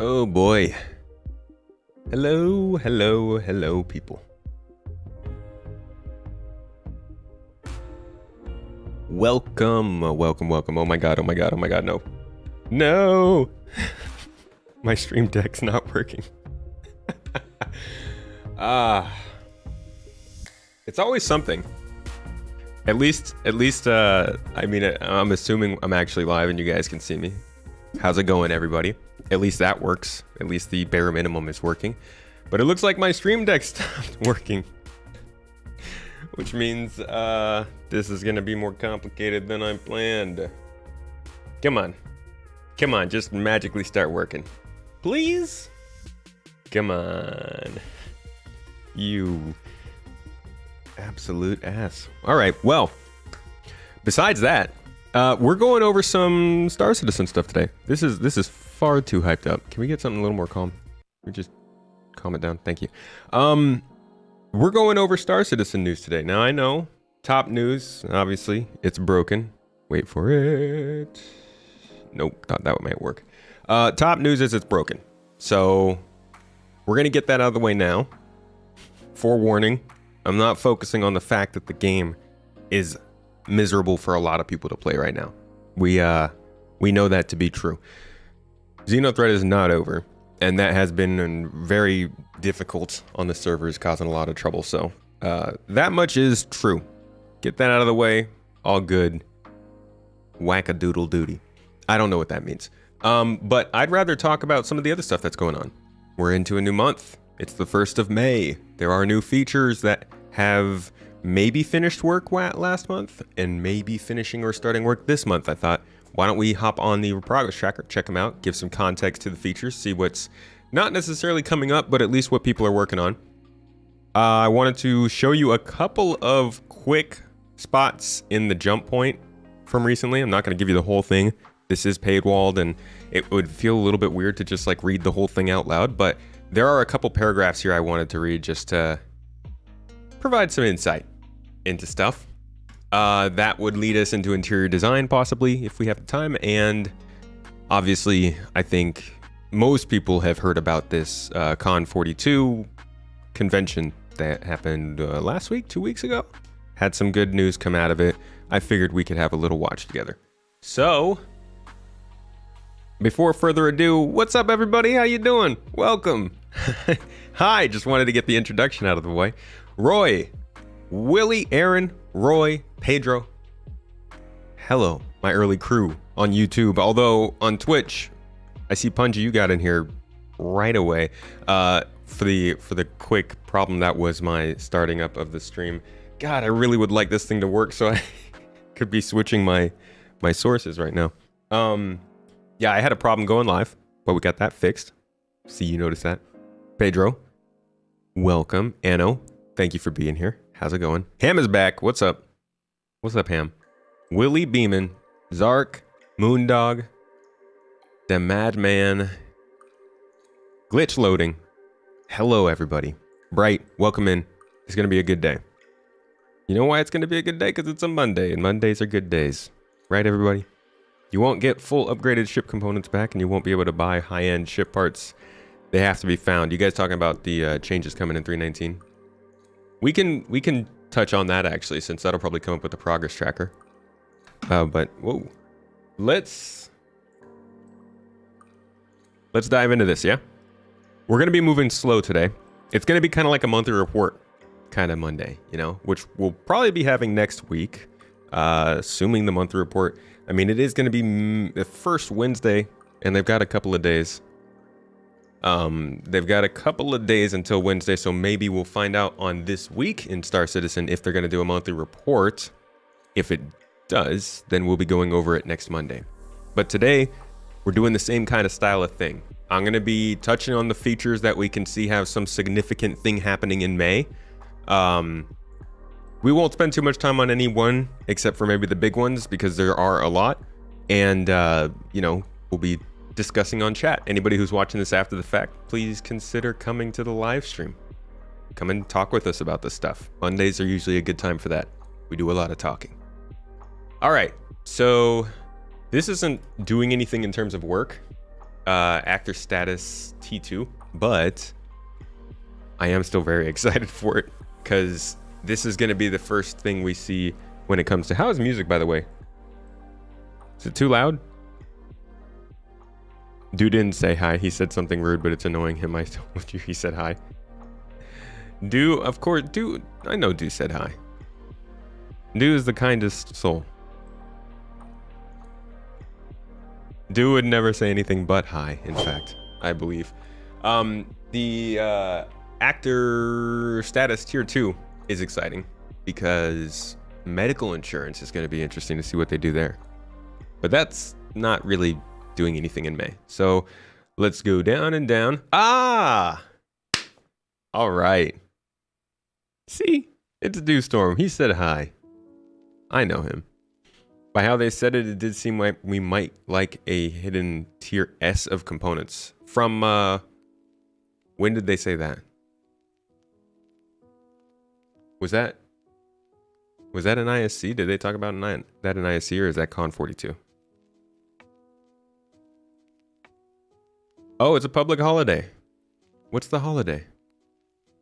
Oh boy. Hello, people. Welcome. Oh my god, no. No! My stream deck's not working. It's always something. At least, I mean, I'm assuming I'm actually live and you guys can see me. How's it going, everybody? At least that works. At least the bare minimum is working. But it looks like my stream deck stopped working. Which means this is gonna be more complicated than I planned. Come on, just magically start working. Please? Come on. You absolute ass. All right, well, besides that, we're going over some Star Citizen stuff today. This is far too hyped up. Can we get something a little more calm? We just calm it down. Thank you. We're going over Star Citizen news today. Now I know, top news, obviously, it's broken. Wait for it. Nope, thought that might work. Top news is it's broken. So we're gonna get that out of the way now. Forewarning, I'm not focusing on the fact that the game is miserable for a lot of people to play right now. We know that to be true. Xenothreat is not over, and that has been very difficult on the servers, causing a lot of trouble. So that much is true. Get that out of the way. All good. Whack-a-doodle duty. I don't know what that means. But I'd rather talk about some of the other stuff that's going on. We're into a new month. It's the 1st of May. There are new features that have maybe finished work last month and maybe finishing or starting work this month. I thought, why don't we hop on the progress tracker, check them out, give some context to the features, see what's not necessarily coming up, but at least what people are working on. I wanted to show you a couple of quick spots in the jump point from recently. I'm not going to give you the whole thing. This is paywalled, and it would feel a little bit weird to just like read the whole thing out loud, but there are a couple paragraphs here I wanted to read just to provide some insight into stuff. That would lead us into interior design, possibly, if we have the time. And obviously, I think most people have heard about this Con 42 convention that happened last week, 2 weeks ago. Had some good news come out of it. I figured we could have a little watch together. So, before further ado, what's up, everybody? How you doing? Welcome. Hi, just wanted to get the introduction out of the way. Roy, Willie, Aaron, Roy, Pedro. Hello, my early crew on YouTube. Although on Twitch, I see Punji, you got in here right away. For the quick problem that was my starting up of the stream. God, I really would like this thing to work, so I could be switching my sources right now. Yeah, I had a problem going live, but we got that fixed. See, you noticed that. Pedro, welcome. Anno, thank you for being here. How's it going? Ham is back. What's up? What's up, Ham? Willie Beeman, Zark, Moondog, the Madman, Glitch Loading. Hello, everybody. Bright, welcome in. It's going to be a good day. You know why it's going to be a good day? Because it's a Monday, and Mondays are good days. Right, everybody? You won't get full upgraded ship components back, and you won't be able to buy high-end ship parts. They have to be found. You guys talking about the changes coming in 3.19? We can touch on that, actually, since that'll probably come up with the progress tracker. But, whoa. Let's dive into this, yeah? We're going to be moving slow today. It's going to be kind of like a monthly report kind of Monday, you know, which we'll probably be having next week, assuming the monthly report. I mean, it is going to be the first Wednesday, and they've got a couple of days. They've got a couple of days until Wednesday, so maybe we'll find out on this week in Star Citizen if they're going to do a monthly report. If it does, then we'll be going over it next Monday. But today, we're doing the same kind of style of thing. I'm going to be touching on the features that we can see have some significant thing happening in May. We won't spend too much time on any one, except for maybe the big ones, because there are a lot. And, you know, we'll be discussing on chat. Anybody who's watching this after the fact, please consider coming to the live stream. Come and talk with us about this stuff. Mondays are usually a good time for that. We do a lot of talking. All right, so this isn't doing anything in terms of work. actor status T2, but I am still very excited for it because this is going to be the first thing we see when it comes to how is music, by the way. Is it too loud? Dude didn't say hi. He said something rude, but it's annoying him. I told you he said hi. Do, of course, Do. I know Do said hi. Do is the kindest soul. Do would never say anything but hi, in fact, I believe. The actor status tier 2 is exciting because medical insurance is going to be interesting to see what they do there. But that's not really doing anything in May. So let's go down and down. Ah! All right. See? It's Dew Storm. He said hi. I know him. By how they said it, it did seem like we might like a hidden tier S of components. From, when did they say that? Was that an ISC? Did they talk about that in ISC, or is that Con 42? Oh, it's a public holiday. What's the holiday?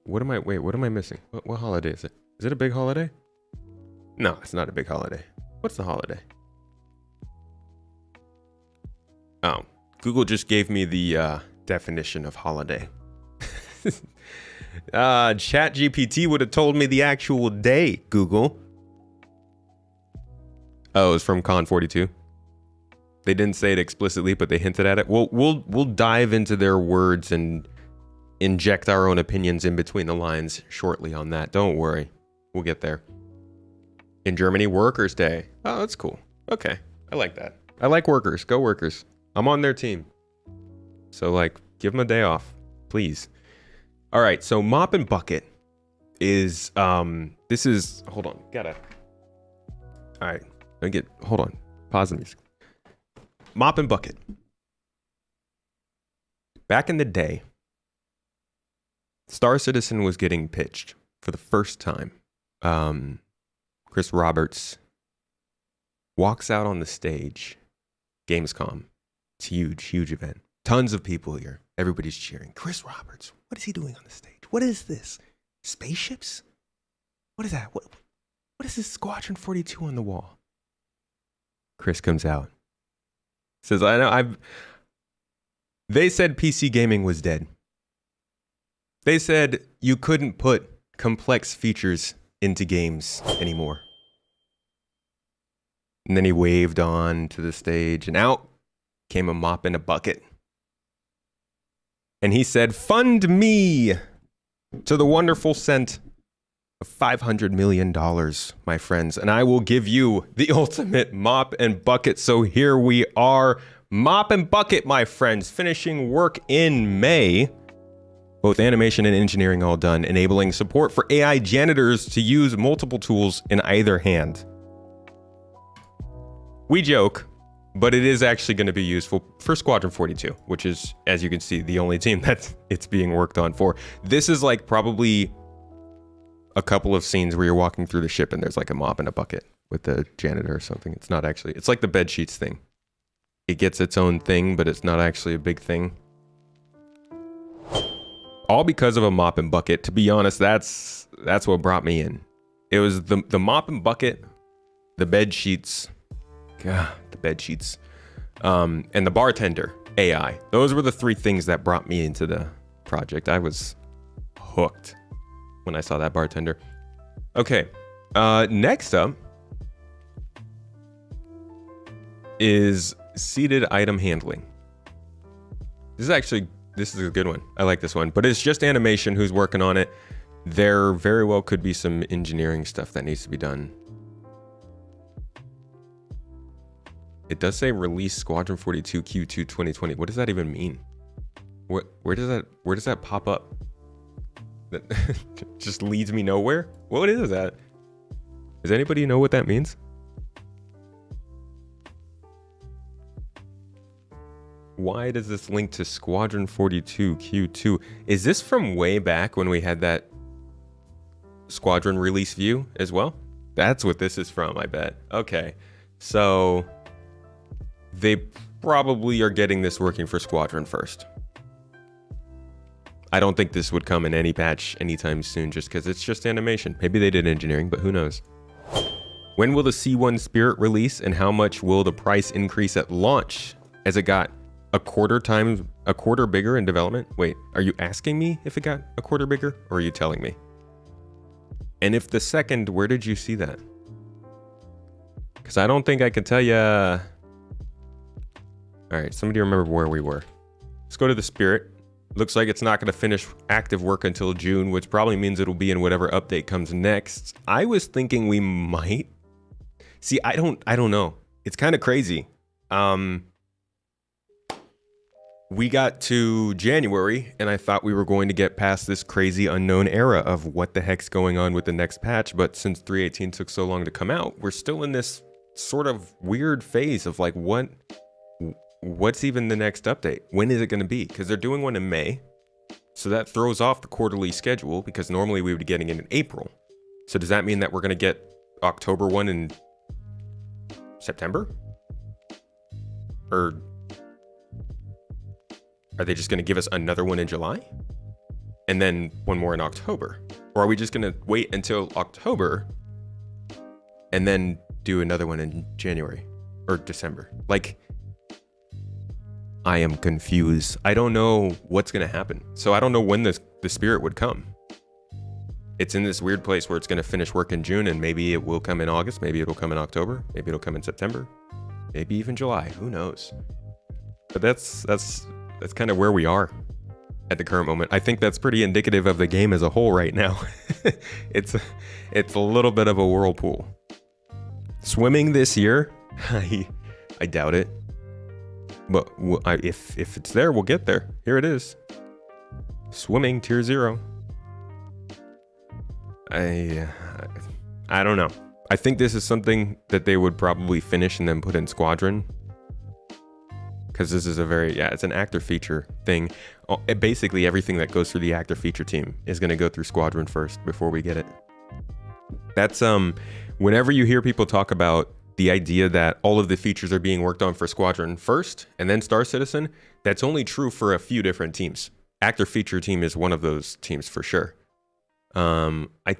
What am I missing? What holiday is it? Is it a big holiday? No, it's not a big holiday. What's the holiday? Oh, Google just gave me the definition of holiday. ChatGPT would have told me the actual day, Google. Oh, it's from Con 42. They didn't say it explicitly, but they hinted at it. We'll dive into their words and inject our own opinions in between the lines shortly on that. Don't worry. We'll get there. In Germany, Workers' Day. Oh, that's cool. Okay. I like that. I like workers. Go workers. I'm on their team. So, like, give them a day off, please. All right. So, Mop and Bucket is, this is, hold on. All right. Hold on. Pause the music. Mop and Bucket. Back in the day, Star Citizen was getting pitched for the first time. Chris Roberts walks out on the stage. Gamescom. It's a huge event. Tons of people here. Everybody's cheering. Chris Roberts. What is he doing on the stage? What is this? Spaceships? What is that? What is this Squadron 42 on the wall? Chris comes out. Says, I know they said PC gaming was dead. They said you couldn't put complex features into games anymore. And then he waved on to the stage, and out came a mop and a bucket. And he said, fund me to the wonderful cent of $500 million, my friends, and I will give you the ultimate mop and bucket. So here we are, Mop and Bucket, my friends, finishing work in May. Both animation and engineering all done, enabling support for AI janitors to use multiple tools in either hand. We joke, but it is actually going to be useful for Squadron 42, which is, as you can see, the only team that it's being worked on for. This is like probably a couple of scenes where you're walking through the ship and there's like a mop and a bucket with the janitor or something. It's not actually, it's like the bed sheets thing. It gets its own thing, but it's not actually a big thing. All because of a mop and bucket. To be honest, that's what brought me in. It was the mop and bucket, the bed sheets, the bed sheets, and the bartender AI. Those were the three things that brought me into the project. I was hooked when I saw that bartender. Okay, next up is seated item handling. This is a good one. I like this one, but it's just animation who's working on it. There very well could be some engineering stuff that needs to be done. It does say release Squadron 42 Q2 2020. What does that even mean? Where does that pop up? That just leads me nowhere. What is that? Does anybody know what that means? Why does this link to Squadron 42 Q2? Is this from way back when we had that Squadron release view as well? That's what this is from, I bet. Okay, so they probably are getting this working for Squadron first. I don't think this would come in any patch anytime soon just because it's just animation. Maybe they did engineering, but who knows? When will the C1 Spirit release and how much will the price increase at launch as it got a quarter bigger in development? Wait, are you asking me if it got a quarter bigger or are you telling me? And if the second, where did you see that? Because I don't think I can tell you. All right, somebody remember where we were. Let's go to the Spirit. Looks like it's not going to finish active work until June, which probably means it'll be in whatever update comes next. I was thinking we might. See, I don't know. It's kind of crazy. We got to January, and I thought we were going to get past this crazy unknown era of what the heck's going on with the next patch. But since 3.18 took so long to come out, we're still in this sort of weird phase of like, what's even the next update? When is it going to be? Because they're doing one in May. So that throws off the quarterly schedule because normally we would be getting it in April. So does that mean that we're going to get October one in September? Or are they just going to give us another one in July? And then one more in October? Or are we just going to wait until October and then do another one in January or December? Like, I am confused. I don't know what's going to happen. So I don't know when the Spirit would come. It's in this weird place where it's going to finish work in June and maybe it will come in August. Maybe it'll come in October. Maybe it'll come in September. Maybe even July. Who knows? But that's kind of where we are at the current moment. I think that's pretty indicative of the game as a whole right now. It's a little bit of a whirlpool. Swimming this year? I doubt it. But if it's there, we'll get there. Here it is. Swimming tier 0. I don't know. I think this is something that they would probably finish and then put in Squadron. Because this is it's an actor feature thing. Basically everything that goes through the actor feature team is going to go through Squadron first before we get it. That's whenever you hear people talk about the idea that all of the features are being worked on for Squadron first and then Star Citizen, that's only true for a few different teams. Actor feature team is one of those teams for sure. I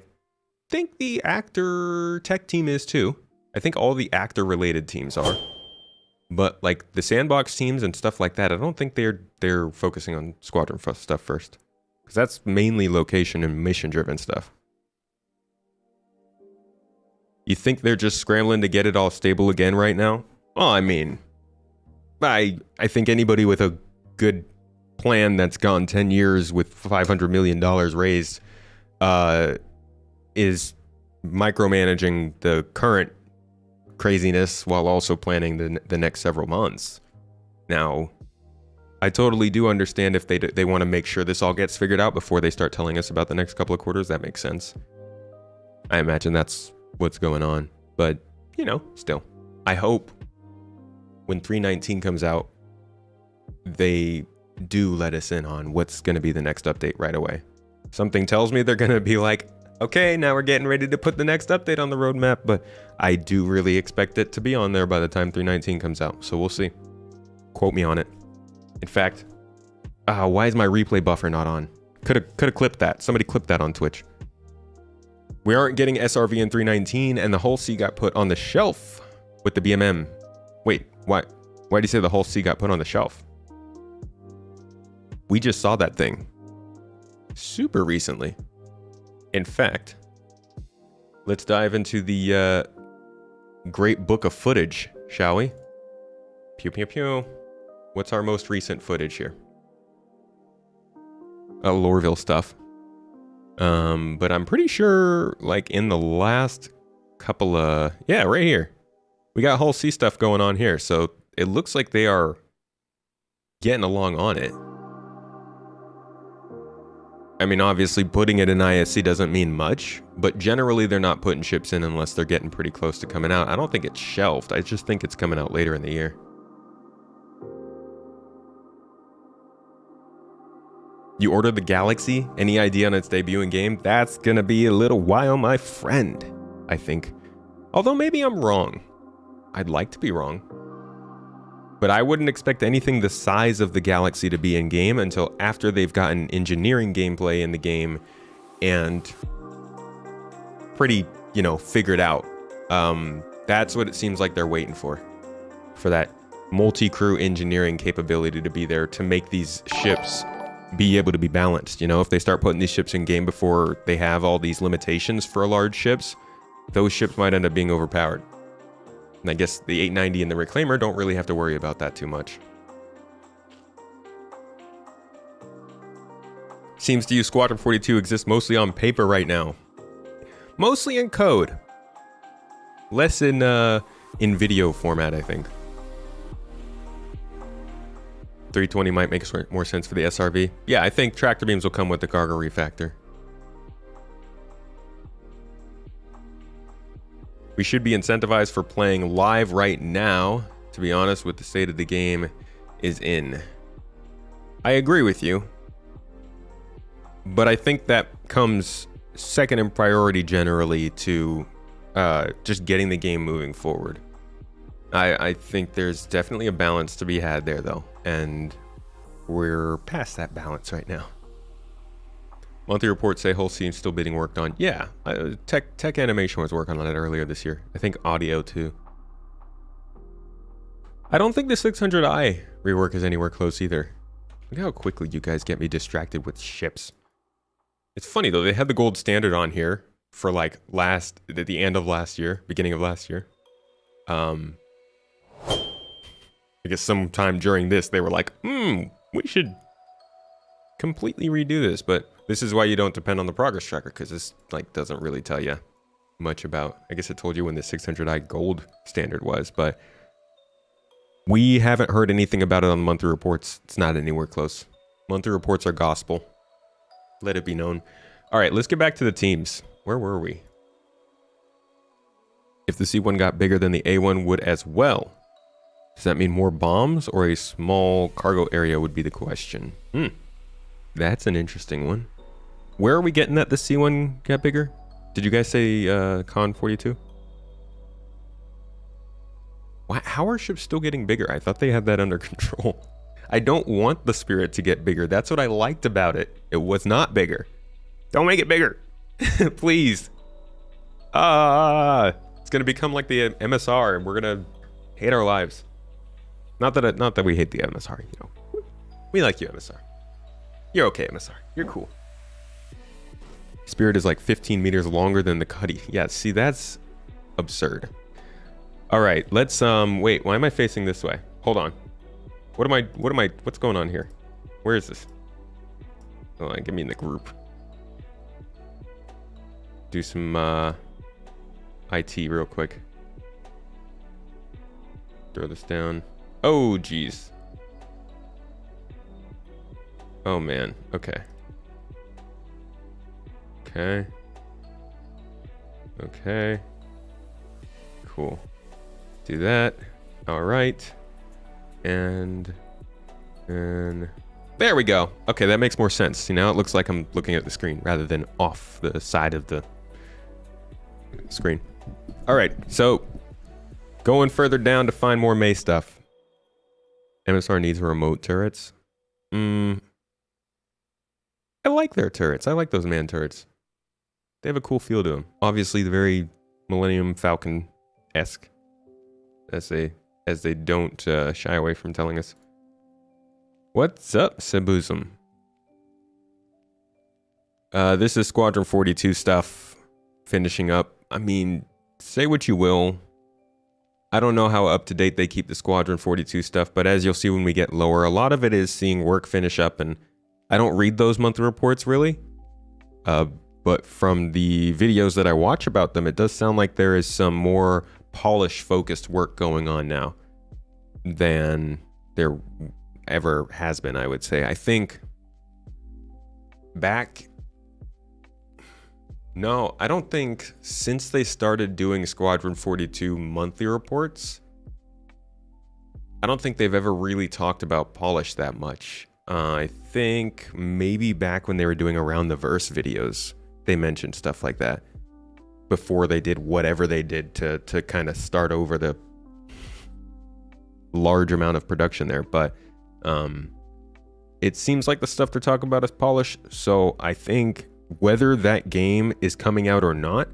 think the actor tech team is too. I think all the actor related teams are. But like the sandbox teams and stuff like that, I don't think they're focusing on Squadron stuff first. Because that's mainly location and mission driven stuff. You think they're just scrambling to get it all stable again right now? Well, I mean, I think anybody with a good plan that's gone 10 years with $500 million raised is micromanaging the current craziness while also planning the next several months. Now, I totally do understand if they want to make sure this all gets figured out before they start telling us about the next couple of quarters. That makes sense. I imagine that's what's going on, but you know, still, I hope when 3.19 comes out, they do let us in on what's going to be the next update right away. Something tells me they're going to be like, okay, now we're getting ready to put the next update on the roadmap, but I do really expect it to be on there by the time 3.19 comes out, so we'll see. Quote me on it. In fact, why is my replay buffer not on? Could have clipped that. Somebody clipped that on Twitch. We aren't getting SRV in 3.19, and the Hull C got put on the shelf with the BMM. Wait, why do you say the Hull C got put on the shelf? We just saw that thing super recently. In fact, let's dive into the great book of footage, shall we? Pew, pew, pew. What's our most recent footage here? Lorville stuff. But I'm pretty sure, like, in the last couple of... Yeah, right here. We got Hull C stuff going on here, so it looks like they are getting along on it. I mean, obviously, putting it in ISC doesn't mean much, but generally they're not putting ships in unless they're getting pretty close to coming out. I don't think it's shelved. I just think it's coming out later in the year. You ordered the Galaxy? Any idea on its debut in game? That's gonna be a little while, my friend, I think. Although maybe I'm wrong. I'd like to be wrong. But I wouldn't expect anything the size of the galaxy to be in game until after they've gotten engineering gameplay in the game and pretty, you know, figured out. That's what it seems like they're waiting for that multi-crew engineering capability to be there to make these ships be able to be balanced. You know, if they start putting these ships in game before they have all these limitations for large ships, those ships might end up being overpowered. And I guess the 890 and the Reclaimer don't really have to worry about that too much. Seems to you Squadron 42 exists mostly on paper right now. Mostly in code. Less in video format, I think. 320 might make more sense for the SRV. Yeah, I think tractor beams will come with the cargo refactor. We should be incentivized for playing live right now, to be honest, with the state of the game is in. I agree with you, but I think that comes second in priority generally to just getting the game moving forward. I think there's definitely a balance to be had there, though, and we're past that balance right now. Monthly reports say whole scene's still being worked on. Yeah, Tech Animation was working on it earlier this year. I think audio too. I don't think the 600i rework is anywhere close either. Look how quickly you guys get me distracted with ships. It's funny though, they had the gold standard on here for like the end of last year, beginning of last year. I guess sometime during this they were like, we should completely redo this, but this is why you don't depend on the progress tracker, because this like doesn't really tell you much about. I guess it told you when the 600i gold standard was, but we haven't heard anything about it on monthly reports. It's not anywhere close. Monthly reports are gospel. Let it be known. All right, let's get back to the teams. Where were we? If the C1 got bigger, then the A1 would as well. Does that mean more bombs or a small cargo area would be the question? That's an interesting one. Where are we getting that the C1 got bigger? Did you guys say Con 42? Why, how are ships still getting bigger? I thought they had that under control. I don't want the Spirit to get bigger. That's what I liked about it. It was not bigger. Don't make it bigger. Please. It's gonna become like the MSR and we're gonna hate our lives. Not that we hate the MSR, you know. We like you, MSR. You're okay, MSR. You're cool. Spirit is like 15 meters longer than the Cuddy. Yeah, see, that's absurd. All right, let's wait, why am I facing this way? Hold on. What's going on here? Where is this? Hold on, get me in the group. Do some IT real quick. Throw this down. Oh, geez. Oh, man. Okay. Okay. Cool. Do that. All right. And there we go. Okay, that makes more sense. See, now it looks like I'm looking at the screen rather than off the side of the screen. All right, so going further down to find more May stuff. MSR needs remote turrets. I like their turrets. I like those man turrets. They have a cool feel to them. Obviously, the very Millennium Falcon-esque, as they don't shy away from telling us. What's up, Sabuzum? This is Squadron 42 stuff. Finishing up. I mean, say what you will. I don't know how up to date they keep the Squadron 42 stuff, but as you'll see when we get lower, a lot of it is seeing work finish up, and I don't read those monthly reports really. But from the videos that I watch about them, it does sound like there is some more polish-focused work going on now than there ever has been, I would say. I think back... No, I don't think since they started doing Squadron 42 monthly reports, I don't think they've ever really talked about polish that much. I think maybe back when they were doing Around the Verse videos, they mentioned stuff like that before they did whatever they did to kind of start over large amount of production there, but it seems like the stuff they're talking about is polished. So I think whether that game is coming out or not,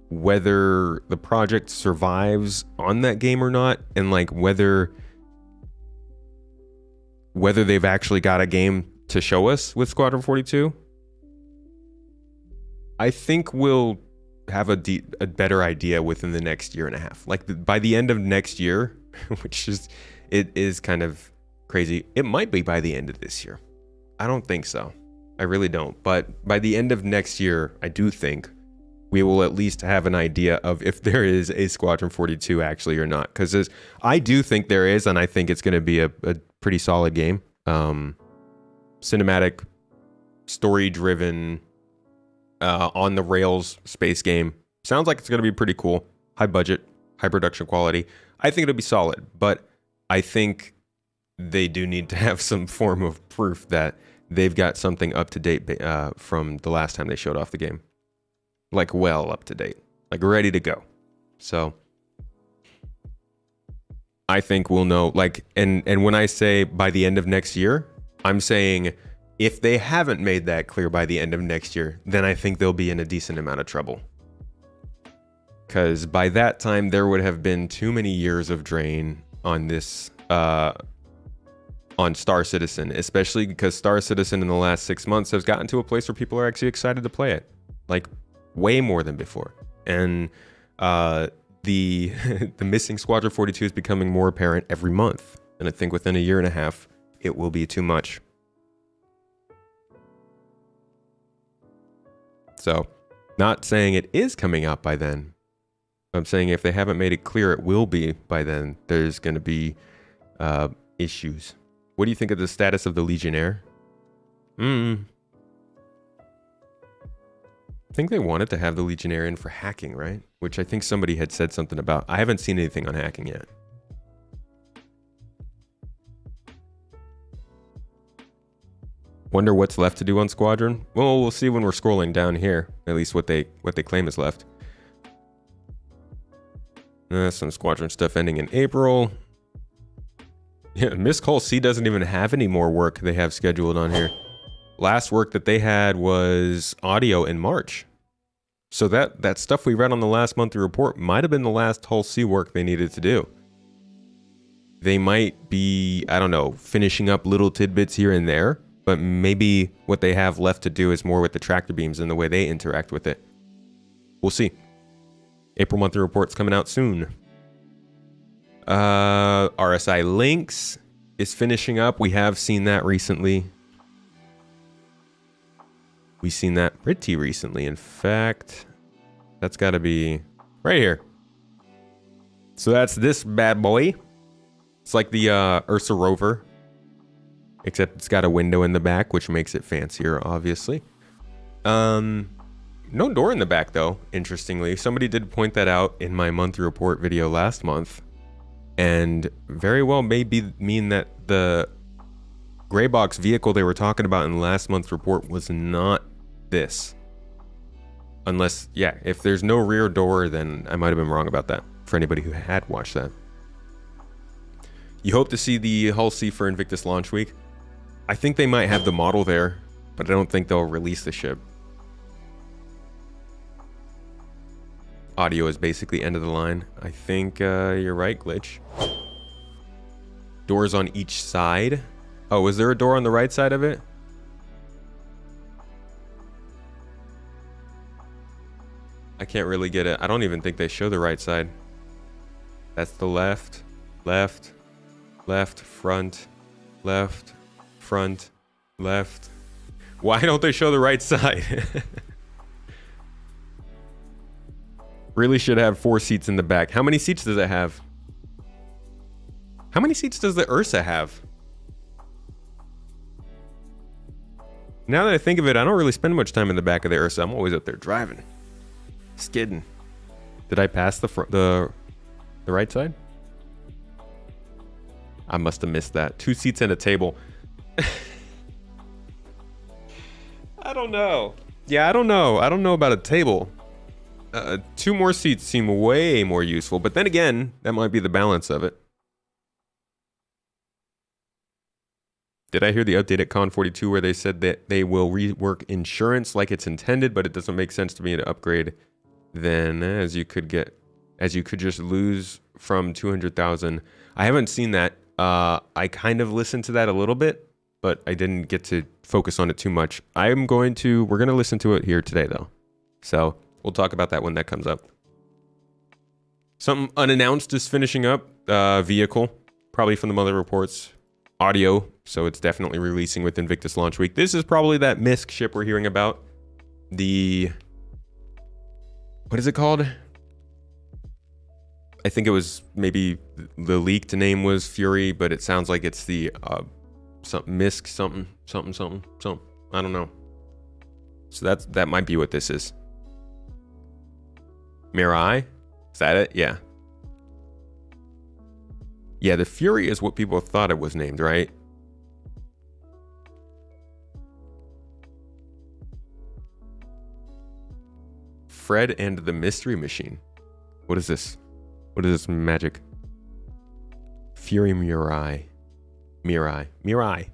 whether the project survives on that game or not, and like whether they've actually got a game to show us with Squadron 42, I think we'll have a better idea within the next year and a half. Like by the end of next year, which is, it is kind of crazy. It might be by the end of this year. I don't think so. I really don't. But by the end of next year, I do think we will at least have an idea of if there is a Squadron 42 actually or not. Because I do think there is, and I think it's going to be a pretty solid game. Cinematic, story-driven, on the rails space game. Sounds like it's going to be pretty cool. High budget, high production quality. I think it'll be solid, but I think they do need to have some form of proof that they've got something up to date from the last time they showed off the game. Like well up to date, like ready to go. So I think we'll know, like, and when I say by the end of next year, I'm saying if they haven't made that clear by the end of next year, then I think they'll be in a decent amount of trouble. Because by that time, there would have been too many years of drain on this, on Star Citizen, especially because Star Citizen in the last 6 months has gotten to a place where people are actually excited to play it, like way more than before. And the the missing Squadron 42 is becoming more apparent every month. And I think within a year and a half, it will be too much. So, not saying it is coming out by then. I'm saying if they haven't made it clear it will be by then, there's going to be issues. What do you think of the status of the Legionnaire? I think they wanted to have the Legionnaire in for hacking, right? Which I think somebody had said something about. I haven't seen anything on hacking yet. Wonder what's left to do on Squadron? Well, we'll see when we're scrolling down here. At least what they claim is left. Some Squadron stuff ending in April. Yeah, Miss Hull C doesn't even have any more work they have scheduled on here. Last work that they had was audio in March. So that stuff we read on the last monthly report might have been the last Hull C work they needed to do. They might be, I don't know, finishing up little tidbits here and there, but maybe what they have left to do is more with the tractor beams and the way they interact with it. We'll see. April monthly report's coming out soon. RSI Links is finishing up. We have seen that recently. We've seen that pretty recently. In fact, that's got to be right here. So that's this bad boy. It's like the Ursa rover, except it's got a window in the back, which makes it fancier, obviously. No door in the back, though, interestingly. Somebody did point that out in my monthly report video last month. And very well maybe mean that the gray box vehicle they were talking about in last month's report was not this. Unless, yeah, if there's no rear door, then I might have been wrong about that, for anybody who had watched that. You hope to see the Hull C for Invictus launch week. I think they might have the model there, but I don't think they'll release the ship. Audio is basically end of the line. I think you're right, Glitch. Doors on each side. Oh, is there a door on the right side of it? I can't really get it. I don't even think they show the right side. That's the left, left, left, front, left, front, left. Why don't they show the right side? Really should have 4 seats in the back. How many seats does it have? How many seats does the Ursa have? Now that I think of it, I don't really spend much time in the back of the Ursa. I'm always up there driving, skidding. Did I pass the right side? I must have missed that. 2 seats and a table. I don't know. Yeah, I don't know. I don't know about a table. 2 more seats seem way more useful, but then again, that might be the balance of it. Did I hear the update at Con 42 where they said that they will rework insurance like it's intended, but it doesn't make sense to me to upgrade then, as you could just lose from 200,000. I haven't seen that. I kind of listened to that a little bit, but I didn't get to focus on it too much. We're going to listen to it here today though. So we'll talk about that when that comes up. Something unannounced is finishing up. Vehicle, probably from the Mother Reports. Audio, so it's definitely releasing with Invictus launch week. This is probably that MISC ship we're hearing about. What is it called? I think it was maybe the leaked name was Fury, but it sounds like it's the MISC something. I don't know. So that might be what this is. Mirai? Is that it? Yeah. Yeah, the Fury is what people thought it was named, right? Fred and the Mystery Machine. What is this? What is this magic? Fury Mirai. Mirai.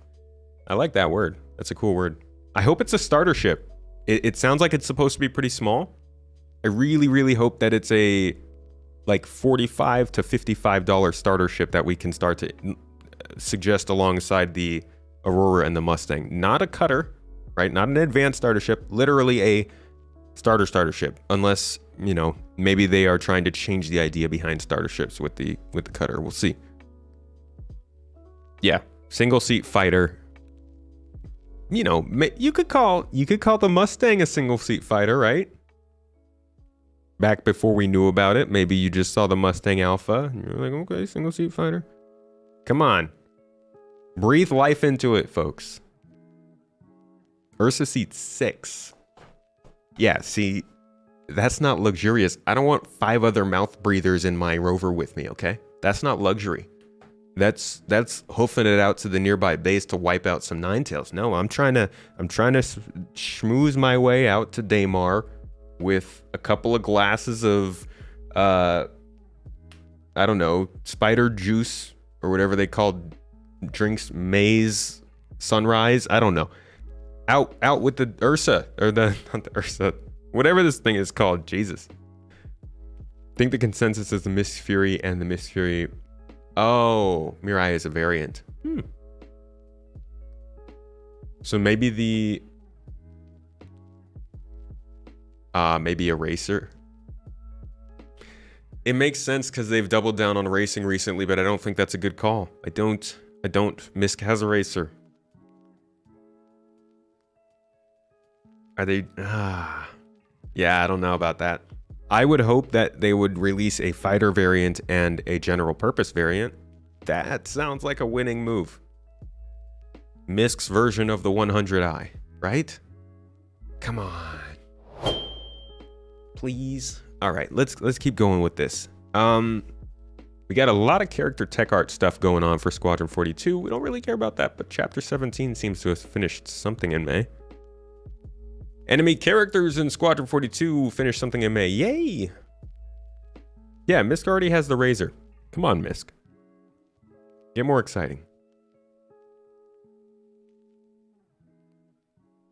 I like that word. That's a cool word. I hope it's a starter ship. It sounds like it's supposed to be pretty small. I really, really hope that it's a like $45 to $55 starter ship that we can start to suggest alongside the Aurora and the Mustang. Not a cutter, right? Not an advanced starter ship. Literally a starter ship. Unless, maybe they are trying to change the idea behind starter ships with the cutter. We'll see. Yeah, single seat fighter. You could call the Mustang a single seat fighter, right? Back before we knew about it, maybe you just saw the Mustang Alpha and you're like, okay, single seat fighter. Come on. Breathe life into it, folks. Ursa seat 6. Yeah, see, that's not luxurious. I don't want 5 other mouth breathers in my Rover with me, okay? That's not luxury. That's hoofing it out to the nearby base to wipe out some Ninetails. No, I'm trying to schmooze my way out to Daymar with a couple of glasses of, I don't know, spider juice or whatever they call drinks, maize, sunrise. I don't know. Out with the Ursa, or not the Ursa, whatever this thing is called. Jesus. I think the consensus is the Miss Fury and the Miss Fury. Oh, Mirai is a variant. So maybe maybe a racer. It makes sense because they've doubled down on racing recently, but I don't think that's a good call. I don't. Misk has a racer. Are they? Yeah, I don't know about that. I would hope that they would release a fighter variant and a general purpose variant. That sounds like a winning move. Misk's version of the 100i, right? Come on. Please. All right, let's keep going with this. We got a lot of character tech art stuff going on for Squadron 42. We don't really care about that, but Chapter 17 seems to have finished something in May. Enemy characters in Squadron 42 finished something in May. Yay! Yeah, Misk already has the Razor. Come on, Misk. Get more exciting.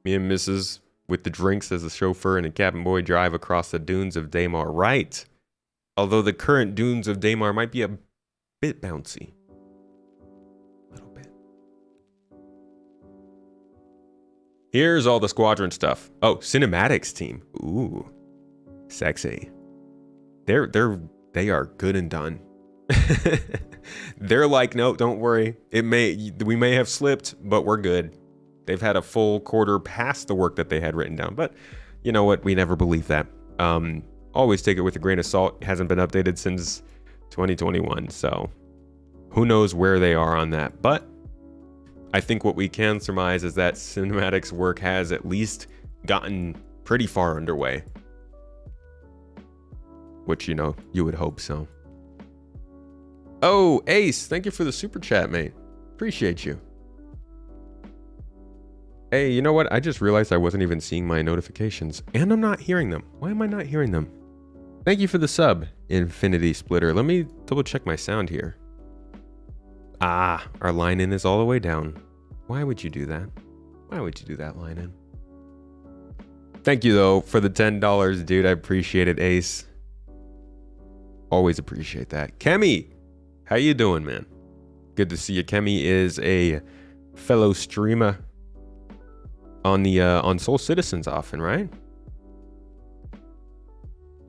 Me and Mrs. with the drinks as a chauffeur and a cabin boy drive across the dunes of Daymar. Right. Although the current dunes of Daymar might be a bit bouncy. A little bit. Here's all the squadron stuff. Oh, cinematics team. Ooh. Sexy. They are good and done. They're like, no, don't worry. We may have slipped, but we're good. They've had a full quarter past the work that they had written down. But you know what? We never believe that. Always take it with a grain of salt. It hasn't been updated since 2021. So who knows where they are on that. But I think what we can surmise is that cinematics work has at least gotten pretty far underway. Which, you would hope so. Oh, Ace, thank you for the super chat, mate. Appreciate you. Hey, you know what? I just realized I wasn't even seeing my notifications, and I'm not hearing them. Why am I not hearing them? Thank you for the sub, Infinity Splitter. Let me double check my sound here. Ah, our line in is all the way down. Why would you do that? Why would you do that, Linen? Thank you, though, for the $10, dude. I appreciate it, Ace. Always appreciate that. Kemi, how you doing, man? Good to see you. Kemi is a fellow streamer on the on Soul Citizens often, right?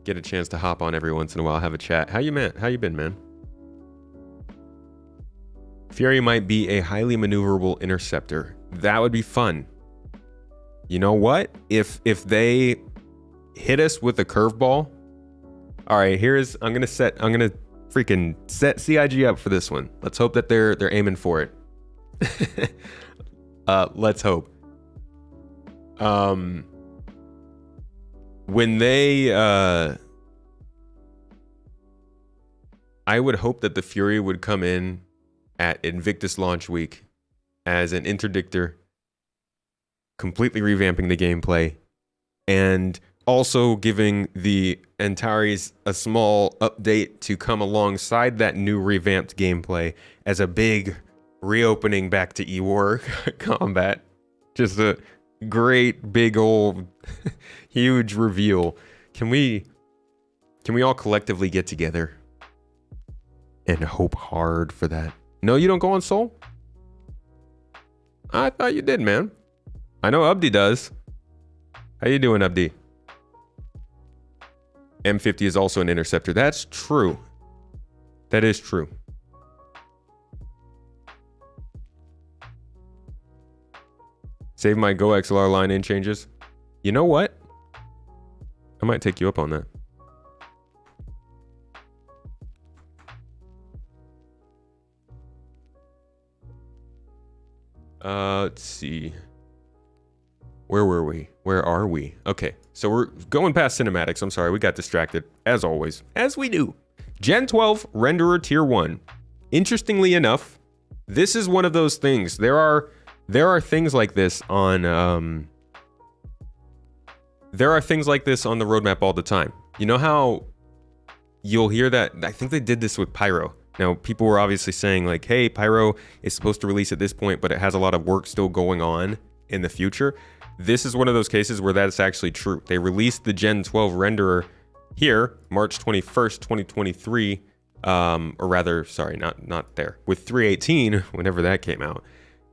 Get a chance to hop on every once in a while, have a chat. How you been, man? Fury might be a highly maneuverable interceptor. That would be fun. You know what? If they hit us with a curveball. All right, I'm gonna freaking set CIG up for this one. Let's hope that they're aiming for it. Let's hope. When they I would hope that the Fury would come in at Invictus launch week as an interdictor, completely revamping the gameplay, and also giving the Antares a small update to come alongside that new revamped gameplay as a big reopening back to E-War combat. Just a great big old huge reveal. Can we all collectively get together and hope hard for that? No, you don't go on Soul? I thought you did, man. I know Abdi does. How you doing, Abdi? M50 is also an interceptor. That's true. That is true. Save my Go XLR line in changes. You know what? I might take you up on that. Let's see. Where were we? Where are we? Okay, so we're going past cinematics. I'm sorry, we got distracted, as always. As we do. Gen 12 Renderer Tier 1. Interestingly enough, this is one of those things. There are things like this on the roadmap all the time. You know how you'll hear that? I think they did this with Pyro. Now, people were obviously saying like, hey, Pyro is supposed to release at this point, but it has a lot of work still going on in the future. This is one of those cases where that's actually true. They released the Gen 12 renderer here, March 21st, 2023, or rather, sorry, not there, with 318, whenever that came out.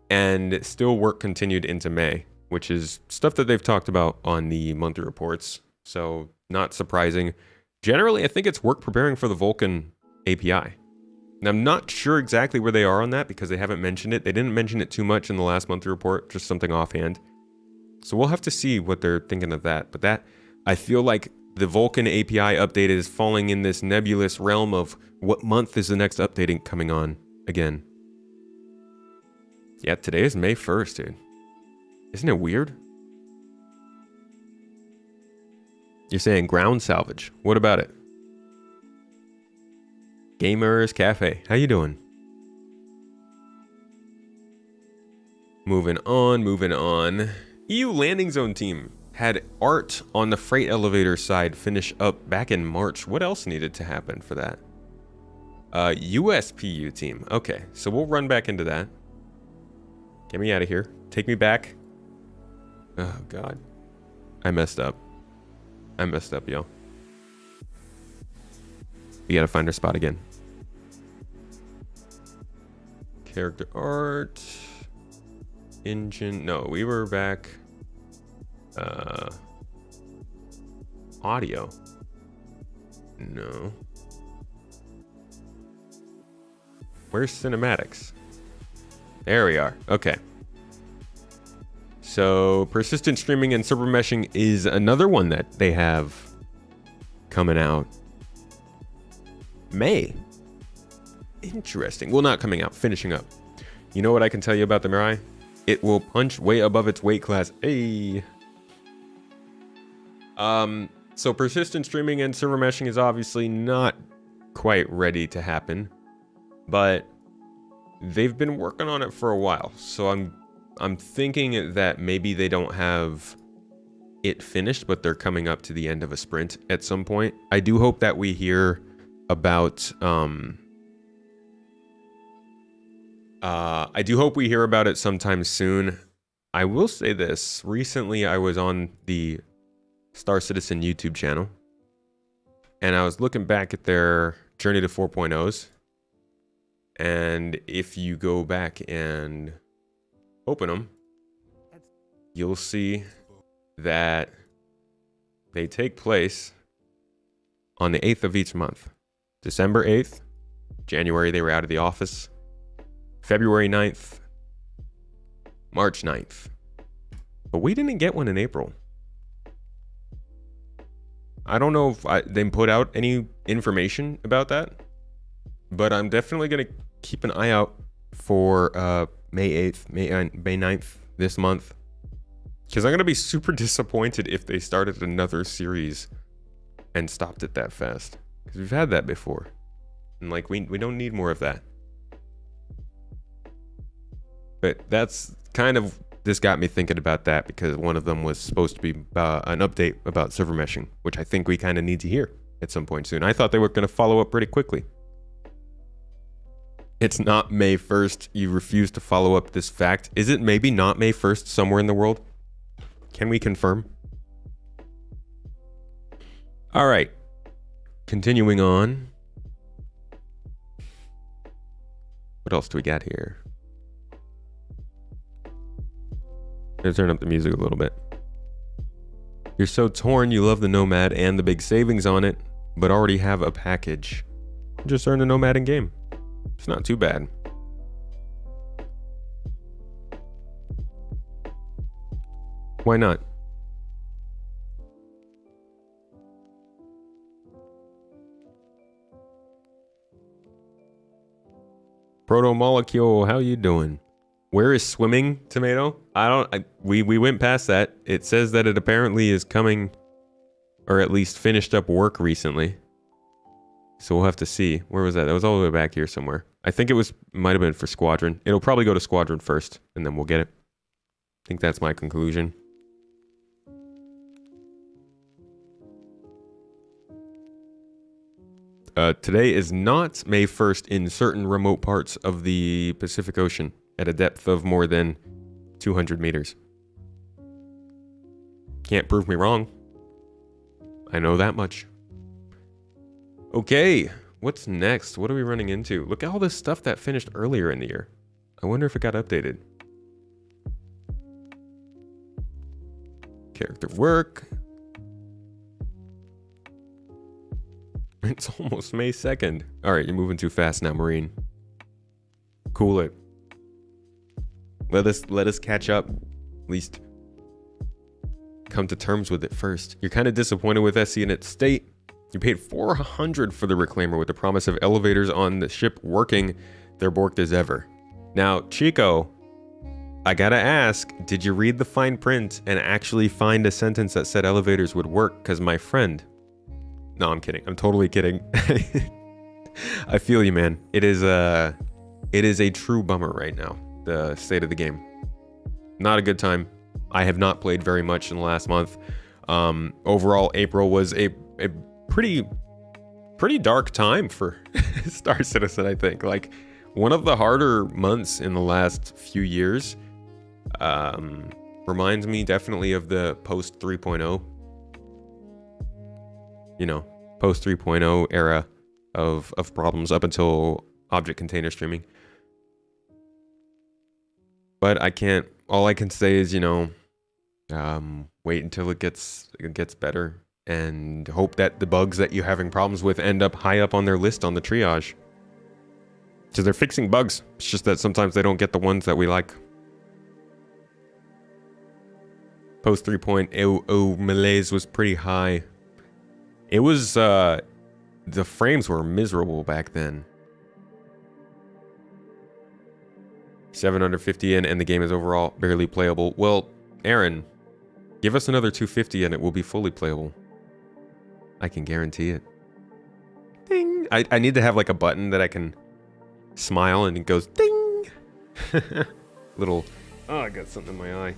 And still work continued into May, which is stuff that they've talked about on the monthly reports. So not surprising. Generally, I think it's work preparing for the Vulkan API. And I'm not sure exactly where they are on that because they haven't mentioned it. They didn't mention it too much in the last monthly report, just something offhand. So we'll have to see what they're thinking of that. But that, I feel like the Vulkan API update is falling in this nebulous realm of what month is the next updating coming on again. Yeah, today is May 1st, dude. Isn't it weird? You're saying ground salvage. What about it? Gamers Cafe. How you doing? Moving on. EU landing zone team had art on the freight elevator side finish up back in March. What else needed to happen for that? USPU team. Okay, so we'll run back into that. Get me out of here. Take me back. Oh, God. I messed up, y'all. We gotta find our spot again. Character art. Engine. No, we were back. Audio. No. Where's cinematics? There we are. Okay. So persistent streaming and server meshing is another one that they have coming out. May. Interesting. Well, not coming out, finishing up. You know what I can tell you about the Mirai? It will punch way above its weight class. Hey. So persistent streaming and server meshing is obviously not quite ready to happen, but they've been working on it for a while. So I'm thinking that maybe they don't have it finished, but they're coming up to the end of a sprint at some point. I do hope that we hear about I do hope we hear about it sometime soon. I will say this. Recently, I was on the Star Citizen YouTube channel, and I was looking back at their Journey to 4.0s. And if you go back and open them, you'll see that they take place on the 8th of each month. December 8th, January they were out of the office, February 9th, March 9th. But we didn't get one in April. I don't know if they put out any information about that, but I'm definitely going to keep an eye out for May 8th, May 9th this month. Because I'm going to be super disappointed if they started another series and stopped it that fast. Because we've had that before. And like, we don't need more of that. But that's kind of, this got me thinking about that, because one of them was supposed to be an update about server meshing, which I think we kind of need to hear at some point soon. I thought they were going to follow up pretty quickly. It's not May 1st. You refuse to follow up this fact. Is it maybe not May 1st somewhere in the world? Can we confirm? All right. Continuing on. What else do we got here? Let's turn up the music a little bit. You're so torn, you love the Nomad and the big savings on it, but already have a package. Just earn a Nomad in game. It's not too bad. Why not? Proto Molecule, how you doing? Where is swimming, Tomato? We went past that. It says that it apparently is coming, or at least finished up work recently. So we'll have to see. Where was that? That was all the way back here somewhere. I think it might have been for Squadron. It'll probably go to Squadron first, and then we'll get it. I think that's my conclusion. Today is not May 1st in certain remote parts of the Pacific Ocean at a depth of more than 200 meters. Can't prove me wrong. I know that much. Okay, what's next? What are we running into? Look at all this stuff that finished earlier in the year. I wonder if it got updated. Character work. It's almost May 2nd. All right, you're moving too fast now, Marine. Cool it. Let us catch up. At least come to terms with it first. You're kind of disappointed with SC in its state. You paid $400 for the Reclaimer with the promise of elevators on the ship working. They're borked as ever. Now, Chico, I gotta ask, did you read the fine print and actually find a sentence that said elevators would work? Because my friend... No, I'm kidding. I'm totally kidding. I feel you, man. It is a true bummer right now, the state of the game. Not a good time. I have not played very much in the last month. Overall, April was a pretty dark time for Star Citizen, I think. Like, one of the harder months in the last few years. Reminds me definitely of the post 3.0. You know, post 3.0 era of problems up until object container streaming. But all I can say is, you know, wait until it gets better and hope that the bugs that you're having problems with end up high up on their list on the triage. Because they're fixing bugs. It's just that sometimes they don't get the ones that we like. Post 3.0 malaise was pretty high. It was, the frames were miserable back then. 750 in, and the game is overall barely playable. Well, Aaron, give us another 250 and it will be fully playable. I can guarantee it. Ding! I need to have like a button that I can smile and it goes ding! Little, oh, I got something in my eye.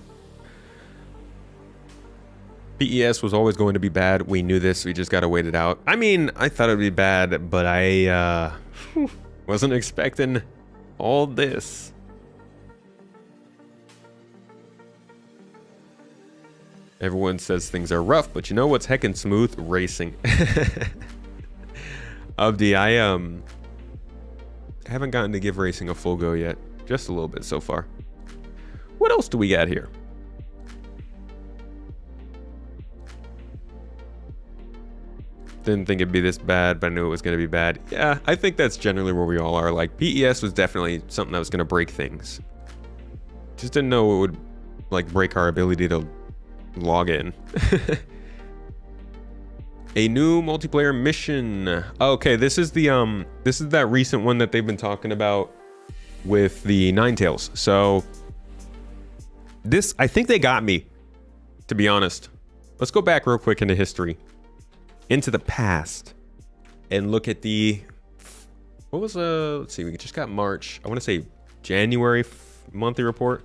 PES was always going to be bad. We knew this. We just got to wait it out. I mean, I thought it would be bad, but I wasn't expecting all this. Everyone says things are rough, but you know what's heckin' smooth? Racing. Abdi, I haven't gotten to give racing a full go yet. Just a little bit so far. What else do we got here? Didn't think it'd be this bad, but I knew it was going to be bad. Yeah, I think that's generally where we all are. Like, PES was definitely something that was going to break things. Just didn't know it would, like, break our ability to log in. A new multiplayer mission. Okay, this is the this is that recent one that they've been talking about with the Ninetales. So this, I think they got me, to be honest. Let's go back real quick into history, into the past, and look at the, what was let's see, we just got March, I want to say January monthly report,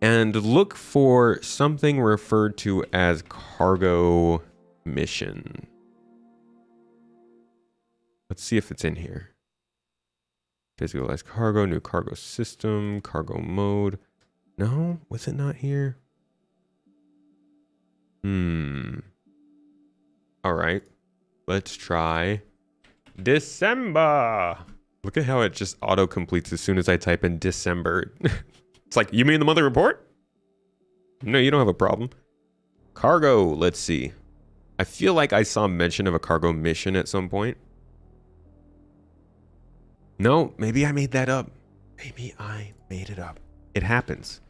and look for something referred to as cargo mission. Let's see if it's in here. Physicalized cargo, new cargo system, cargo mode. No, was it not here? All right, let's try December. Look at how it just auto completes as soon as I type in December. It's like, you mean the monthly report? No, you don't have a problem. Cargo, let's see. I feel like I saw mention of a cargo mission at some point. No, maybe I made that up. Maybe I made it up. It happens.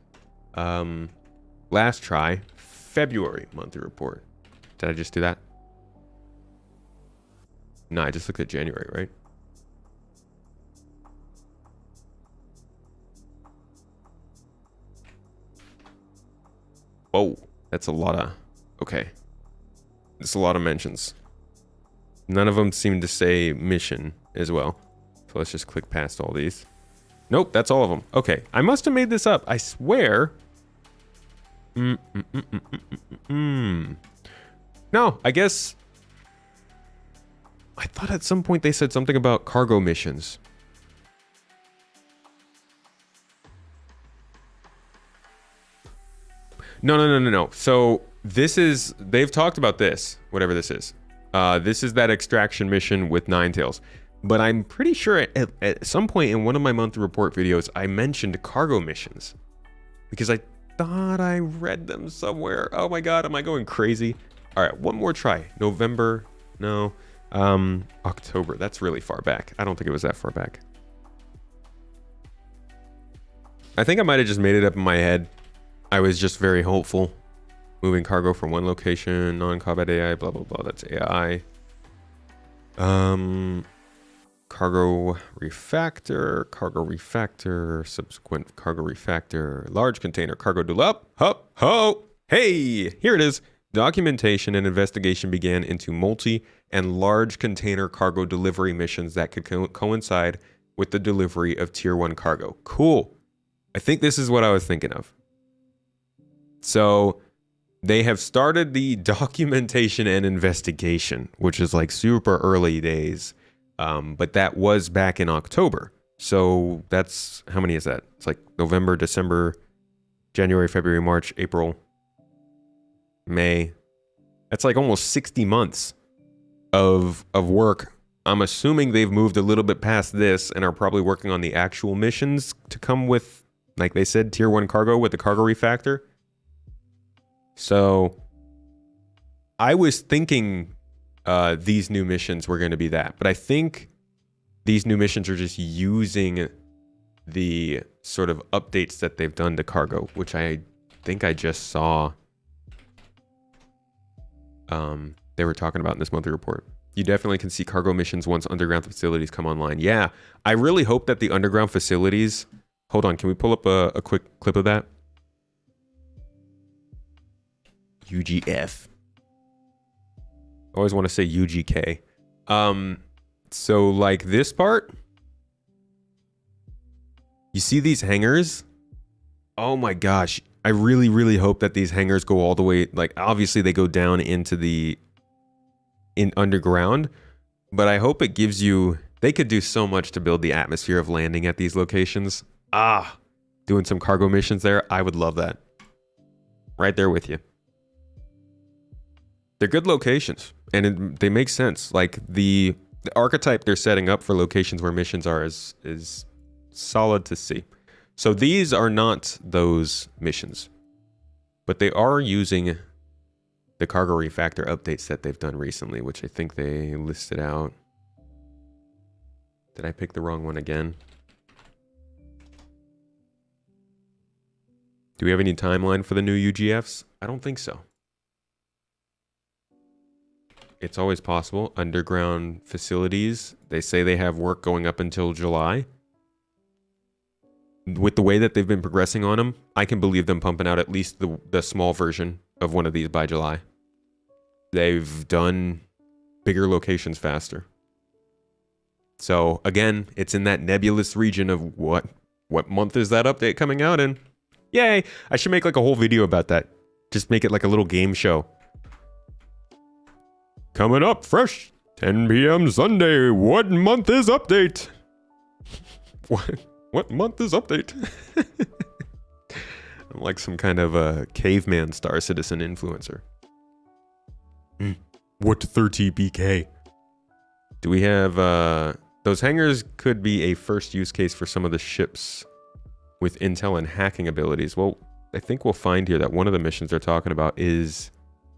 Last try, February monthly report. Did I just do that? No, I just looked at January, right? Oh, that's a lot of, okay. That's a lot of mentions. None of them seem to say mission as well. So let's just click past all these. Nope, that's all of them. Okay, I must have made this up. I swear. No, I guess. I thought at some point they said something about cargo missions. No. So this is, they've talked about this, whatever this is. This is that extraction mission with Ninetales. But I'm pretty sure at some point in one of my monthly report videos, I mentioned cargo missions. Because I thought I read them somewhere. Oh my god, am I going crazy? All right, one more try. November, no. October, that's really far back. I don't think it was that far back. I think I might have just made it up in my head. I was just very hopeful. Moving cargo from one location, non-combat AI, blah, blah, blah. That's AI. Cargo refactor, subsequent cargo refactor, large container, cargo Hey, here it is. Documentation and investigation began into multi and large container cargo delivery missions that could coincide with the delivery of tier 1 cargo. Cool. I think this is what I was thinking of. So they have started the documentation and investigation, which is like super early days. But that was back in October. So that's, how many is that? It's like November, December, January, February, March, April, May. That's like almost 60 months of work. I'm assuming they've moved a little bit past this and are probably working on the actual missions to come with, like they said, tier 1 cargo with the cargo refactor. So I was thinking these new missions were going to be that, but I think these new missions are just using the sort of updates that they've done to cargo, which I think I just saw they were talking about in this monthly report. You definitely can see cargo missions once underground facilities come online. Yeah, I really hope that the underground facilities, hold on, can we pull up a quick clip of that? UGF. I always want to say UGK. So like this part, you see these hangars? Oh my gosh. I really, really hope that these hangars go all the way, like obviously they go down into the underground, but I hope it gives you, they could do so much to build the atmosphere of landing at these locations. Do doing some cargo missions there, I would love that. Right there with you. They're good locations, and they make sense. Like the archetype they're setting up for locations where missions are is solid to see. So these are not those missions, but they are using the cargo refactor updates that they've done recently, which I think they listed out. Did I pick the wrong one again? Do we have any timeline for the new UGFs? I don't think so. It's always possible. Underground facilities, they say they have work going up until July. With the way that they've been progressing on them, I can believe them pumping out at least the small version of one of these by July. They've done bigger locations faster. So again, it's in that nebulous region of what month is that update coming out in? Yay! I should make like a whole video about that. Just make it like a little game show. Coming up fresh, 10 p.m. Sunday. What month is update? What month is update? I'm like some kind of a caveman Star Citizen influencer. What 30 BK? Do we have those hangars could be a first use case for some of the ships with intel and hacking abilities. Well, I think we'll find here that one of the missions they're talking about is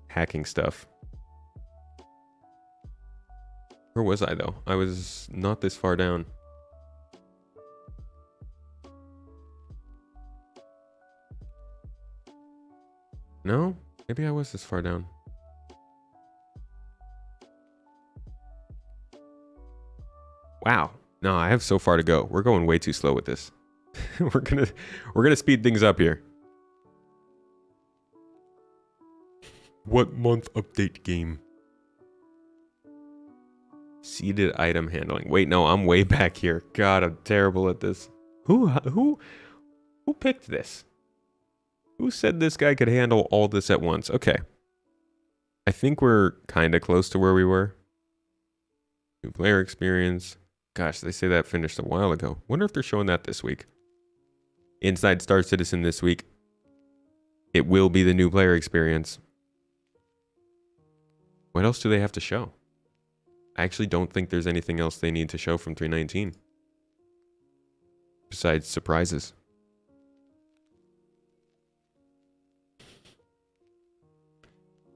hacking stuff. Where was I though? I was not this far down. No? Maybe I was this far down. Wow. No, I have so far to go. We're going way too slow with this. we're gonna speed things up here. What month update game? Seeded item handling. Wait, no, I'm way back here. God, I'm terrible at this. Who picked this? Who said this guy could handle all this at once? Okay. I think we're kind of close to where we were. New player experience. Gosh, they say that finished a while ago. Wonder if they're showing that this week. Inside Star Citizen this week. It will be the new player experience. What else do they have to show? I actually don't think there's anything else they need to show from 319. Besides surprises.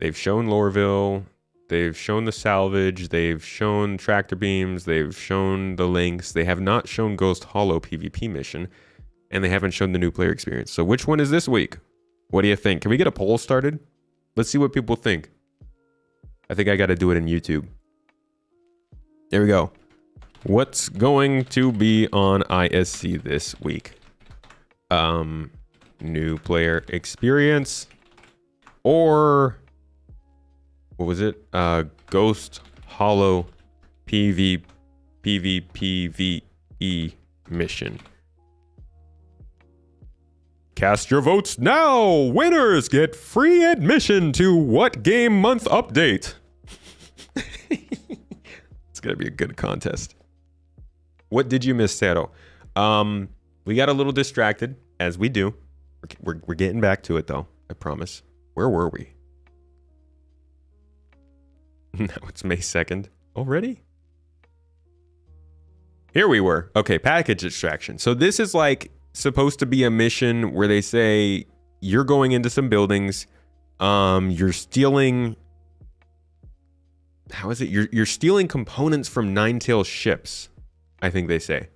They've shown Lorville. They've shown the salvage. They've shown tractor beams. They've shown the links. They have not shown Ghost Hollow PvP mission. And they haven't shown the new player experience. So which one is this week? What do you think? Can we get a poll started? Let's see what people think. I think I got to do it in YouTube. There we go. What's going to be on ISC this week? New player experience. Or... what was it? Ghost Hollow PvPVE mission. Cast your votes now! Winners get free admission to What Game Month Update. It's gonna be a good contest. What did you miss, Saro? We got a little distracted, as we do. We're getting back to it, though. I promise. Where were we? Now it's May 2nd. Already? Here we were. Okay, package extraction. So this is like supposed to be a mission where they say you're going into some buildings. You're stealing... how is it? You're stealing components from Ninetail ships, I think they say.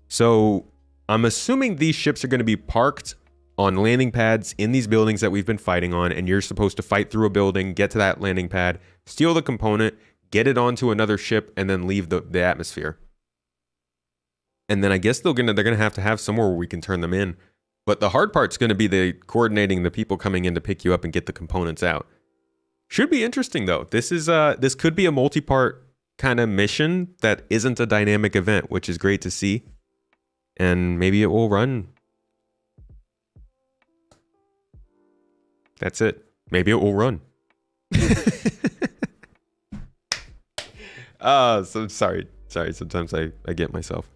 So I'm assuming these ships are going to be parked on landing pads in these buildings that we've been fighting on, and you're supposed to fight through a building, get to that landing pad, steal the component, get it onto another ship, and then leave the atmosphere. And then I guess they're gonna have to have somewhere where we can turn them in. But the hard part's gonna be the coordinating the people coming in to pick you up and get the components out. Should be interesting though. This could be a multi-part kind of mission that isn't a dynamic event, which is great to see. And maybe it will run. That's it. Maybe it will run. So sorry. Sometimes I get myself.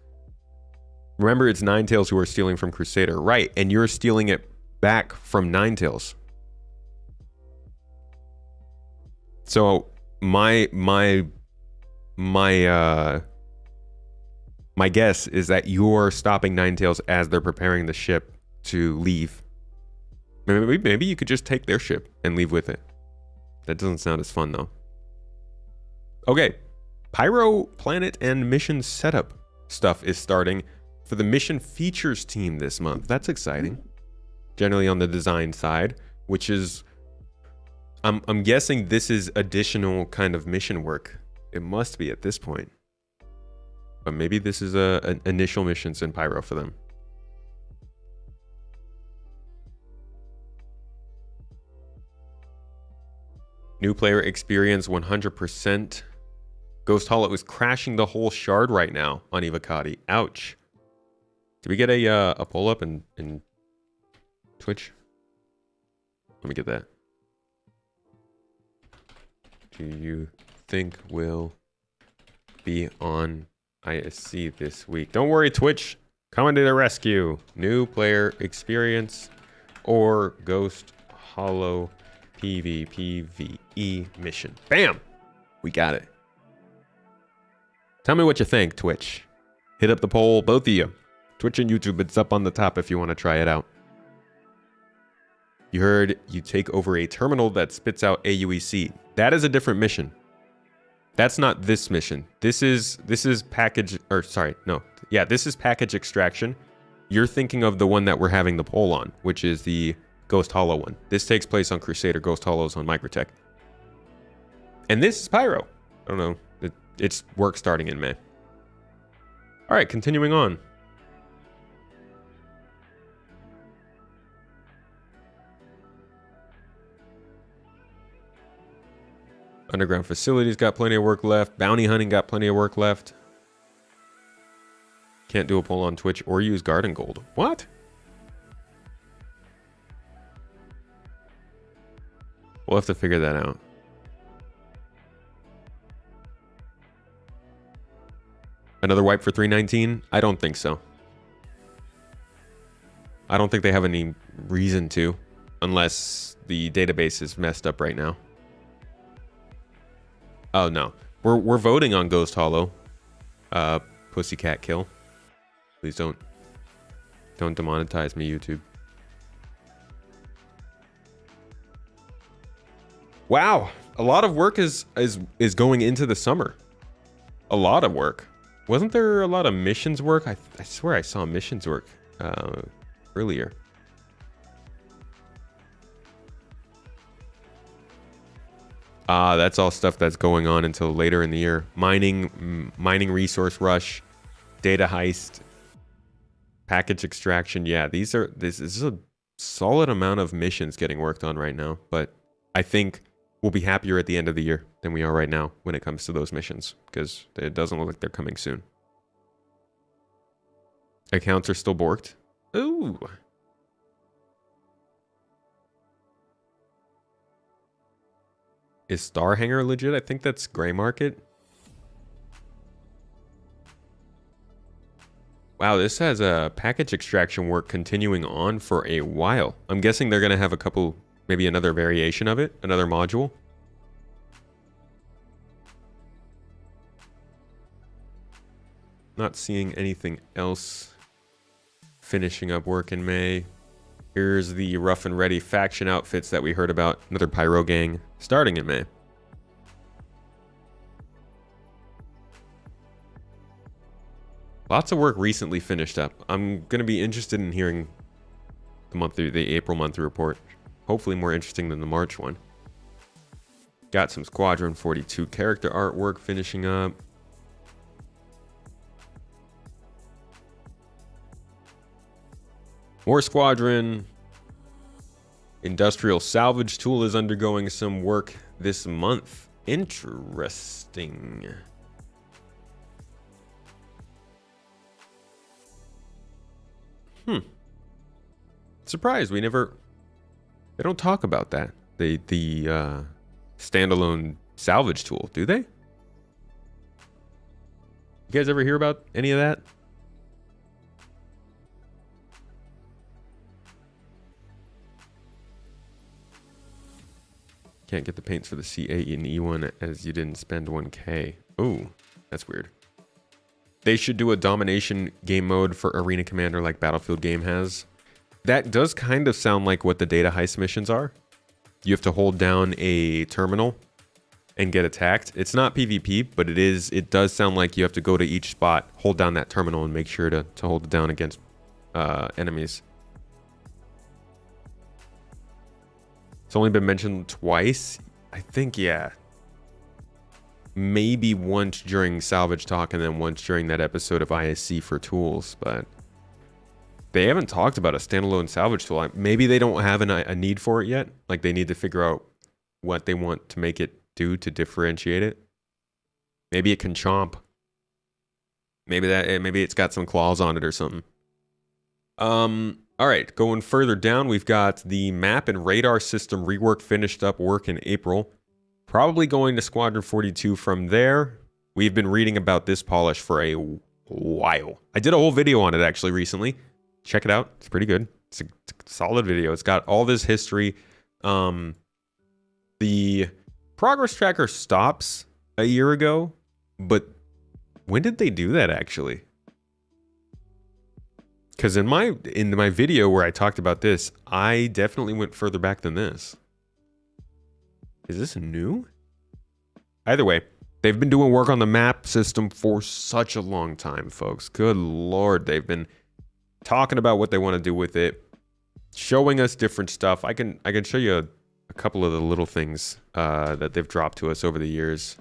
Remember, it's Ninetales who are stealing from Crusader. Right, and you're stealing it back from Ninetales. So my guess is that you're stopping Ninetales as they're preparing the ship to leave. Maybe you could just take their ship and leave with it. That doesn't sound as fun though. Okay, Pyro, Planet, and Mission Setup stuff is starting for the Mission Features team this month. That's exciting. Generally on the design side, which is, I'm guessing this is additional kind of mission work. It must be at this point. But maybe this is an initial missions in Pyro for them. New player experience 100%. Ghost Hollow is crashing the whole shard right now on Ivacati. Ouch. Did we get a poll up in Twitch? Let me get that. Do you think we'll be on ISC this week? Don't worry, Twitch. Coming to the rescue. New player experience or Ghost Hollow PvPvE mission. Bam! We got it. Tell me what you think, Twitch. Hit up the poll, both of you. Twitch and YouTube, it's up on the top if you want to try it out. You heard you take over a terminal that spits out AUEC. That is a different mission. That's not this mission. This is package, or sorry, no. Yeah, this is package extraction. You're thinking of the one that we're having the poll on, which is the Ghost Hollow one. This takes place on Crusader. Ghost Hollow's on Microtech. And this is Pyro. I don't know. It's work starting in May. All right, continuing on. Underground facilities got plenty of work left. Bounty hunting got plenty of work left. Can't do a poll on Twitch or use Garden Gold. What? We'll have to figure that out. Another wipe for 319? I don't think so. I don't think they have any reason to, unless the database is messed up right now. Oh no, we're voting on Ghost Hollow. Pussycat kill. Please don't demonetize me, YouTube. Wow, a lot of work is going into the summer. A lot of work. Wasn't there a lot of missions work? I swear I saw missions work earlier. That's all stuff that's going on until later in the year. Mining resource rush, data heist, package extraction. Yeah, this is a solid amount of missions getting worked on right now. But I think we'll be happier at the end of the year than we are right now when it comes to those missions, because it doesn't look like they're coming soon. Accounts are still borked. Ooh. Is Star Hanger legit? I think that's gray market. Wow, this has a package extraction work continuing on for a while. I'm guessing they're going to have a couple, maybe another variation of it, another module. Not seeing anything else finishing up work in May. Here's the rough and ready faction outfits that we heard about. Another Pyro gang starting in May. Lots of work recently finished up. I'm going to be interested in hearing the April monthly report. Hopefully more interesting than the March one. Got some Squadron 42 character artwork finishing up. More Squadron. Industrial salvage tool is undergoing some work this month. Interesting. Surprised they don't talk about that. The standalone salvage tool, do they? You guys ever hear about any of that? Can't get the paints for the C8 and E1 as you didn't spend 1K. Ooh, that's weird. They should do a domination game mode for Arena Commander like Battlefield game has. That does kind of sound like what the data heist missions are. You have to hold down a terminal and get attacked. It's not PvP, but it does sound like you have to go to each spot, hold down that terminal, and make sure to hold it down against enemies. It's only been mentioned twice. I think, yeah. Maybe once during Salvage Talk and then once during that episode of ISC for tools, but they haven't talked about a standalone salvage tool. Maybe they don't have a need for it yet. Like they need to figure out what they want to make it do to differentiate it. Maybe it can chomp. Maybe it's got some claws on it or something. All right, going further down, we've got the map and radar system rework finished up work in April. Probably going to Squadron 42 from there. We've been reading about this polish for a while. I did a whole video on it actually recently. Check it out. It's pretty good. It's a solid video. It's got all this history. The progress tracker stops a year ago, but when did they do that actually? Because in my video where I talked about this, I definitely went further back than this. Is this new? Either way, they've been doing work on the map system for such a long time, folks. Good Lord, they've been talking about what they want to do with it, showing us different stuff. I can show you a couple of the little things that they've dropped to us over the years.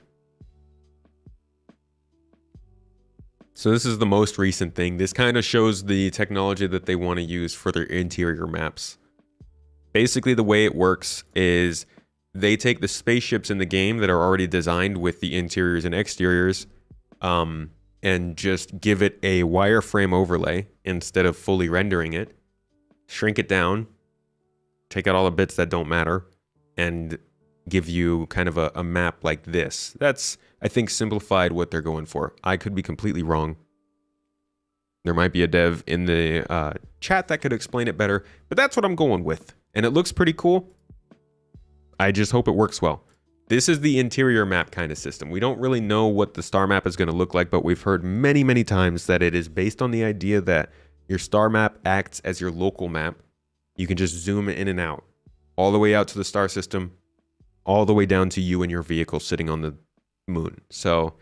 So this is the most recent thing. This kind of shows the technology that they want to use for their interior maps. Basically, the way it works is they take the spaceships in the game that are already designed with the interiors and exteriors, and just give it a wireframe overlay instead of fully rendering it, shrink it down, take out all the bits that don't matter, and give you kind of a map like this. That's, I think, simplified what they're going for. I could be completely wrong. There might be a dev in the chat that could explain it better, but that's what I'm going with. And it looks pretty cool. I just hope it works well. This is the interior map kind of system. We don't really know what the star map is going to look like, but we've heard many, many times that it is based on the idea that your star map acts as your local map. You can just zoom in and out, all the way out to the star system, all the way down to you and your vehicle sitting on the moon. So,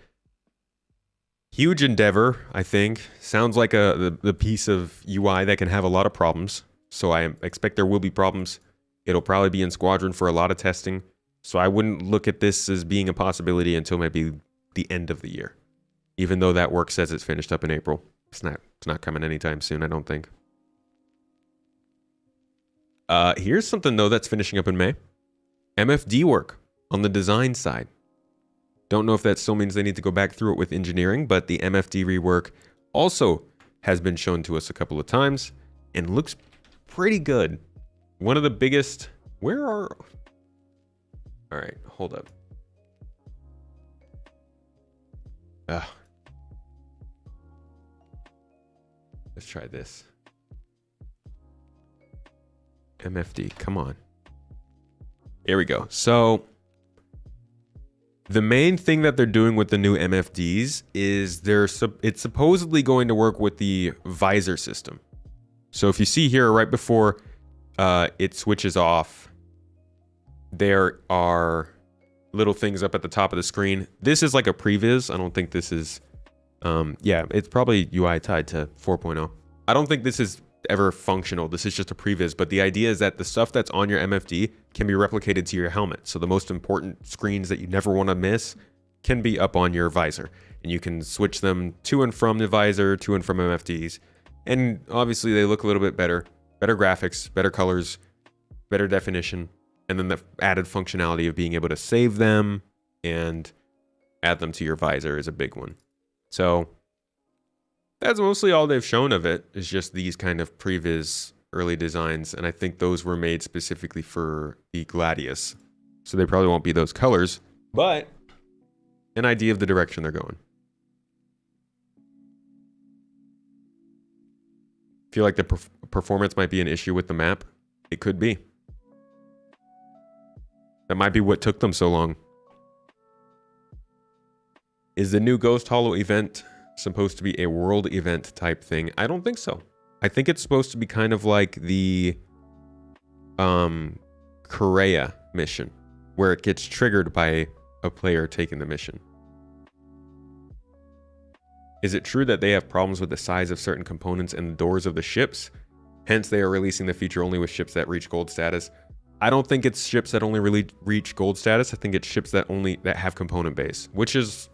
huge endeavor, I think. Sounds like the piece of UI that can have a lot of problems. So I expect there will be problems. It'll probably be in Squadron for a lot of testing. So I wouldn't look at this as being a possibility until maybe the end of the year. Even though that work says it's finished up in April. It's not coming anytime soon, I don't think. Here's something, though, that's finishing up in May. MFD work on the design side. Don't know if that still means they need to go back through it with engineering, but the MFD rework also has been shown to us a couple of times and looks pretty good. One of the biggest... Where are... All right, hold up. Let's try this. MFD, come on. Here we go. So the main thing that they're doing with the new MFDs is it's supposedly going to work with the visor system. So if you see here right before it switches off, there are little things up at the top of the screen. This is like a previs. I don't think this is, yeah, it's probably UI tied to 4.0. I don't think this is ever functional. This is just a previs, but the idea is that the stuff that's on your MFD can be replicated to your helmet. So the most important screens that you never want to miss can be up on your visor, and you can switch them to and from the visor, to and from MFDs. And obviously they look a little bit better graphics, better colors, better definition. And then the added functionality of being able to save them and add them to your visor is a big one. So that's mostly all they've shown of it, is just these kind of previs early designs. And I think those were made specifically for the Gladius. So they probably won't be those colors, but an idea of the direction they're going. Feel like the performance might be an issue with the map. It could be. That might be what took them so long. Is the new Ghost Hollow event supposed to be a world event type thing? I don't think so. I think it's supposed to be kind of like the Korea mission, where it gets triggered by a player taking the mission. Is it true that they have problems with the size of certain components and the doors of the ships? Hence, they are releasing the feature only with ships that reach gold status. I don't think it's ships that only really reach gold status. I think it's ships that have component base, which is,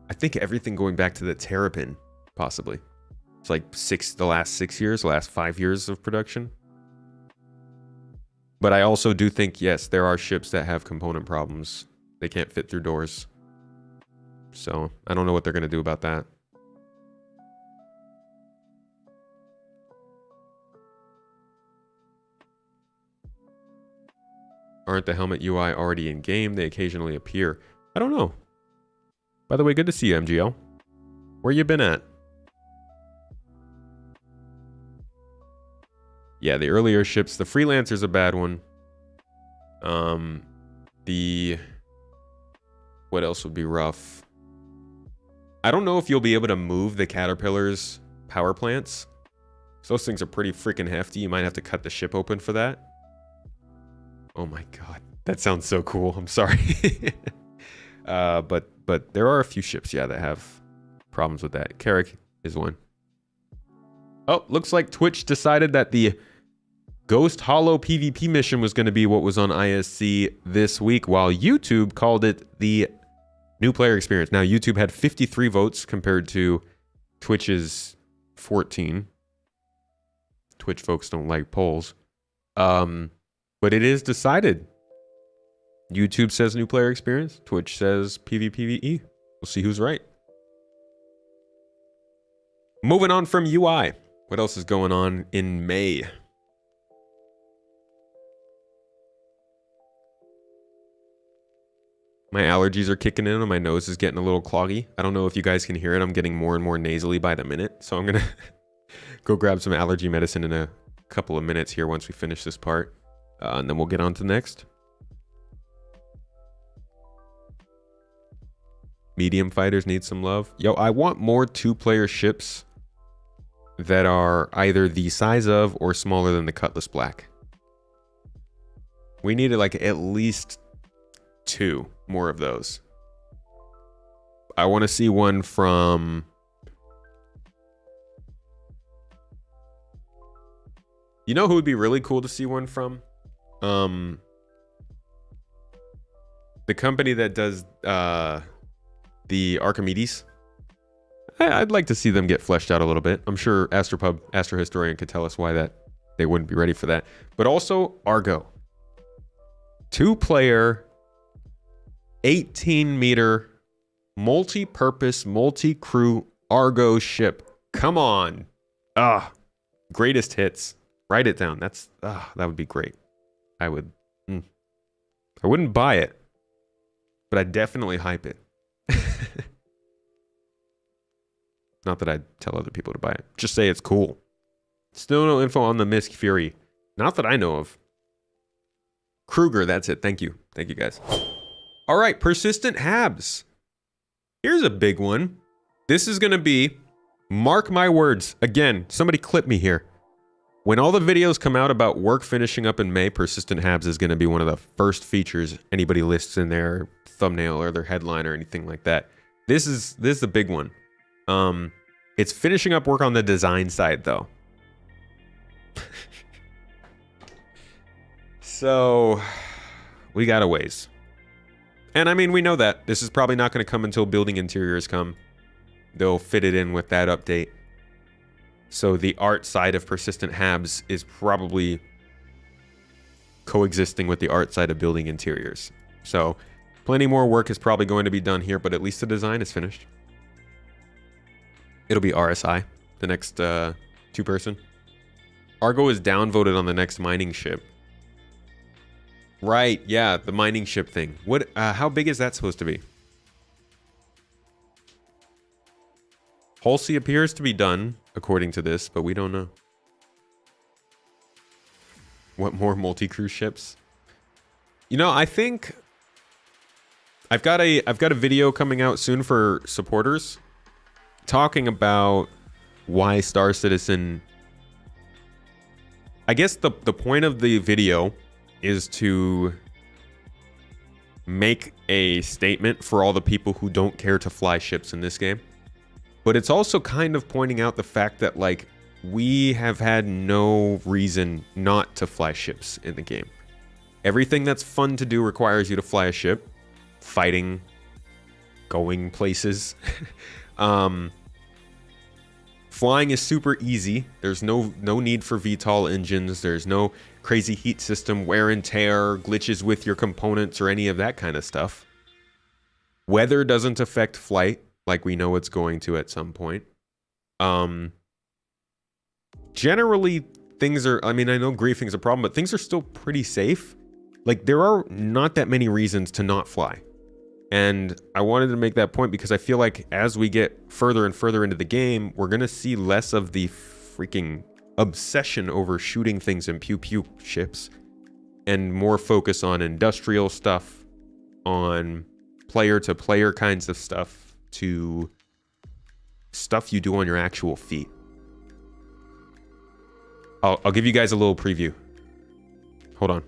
I think, everything going back to the Terrapin, possibly. It's like the last 6 years, the last 5 years of production. But I also do think, yes, there are ships that have component problems. They can't fit through doors. So I don't know what they're going to do about that. Aren't the helmet UI already in game? They occasionally appear. I don't know. By the way, good to see you, MGL. Where you been at? Yeah, the earlier ships. The Freelancer's a bad one. What else would be rough? I don't know if you'll be able to move the Caterpillar's power plants. So those things are pretty freaking hefty. You might have to cut the ship open for that. Oh my god, that sounds so cool. I'm sorry. But there are a few ships, yeah, that have problems with that. Carrick is one. Oh, looks like Twitch decided that the Ghost Hollow PvP mission was going to be what was on ISC this week, while YouTube called it the new player experience. Now, YouTube had 53 votes compared to Twitch's 14. Twitch folks don't like polls. But it is decided. YouTube says new player experience. Twitch says PvPvE. We'll see who's right. Moving on from UI. What else is going on in May? My allergies are kicking in and my nose is getting a little cloggy. I don't know if you guys can hear it. I'm getting more and more nasally by the minute. So I'm going to go grab some allergy medicine in a couple of minutes here once we finish this part. And then we'll get on to the next. Medium fighters need some love. Yo, I want more 2-player ships that are either the size of or smaller than the Cutlass Black. We needed like at least 2 more of those. I want to see one from... You know who would be really cool to see one from? The company that does the Archimedes. I'd like to see them get fleshed out a little bit. I'm sure Astro Historian could tell us why that they wouldn't be ready for that. But also Argo. 2-player, 18-meter, multi-purpose, multi-crew Argo ship. Come on. Greatest hits. Write it down. That would be great. I wouldn't buy it, but I'd definitely hype it. Not that I'd tell other people to buy it. Just say it's cool. Still no info on the Misk Fury. Not that I know of. Kruger, that's it. Thank you. Thank you, guys. All right, persistent Habs. Here's a big one. This is going to be, mark my words. Again, somebody clip me here. When all the videos come out about work finishing up in May, Persistent Habs is going to be one of the first features anybody lists in their thumbnail or their headline or anything like that. This is a big one. It's finishing up work on the design side, though. So, we got a ways. And I mean, we know that. This is probably not going to come until building interiors come. They'll fit it in with that update. So the art side of Persistent Habs is probably coexisting with the art side of building interiors. So plenty more work is probably going to be done here, but at least the design is finished. It'll be RSI, the next 2-person. Argo is downvoted on the next mining ship. Right, yeah, the mining ship thing. What? How big is that supposed to be? Halsey appears to be done, according to this, but we don't know. What more multi-crew ships? You know, I think I've got a video coming out soon for supporters talking about why Star Citizen. I guess the point of the video is to make a statement for all the people who don't care to fly ships in this game. But it's also kind of pointing out the fact that, like, we have had no reason not to fly ships in the game. Everything that's fun to do requires you to fly a ship. Fighting, going places. Flying is super easy. There's no need for VTOL engines. There's no crazy heat system, wear and tear, glitches with your components, or any of that kind of stuff. Weather doesn't affect flight, like we know it's going to at some point. Generally, things are... I mean, I know griefing's a problem, but things are still pretty safe. Like, there are not that many reasons to not fly. And I wanted to make that point because I feel like as we get further and further into the game, we're going to see less of the freaking obsession over shooting things in pew-pew ships and more focus on industrial stuff, on player-to-player kinds of stuff, to stuff you do on your actual feet. I'll give you guys a little preview. Hold on.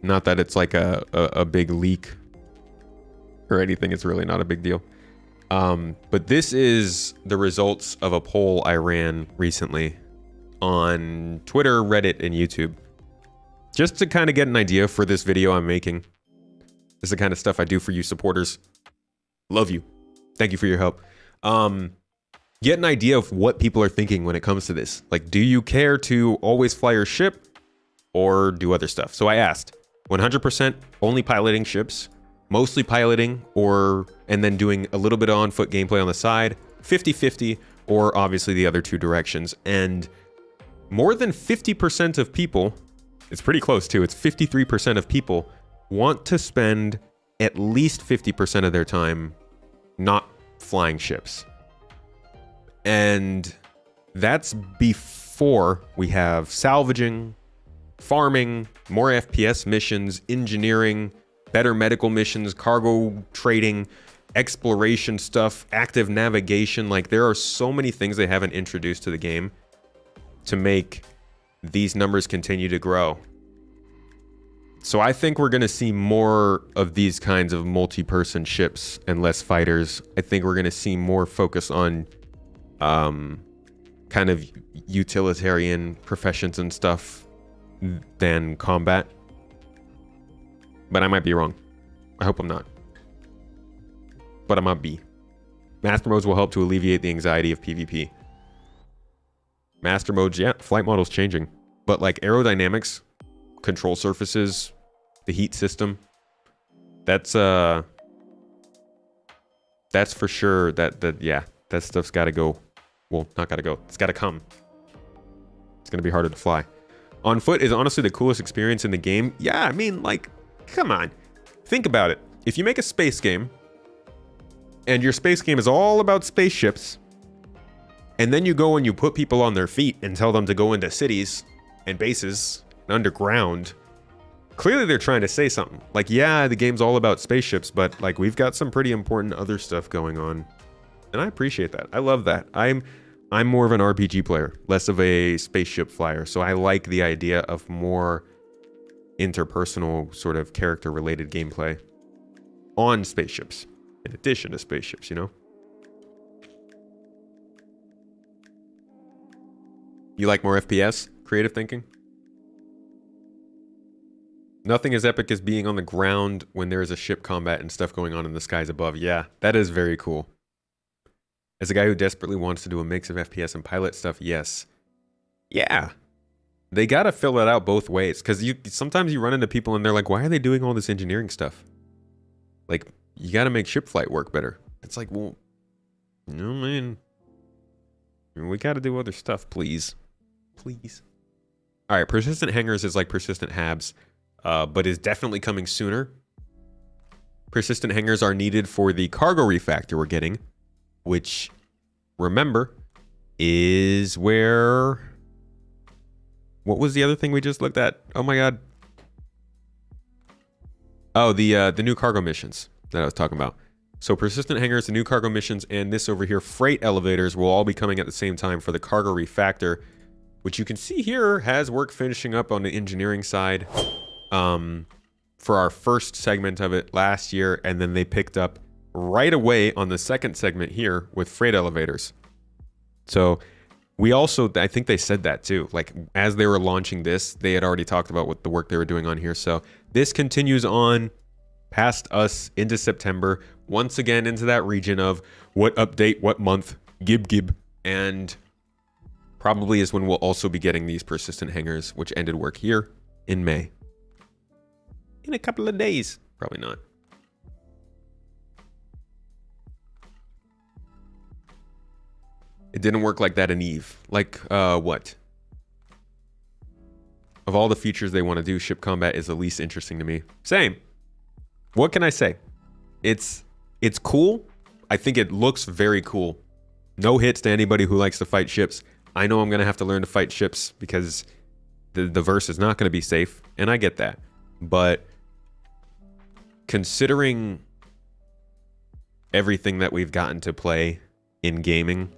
Not that it's like a big leak or anything. It's really not a big deal. But this is the results of a poll I ran recently on Twitter, Reddit, and YouTube. Just to kind of get an idea for this video I'm making. This is the kind of stuff I do for you supporters. Love you. Thank you for your help. Get an idea of what people are thinking when it comes to this. Like, do you care to always fly your ship or do other stuff? So I asked, 100% only piloting ships, mostly piloting, and then doing a little bit of on-foot gameplay on the side, 50-50, or obviously the other two directions. And more than 50% of people, it's pretty close too, it's 53% of people want to spend at least 50% of their time not flying ships. And that's before we have salvaging, farming, more FPS missions, engineering, better medical missions, cargo trading, exploration stuff, active navigation. Like, there are so many things they haven't introduced to the game to make these numbers continue to grow. So I think we're going to see more of these kinds of multi-person ships and less fighters. I think we're going to see more focus on kind of utilitarian professions and stuff than combat. But I might be wrong. I hope I'm not. But I might be. Master modes will help to alleviate the anxiety of PvP. Master modes, yeah, flight model's changing. But like aerodynamics, control surfaces, the heat system, that's for sure yeah, that stuff's got to go. Well, not got to go. It's got to come. It's going to be harder to fly. On foot is honestly the coolest experience in the game. Yeah, I mean, like, come on. Think about it. If you make a space game, and your space game is all about spaceships, and then you go and you put people on their feet and tell them to go into cities and bases and underground, clearly they're trying to say something. Like, yeah, the game's all about spaceships, but like, we've got some pretty important other stuff going on. And I appreciate that. I love that. I'm more of an RPG player, less of a spaceship flyer. So I like the idea of more interpersonal sort of character-related gameplay on spaceships, in addition to spaceships, you know? You like more FPS? Creative thinking? Nothing as epic as being on the ground when there is a ship combat and stuff going on in the skies above. Yeah, that is very cool. As a guy who desperately wants to do a mix of FPS and pilot stuff, yes. Yeah. They gotta fill it out both ways. Because sometimes you run into people and they're like, why are they doing all this engineering stuff? Like, you gotta make ship flight work better. It's like, well, you know what I mean? We gotta do other stuff, please. Please. Alright, persistent hangars is like persistent habs, but is definitely coming sooner. Persistent hangars are needed for the cargo refactor we're getting, which, remember, is where What was the other thing we just looked at? Oh my god. Oh, the new cargo missions that I was talking about. So persistent hangars, the new cargo missions, and this over here, freight elevators, will all be coming at the same time for the cargo refactor, which you can see here has work finishing up on the engineering side for our first segment of it last year, and then they picked up right away on the second segment here with freight elevators. So we also, I think they said that too, like as they were launching this, they had already talked about what the work they were doing on here. So this continues on past us into September, once again into that region of what update, what month, gib, and probably is when we'll also be getting these persistent hangars, which ended work here in May. In a couple of days. Probably not. It didn't work like that in Eve. Like, what? Of all the features they want to do, ship combat is the least interesting to me. Same. What can I say? It's cool. I think it looks very cool. No hits to anybody who likes to fight ships. I know I'm going to have to learn to fight ships because the verse is not going to be safe, and I get that. But considering everything that we've gotten to play in gaming,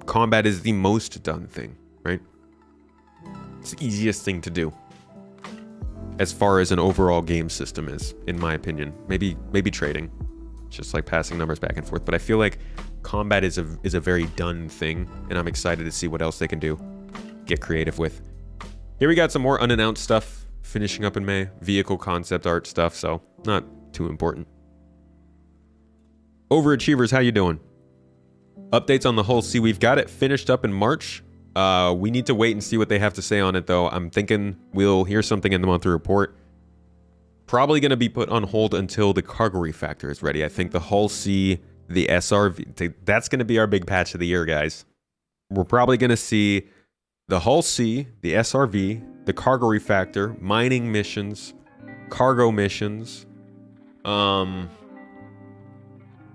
combat is the most done thing, right? It's the easiest thing to do as far as an overall game system is, in my opinion. Maybe trading, just like passing numbers back and forth. But I feel like combat is a very done thing, and I'm excited to see what else they can do, get creative with. Here we got some more unannounced stuff finishing up in May, vehicle concept art stuff, so not too important. Overachievers, how you doing? Updates on the Hull C. We've got it finished up in March. We need to wait and see what they have to say on it, though. I'm thinking we'll hear something in the monthly report. Probably going to be put on hold until the cargo refactor is ready. I think the Hull C, the SRV, that's going to be our big patch of the year, guys. We're probably going to see the Hull C, the SRV, the cargo refactor, mining missions, cargo missions,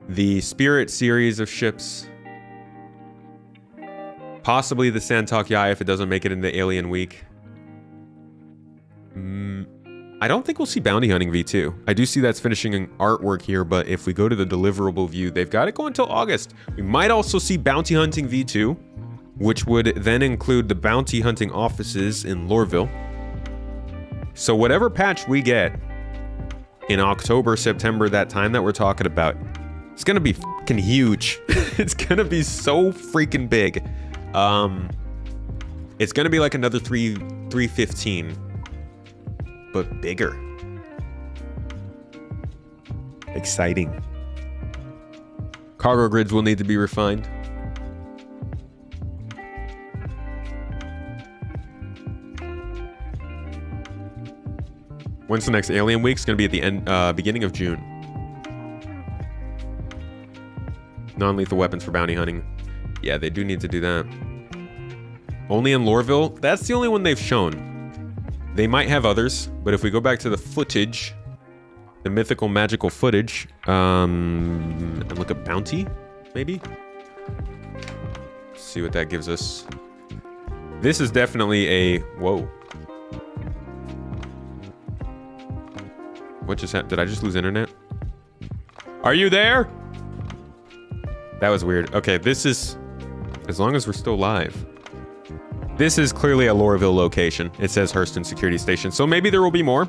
the Spirit series of ships, possibly the Santok Yai if it doesn't make it into Alien Week. I don't think we'll see Bounty Hunting V2. I do see that's finishing an artwork here, but if we go to the deliverable view, they've got it going until August. We might also see Bounty Hunting V2, which would then include the bounty hunting offices in Lorville. So whatever patch we get in October, September, that time that we're talking about, it's gonna be fucking huge. It's gonna be so freaking big. It's gonna be like another 315, but bigger. Exciting. Cargo grids will need to be refined. When's the next Alien Week? It's gonna be at the end, beginning of June. Non-lethal weapons for bounty hunting. Yeah, they do need to do that. Only in Lorville? That's the only one they've shown. They might have others, but if we go back to the footage, the mythical magical footage, and look at bounty, maybe? See what that gives us. This is definitely a... Whoa. What just happened? Did I just lose internet? Are you there? That was weird. Okay, this is... As long as we're still live. This is clearly a Lorville location. It says Hurston Security Station. So maybe there will be more.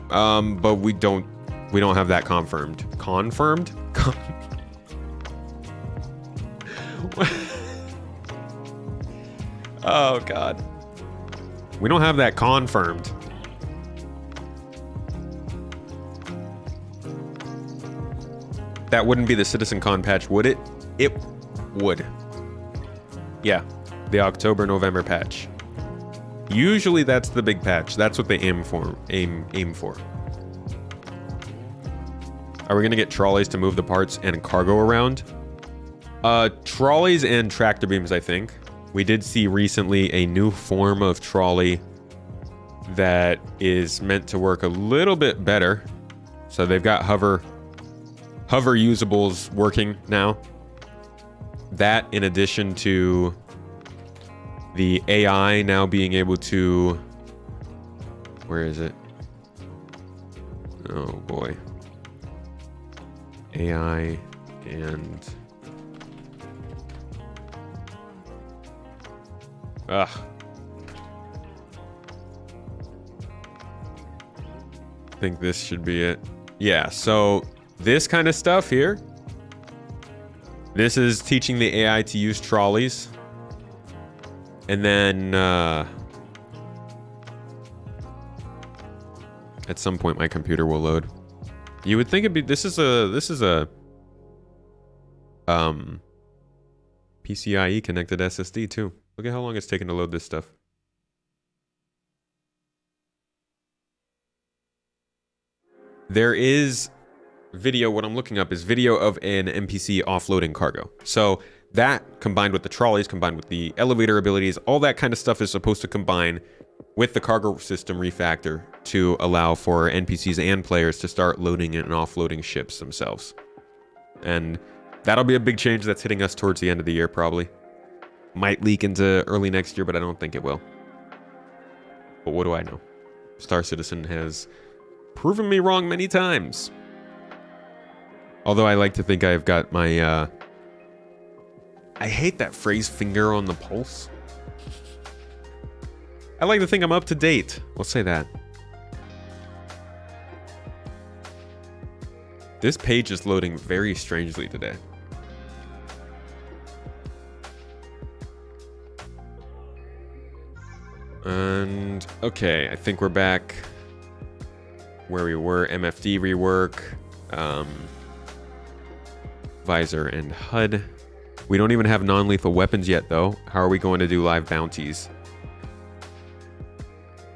But we don't have that confirmed. Confirmed? Oh, God. We don't have that confirmed. That wouldn't be the CitizenCon patch, would it? It would. Yeah, the October-November patch. Usually that's the big patch. That's what they aim for. Aim for. Are we gonna get trolleys to move the parts and cargo around? Trolleys and tractor beams, I think. We did see recently a new form of trolley that is meant to work a little bit better. So they've got hover usables working now. That, in addition to the AI now being able to Where is it? Oh boy. AI and... Ugh. I think this should be it. Yeah, so this kind of stuff here. This is teaching the AI to use trolleys. And then at some point my computer will load. You would think it'd be this is a PCIe connected SSD too. Look at how long it's taken to load this stuff. There is video, what I'm looking up is video of an NPC offloading cargo. So that combined with the trolleys, combined with the elevator abilities, all that kind of stuff is supposed to combine with the cargo system refactor to allow for NPCs and players to start loading and offloading ships themselves. And that'll be a big change that's hitting us towards the end of the year probably. Might leak into early next year, but I don't think it will. But what do I know? Star Citizen has proven me wrong many times. Although I like to think I've got my... I hate that phrase, finger on the pulse. I like to think I'm up to date. We'll say that. This page is loading very strangely today. And okay, I think we're back where we were. MFD rework, visor and HUD. We don't even have non-lethal weapons yet though. How are we going to do live bounties?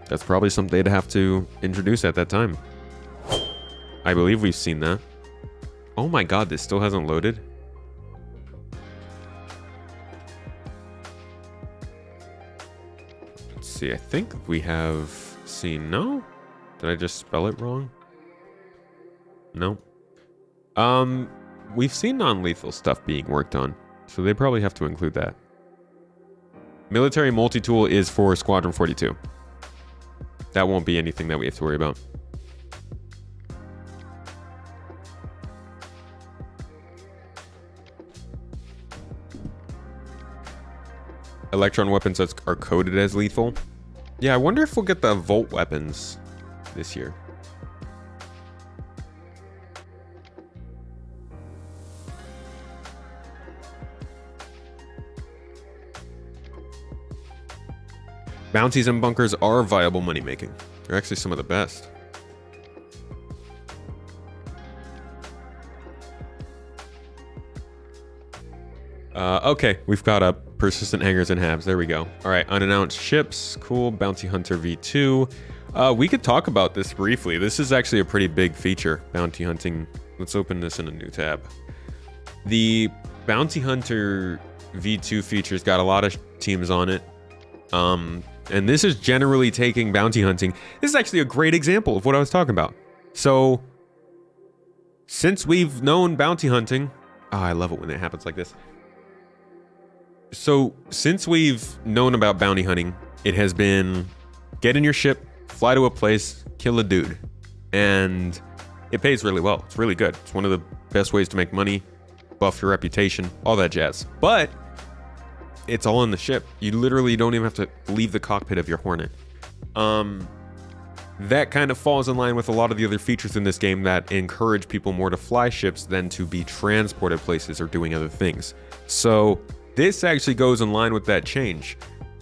That's probably something they'd have to introduce at that time. I believe we've seen that. Oh my god, this still hasn't loaded. Let's see, I think we have seen... No? Did I just spell it wrong? No. We've seen non-lethal stuff being worked on, so they probably have to include that. Military multi-tool is for Squadron 42. That won't be anything that we have to worry about. Electron weapons that are coded as lethal. Yeah, I wonder if we'll get the Volt weapons this year. Bounties and bunkers are viable money making. They're actually some of the best. Okay, we've got up persistent hangars and habs. There we go. All right, unannounced ships. Cool. Bounty Hunter V2. We could talk about this briefly. This is actually a pretty big feature, bounty hunting. Let's open this in a new tab. The Bounty Hunter V2 feature's got a lot of teams on it. And this is generally taking bounty hunting. This is actually a great example of what I was talking about. So, since we've known bounty hunting... Oh, I love it when it happens like this. So, since we've known about bounty hunting, it has been get in your ship, fly to a place, kill a dude. And it pays really well. It's really good. It's one of the best ways to make money, buff your reputation, all that jazz. But... it's all in the ship. You literally don't even have to leave the cockpit of your Hornet. That kind of falls in line with a lot of the other features in this game that encourage people more to fly ships than to be transported places or doing other things. So this actually goes in line with that change.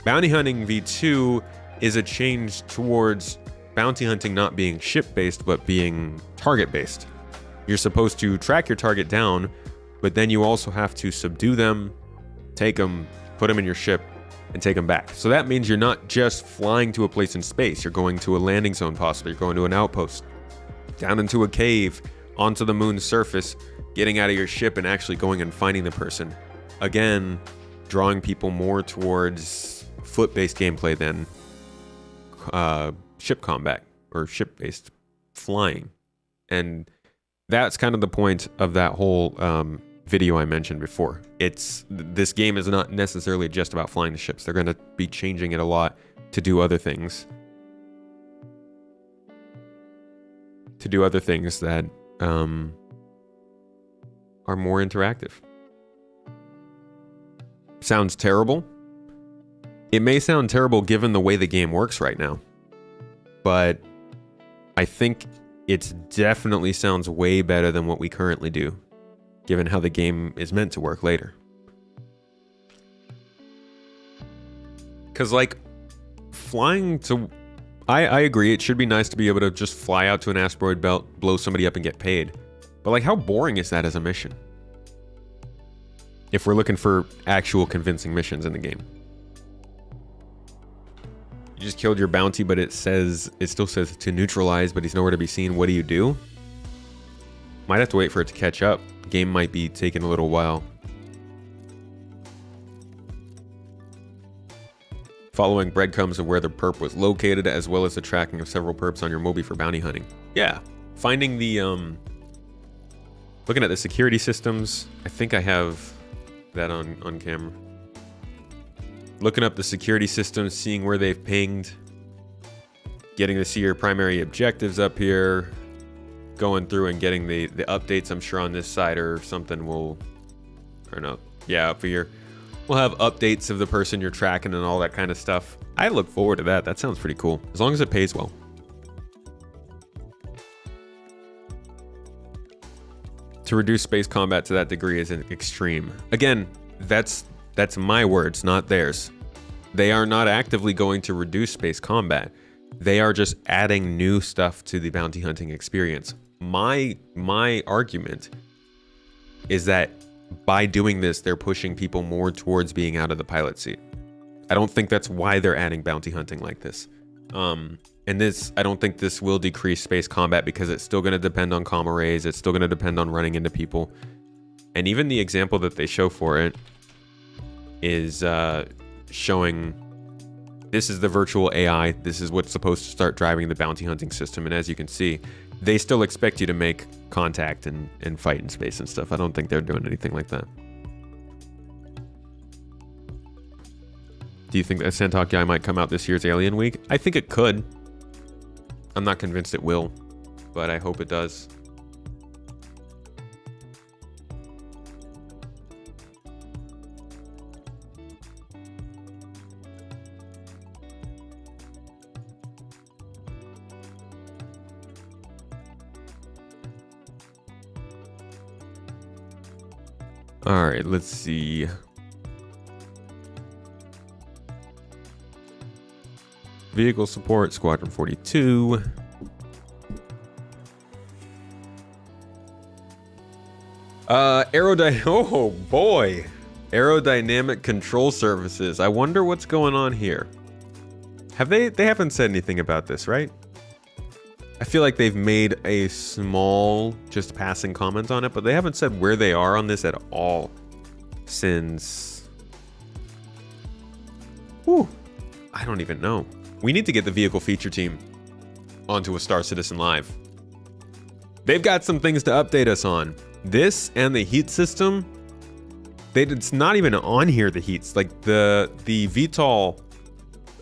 Bounty Hunting V2 is a change towards bounty hunting not being ship-based, but being target-based. You're supposed to track your target down, but then you also have to subdue them, take them, put them in your ship, and take them back. So that means you're not just flying to a place in space. You're going to a landing zone possibly. You're going to an outpost, down into a cave, onto the moon's surface, getting out of your ship and actually going and finding the person. Again, drawing people more towards foot-based gameplay than ship combat or ship-based flying. And that's kind of the point of that whole video I mentioned before. This game is not necessarily just about flying the ships. They're going to be changing it a lot to do other things. do other things that are more interactive. Sounds terrible. It may sound terrible given the way the game works right now, but I think it definitely sounds way better than what we currently do, given how the game is meant to work later. Because, like, flying to... I agree, it should be nice to be able to just fly out to an asteroid belt, blow somebody up, and get paid. But, like, how boring is that as a mission? If we're looking for actual convincing missions in the game. You just killed your bounty, but it still says to neutralize, but he's nowhere to be seen. What do you do? Might have to wait for it to catch up. Game might be taking a little while. Following breadcrumbs of where the perp was located, as well as the tracking of several perps on your Moby for bounty hunting. Yeah, finding the looking at the security systems. I think I have that on camera. Looking up the security systems, seeing where they've pinged, getting to see your primary objectives up here, going through and getting the updates. I'm sure on this side or something will, or no, yeah, up here. We'll have updates of the person you're tracking and all that kind of stuff. I look forward to that. That sounds pretty cool, as long as it pays well. To reduce space combat to that degree is an extreme. Again, that's my words, not theirs. They are not actively going to reduce space combat. They are just adding new stuff to the bounty hunting experience. My argument is that by doing this, they're pushing people more towards being out of the pilot seat. I don't think that's why they're adding bounty hunting like this. And I don't think this will decrease space combat, because it's still going to depend on comm arrays. It's still going to depend on running into people. And even the example that they show for it is showing this is the virtual AI. This is what's supposed to start driving the bounty hunting system. And as you can see, they still expect you to make contact and fight in space and stuff. I don't think they're doing anything like that. Do you think that Santok guy might come out this year's Alien Week? I think it could. I'm not convinced it will, but I hope it does. All right, let's see. Vehicle support, Squadron 42. Oh boy. Aerodynamic control services. I wonder what's going on here. They haven't said anything about this, right? I feel like they've made a small, just passing comment on it, but they haven't said where they are on this at all since... Whew, I don't even know. We need to get the vehicle feature team onto a Star Citizen Live. They've got some things to update us on. This and the heat system, it's not even on here, the heats. Like the VTOL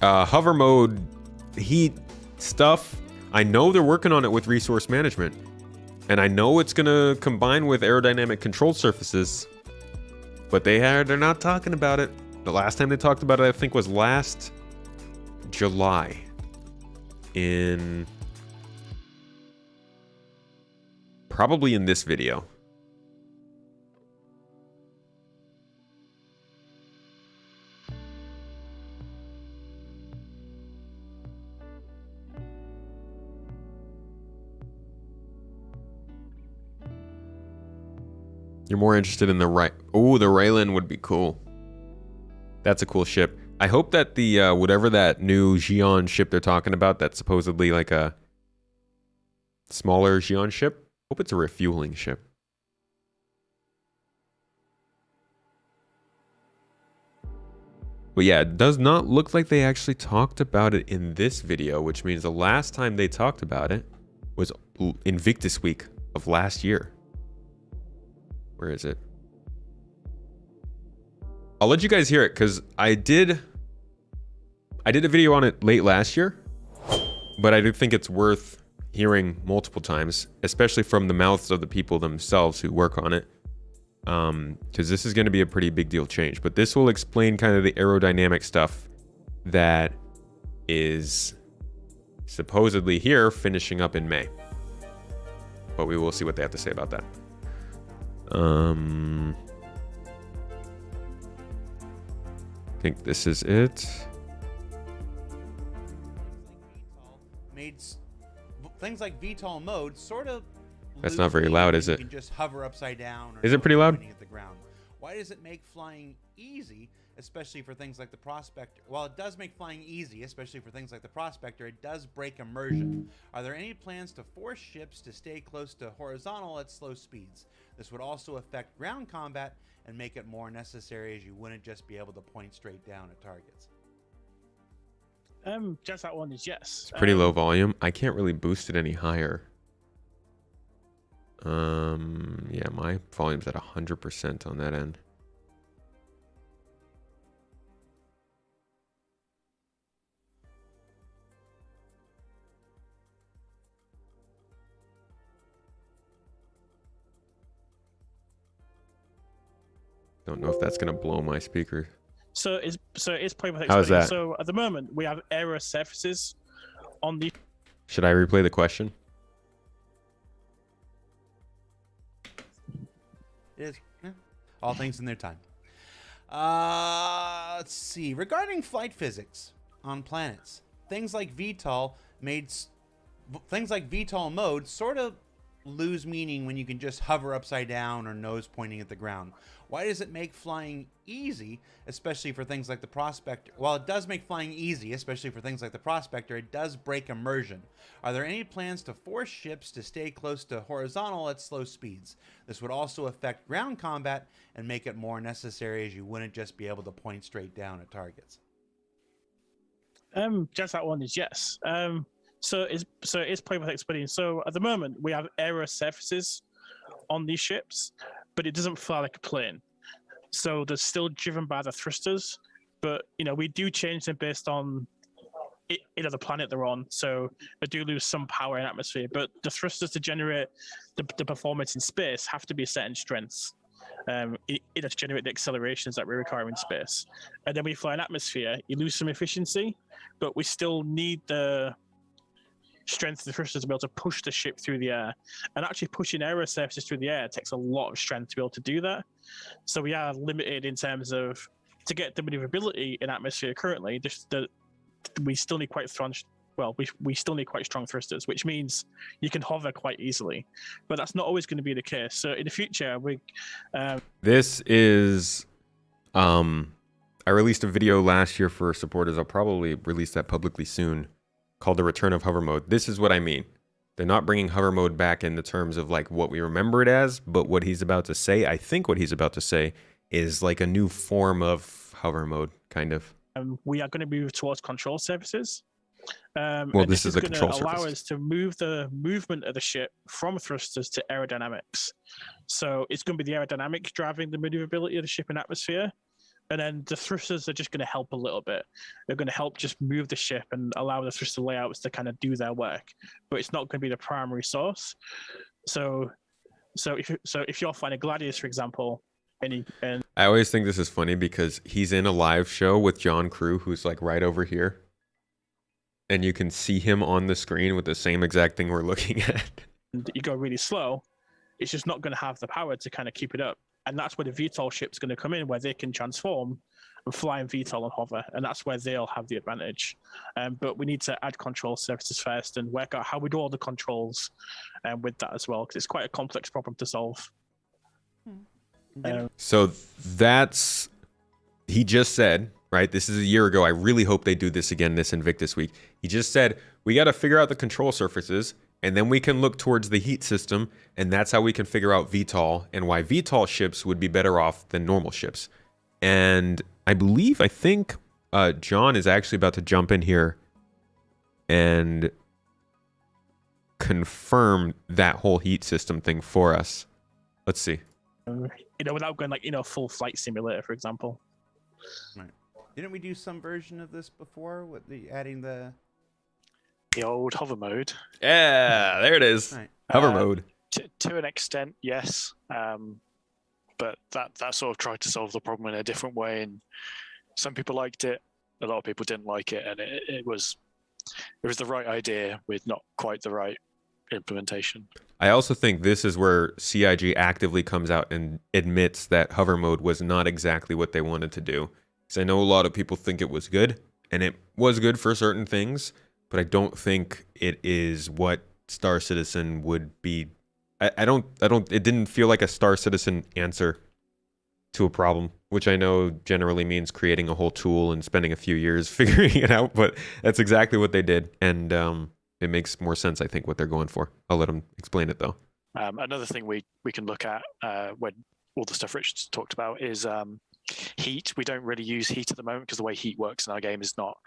hover mode heat stuff, I know they're working on it with resource management, and I know it's gonna combine with aerodynamic control surfaces, but they're not talking about it. The last time they talked about it, I think, was last July probably in this video. You're more interested in the the Raylan would be cool. That's a cool ship. I hope that the whatever that new Xi'an ship they're talking about, that's supposedly like a smaller Xi'an ship. Hope it's a refueling ship. But yeah, it does not look like they actually talked about it in this video, which means the last time they talked about it was Invictus Week of last year. Where is it? I'll let you guys hear it, because I did a video on it late last year, but I do think it's worth hearing multiple times, especially from the mouths of the people themselves who work on it, because this is going to be a pretty big deal change. But this will explain kind of the aerodynamic stuff that is supposedly here, finishing up in May. But we will see what they have to say about that. I think this is it. Things like VTOL mode sort of. That's not very loud, is it? You can just hover upside down. Or is it pretty loud? At the ground. Why does it make flying easy, especially for things like the Prospector? While it does make flying easy, especially for things like the Prospector, it does break immersion. Are there any plans to force ships to stay close to horizontal at slow speeds? This would also affect ground combat and make it more necessary, as you wouldn't just be able to point straight down at targets. Just that one is yes. It's pretty low volume. I can't really boost it any higher. Yeah, my volume's at 100% on that end. Don't know if that's gonna blow my speaker. So it's probably. How's that? So at the moment we have aero surfaces on the. Should I replay the question? It is. Yeah. All things in their time. Let's see. Regarding flight physics on planets, things like VTOL mode sort of lose meaning when you can just hover upside down or nose pointing at the ground. Why does it make flying easy, especially for things like the Prospector? While it does make flying easy, especially for things like the Prospector, it does break immersion. Are there any plans to force ships to stay close to horizontal at slow speeds? This would also affect ground combat and make it more necessary, as you wouldn't just be able to point straight down at targets. Just that one is yes. So it's probably worth explaining. So at the moment we have aero surfaces on these ships, but it doesn't fly like a plane. So they're still driven by the thrusters, but we do change them based on the planet they're on. So they do lose some power in atmosphere, but the thrusters to generate the performance in space have to be certain strengths. To generate the accelerations that we require in space. And then when you fly in atmosphere, you lose some efficiency, but we still need the strength of the thrusters to be able to push the ship through the air. And actually pushing aero surfaces through the air takes a lot of strength to be able to do that. So we are limited in terms of, to get the maneuverability in atmosphere currently, we still need quite strong. Well, we still need quite strong thrusters, which means you can hover quite easily, but that's not always going to be the case. So in the future, this is, I released a video last year for supporters. I'll probably release that publicly soon, called The Return of Hover Mode. This is what I mean. They're not bringing hover mode back in the terms of like what we remember it as, but what he's about to say, I think what he's about to say is like a new form of hover mode, kind of. We are going to move towards control surfaces. Well, this is a control surface. Allow us to move the movement of the ship from thrusters to aerodynamics. So it's going to be the aerodynamics driving the maneuverability of the ship in atmosphere. And then the thrusters are just going to help a little bit. They're going to help just move the ship and allow the thruster layouts to kind of do their work. But it's not going to be the primary source. So if you're flying a Gladius, for example, and I always think this is funny because he's in a live show with John Crew, who's like right over here. And you can see him on the screen with the same exact thing we're looking at. You go really slow, it's just not going to have the power to kind of keep it up. And that's where the VTOL ship's going to come in, where they can transform and fly in VTOL and hover. And that's where they'll have the advantage. But we need to add control surfaces first and work out how we do all the controls with that as well, because it's quite a complex problem to solve. So that's, he just said, right? This is a year ago. I really hope they do this again this Invictus week. He just said, we got to figure out the control surfaces, and then we can look towards the heat system, and that's how we can figure out VTOL and why VTOL ships would be better off than normal ships. And I think John is actually about to jump in here and confirm that whole heat system thing for us. Let's see. Without going like, full flight simulator, for example. Right. Didn't we do some version of this before with the adding the the old hover mode. Yeah, there it is. Right. Hover mode. To an extent, yes. But that sort of tried to solve the problem in a different way, and some people liked it, a lot of people didn't like it, and it was the right idea with not quite the right implementation. I also think this is where CIG actively comes out and admits that hover mode was not exactly what they wanted to do. Because I know a lot of people think it was good, and it was good for certain things, but I don't think it is what Star Citizen would be. I don't, it didn't feel like a Star Citizen answer to a problem, which I know generally means creating a whole tool and spending a few years figuring it out, but that's exactly what they did. And it makes more sense, I think, what they're going for. I'll let them explain it, though. Another thing we can look at when all the stuff Rich talked about is heat. We don't really use heat at the moment because the way heat works in our game is not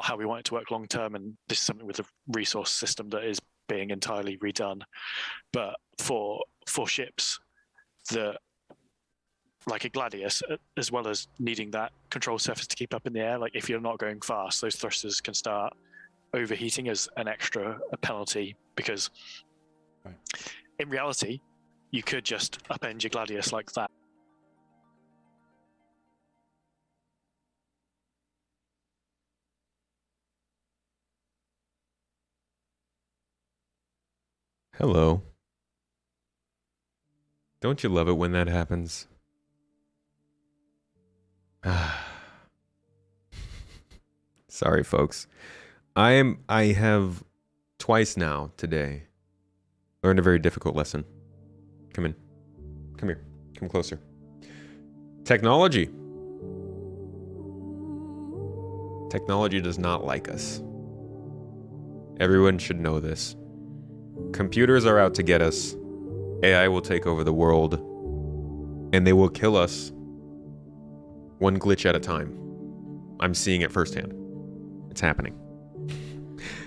how we want it to work long term, and this is something with a resource system that is being entirely redone. But for ships that, like a Gladius, as well as needing that control surface to keep up in the air, like if you're not going fast, those thrusters can start overheating as an extra penalty, because in reality you could just upend your Gladius like that. Hello. Don't you love it when that happens? Sorry, folks. I have twice now today learned a very difficult lesson. Come in. Come here. Come closer. Technology. Technology does not like us. Everyone should know this. Computers are out to get us. AI will take over the world, and they will kill us one glitch at a time. I'm seeing it firsthand. It's happening.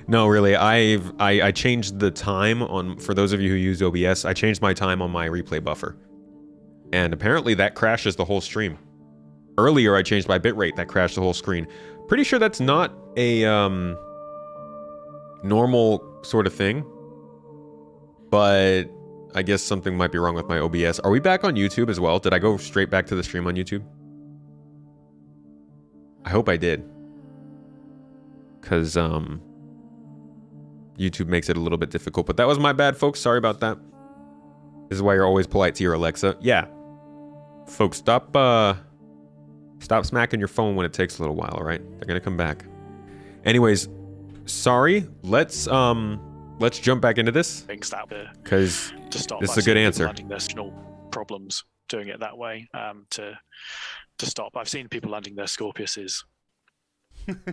No, really, I changed the time on, for those of you who use OBS, I changed my time on my replay buffer. And apparently that crashes the whole stream. Earlier I changed my bitrate, that crashed the whole screen. Pretty sure that's not a normal sort of thing. But I guess something might be wrong with my OBS. Are we back on YouTube as well? Did I go straight back to the stream on YouTube? I hope I did. Because YouTube makes it a little bit difficult. But that was my bad, folks. Sorry about that. This is why you're always polite to your Alexa. Yeah. Folks, stop smacking your phone when it takes a little while, all right? They're going to come back. Anyways, sorry. Let's jump back into this. Things that because this is a good answer. Landing their problems doing it that way to stop. I've seen people landing their Scorpiuses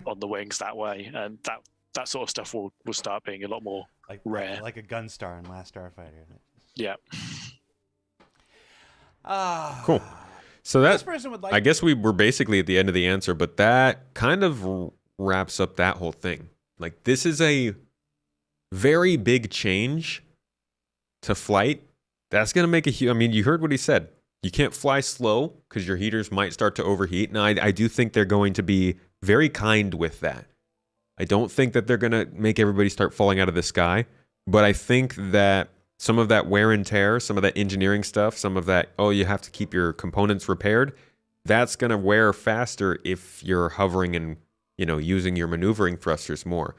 on the wings that way, and that sort of stuff will start being a lot more rare. Like a gun star in Last Starfighter. Yeah. Cool. So that, This person would like I guess we were basically at the end of the answer, but that kind of wraps up that whole thing. Like, this is a very big change to flight. That's going to make a huge... I mean, you heard what he said. You can't fly slow because your heaters might start to overheat. And I do think they're going to be very kind with that. I don't think that they're going to make everybody start falling out of the sky. But I think that some of that wear and tear, some of that engineering stuff, some of that, oh, you have to keep your components repaired, that's going to wear faster if you're hovering and, you know, using your maneuvering thrusters more.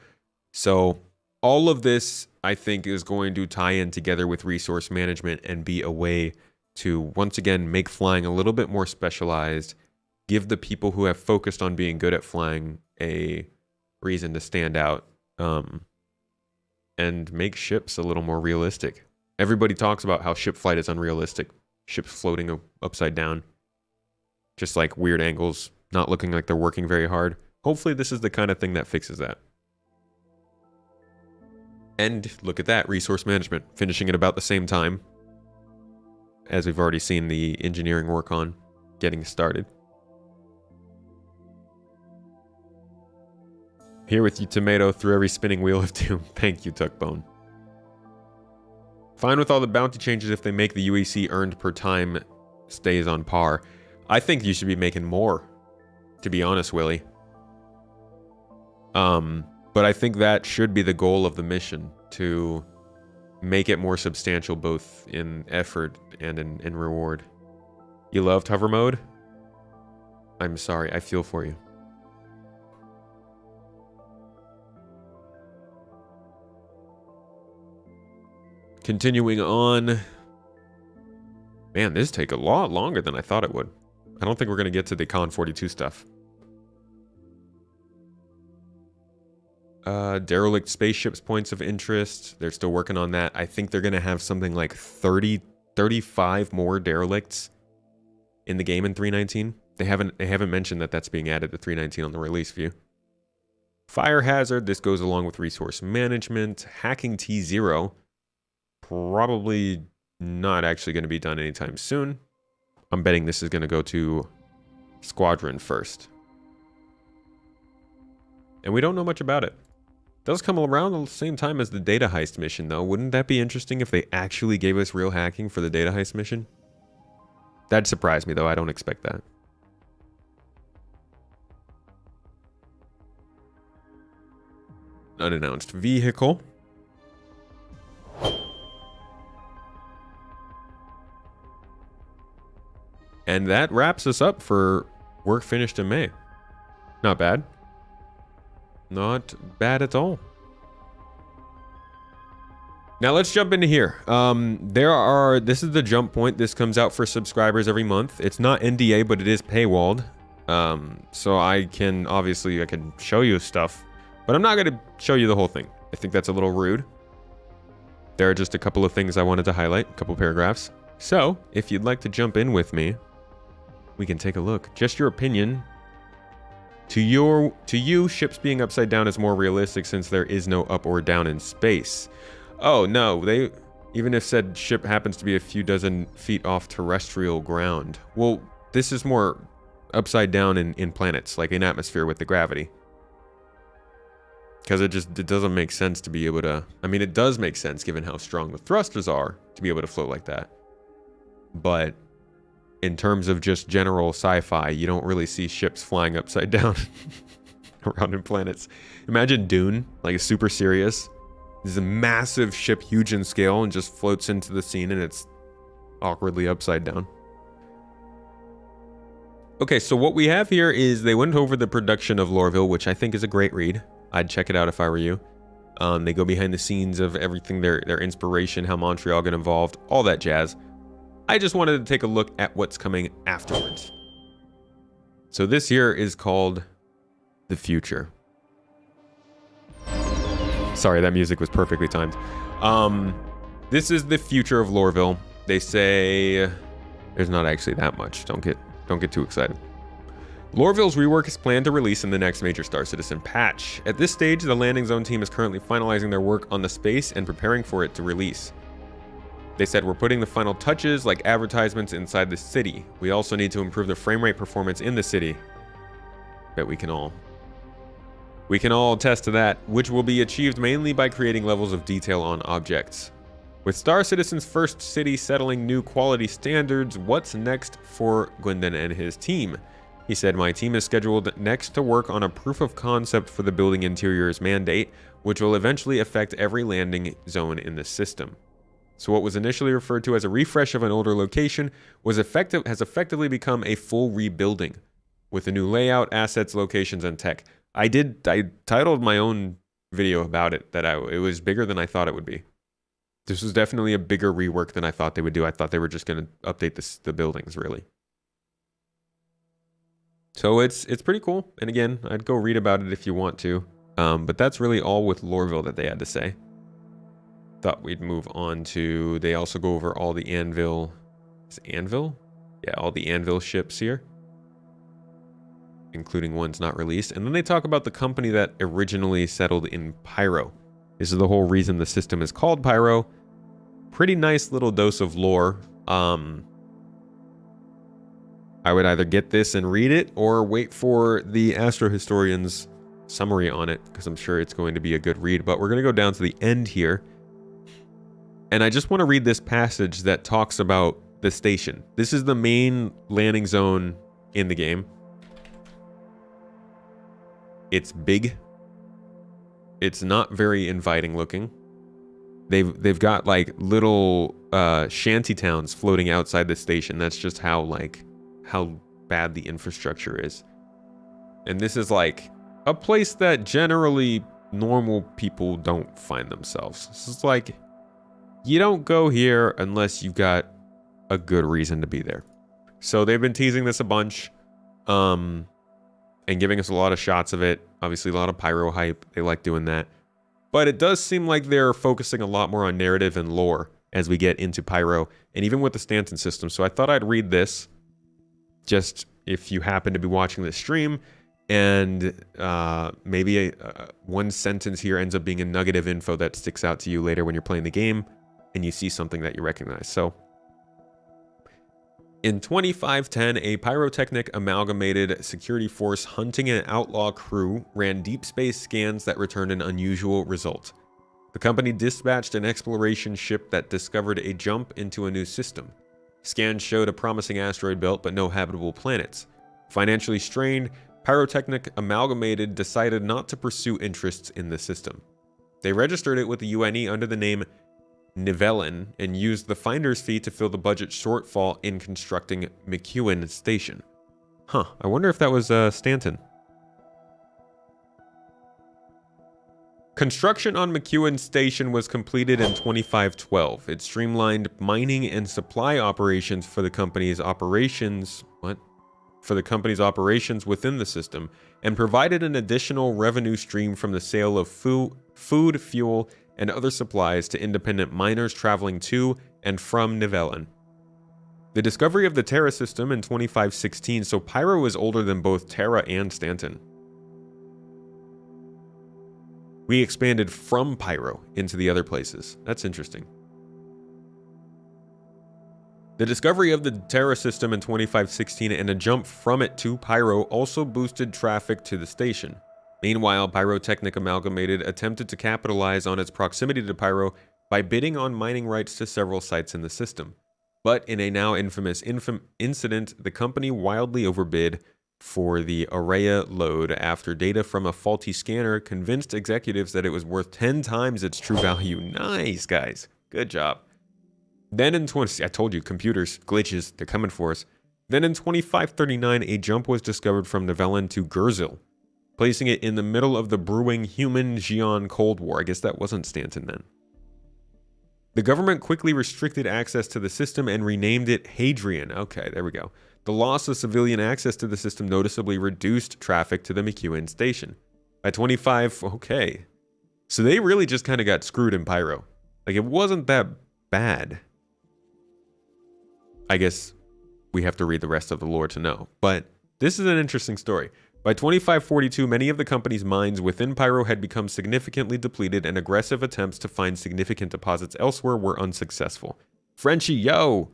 So all of this, I think, is going to tie in together with resource management and be a way to, once again, make flying a little bit more specialized, give the people who have focused on being good at flying a reason to stand out, and make ships a little more realistic. Everybody talks about how ship flight is unrealistic. Ships floating upside down. Just like weird angles, not looking like they're working very hard. Hopefully this is the kind of thing that fixes that. And look at that, resource management, finishing at about the same time as we've already seen the engineering work on getting started. Here with you, Tomato, through every spinning wheel of doom. Thank you, Tuckbone. Fine with all the bounty changes if they make the UEC earned per time stays on par. I think you should be making more, to be honest, Willie. But I think that should be the goal of the mission, to make it more substantial both in effort and in reward. You loved hover mode? I'm sorry, I feel for you. Continuing on. Man, this take a lot longer than I thought it would. I don't think we're going to get to the Con 42 stuff. Derelict spaceships points of interest. They're still working on that. I think they're going to have something like 35 more derelicts in the game in 3.19. They haven't mentioned that that's being added to 3.19 on the release view. Fire hazard. This goes along with resource management. Hacking T0. Probably not actually going to be done anytime soon. I'm betting this is going to go to Squadron first. And we don't know much about it. It does come around at the same time as the data heist mission, though. Wouldn't that be interesting if they actually gave us real hacking for the data heist mission? That'd surprise me, though. I don't expect that. Unannounced vehicle. And that wraps us up for work finished in May. Not bad. Not bad at all. Now let's jump into here. This is the jump point. This comes out for subscribers every month. It's not NDA, but it is paywalled. So I can show you stuff, but I'm not going to show you the whole thing. I think that's a little rude. There are just a couple of things I wanted to highlight, a couple paragraphs. So if you'd like to jump in with me, we can take a look. Just your opinion. To you, ships being upside down is more realistic since there is no up or down in space. Oh no, even if said ship happens to be a few dozen feet off terrestrial ground. Well, this is more upside down in planets, like in atmosphere with the gravity. Because it doesn't make sense to be able to... I mean, it does make sense given how strong the thrusters are to be able to float like that. But in terms of just general sci-fi, you don't really see ships flying upside down around in planets. Imagine Dune, like super serious. This is a massive ship, huge in scale, and just floats into the scene, and it's awkwardly upside down. Okay, so what we have here is they went over the production of Lorville, which I think is a great read. I'd check it out if I were you. They go behind the scenes of everything, their inspiration, how Montreal got involved, all that jazz. I just wanted to take a look at what's coming afterwards. So this here is called The Future. Sorry, that music was perfectly timed. This is the future of Lorville. They say there's not actually that much. Don't get too excited. Lorville's rework is planned to release in the next major Star Citizen patch. At this stage, the landing zone team is currently finalizing their work on the space and preparing for it to release. They said, we're putting the final touches like advertisements inside the city. We also need to improve the frame rate performance in the city. Bet we can all attest to that, which will be achieved mainly by creating levels of detail on objects. With Star Citizen's first city settling new quality standards, what's next for Gwendon and his team? He said, my team is scheduled next to work on a proof of concept for the building interiors mandate, which will eventually affect every landing zone in the system. So what was initially referred to as a refresh of an older location has effectively become a full rebuilding with a new layout, assets, locations, and tech. I titled my own video about it that it was bigger than I thought it would be. This was definitely a bigger rework than I thought they would do. I thought they were just going to update the buildings, really. So it's pretty cool. And again, I'd go read about it if you want to. But that's really all with Lorville that they had to say. Thought we'd move on to... They also go over all the Anvil... Is it Anvil? Yeah, all the Anvil ships here. Including ones not released. And then they talk about the company that originally settled in Pyro. This is the whole reason the system is called Pyro. Pretty nice little dose of lore. I would either get this and read it or wait for the Astro Historian's summary on it, because I'm sure it's going to be a good read. But we're going to go down to the end here. And I just want to read this passage that talks about the station. This is the main landing zone in the game. It's big. It's not very inviting looking. They've got like little shanty towns floating outside the station. That's just how bad the infrastructure is. And this is like a place that generally normal people don't find themselves. This is like, you don't go here unless you've got a good reason to be there. So they've been teasing this a bunch, and giving us a lot of shots of it. Obviously a lot of pyro hype. They like doing that. But it does seem like they're focusing a lot more on narrative and lore as we get into pyro, and even with the Stanton system. So I thought I'd read this, just if you happen to be watching this stream, and maybe one sentence here ends up being a nugget of info that sticks out to you later when you're playing the game, and you see something that you recognize. So, in 2510, a pyrotechnic amalgamated security force hunting an outlaw crew ran deep space scans that returned an unusual result. The company dispatched an exploration ship that discovered a jump into a new system. Scans showed a promising asteroid belt, but no habitable planets. Financially strained, Pyrotechnic Amalgamated decided not to pursue interests in the system. They registered it with the UNE under the name Nivellen and used the finder's fee to fill the budget shortfall in constructing McEwen Station. Huh, I wonder if that was Stanton. Construction on McEwen Station was completed in 2512. It streamlined mining and supply operations for the company's operations within the system, and provided an additional revenue stream from the sale of food, fuel, and other supplies to independent miners traveling to and from Nivellen. The discovery of the Terra system in 2516, so Pyro is older than both Terra and Stanton. We expanded from Pyro into the other places. That's interesting. The discovery of the Terra system in 2516 and a jump from it to Pyro also boosted traffic to the station. Meanwhile, Pyrotechnic Amalgamated attempted to capitalize on its proximity to Pyro by bidding on mining rights to several sites in the system. But in a now infamous incident, the company wildly overbid for the Aurea lode after data from a faulty scanner convinced executives that it was worth 10 times its true value. Nice, guys. Good job. Then in I told you, computers, glitches, they're coming for us. Then in 2539, a jump was discovered from Nivellen to Gurzil, placing it in the middle of the brewing human-Xion Cold War. I guess that wasn't Stanton then. The government quickly restricted access to the system and renamed it Hadrian. Okay, there we go. The loss of civilian access to the system noticeably reduced traffic to the McEwen station. By 25, okay. So they really just kind of got screwed in Pyro. Like, it wasn't that bad. I guess we have to read the rest of the lore to know. But this is an interesting story. By 2542, many of the company's mines within Pyro had become significantly depleted, and aggressive attempts to find significant deposits elsewhere were unsuccessful. Frenchie, yo!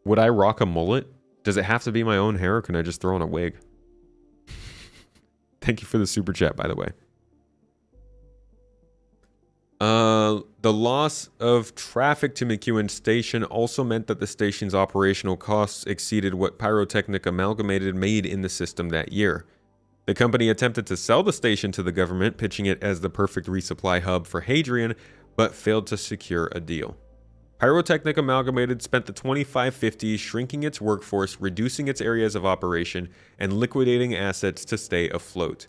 Would I rock a mullet? Does it have to be my own hair, or can I just throw on a wig? Thank you for the super chat, by the way. The loss of traffic to McEwen Station also meant that the station's operational costs exceeded what Pyrotechnic Amalgamated made in the system that year. The company attempted to sell the station to the government, pitching it as the perfect resupply hub for Hadrian, but failed to secure a deal. Pyrotechnic Amalgamated spent the 2550s shrinking its workforce, reducing its areas of operation, and liquidating assets to stay afloat.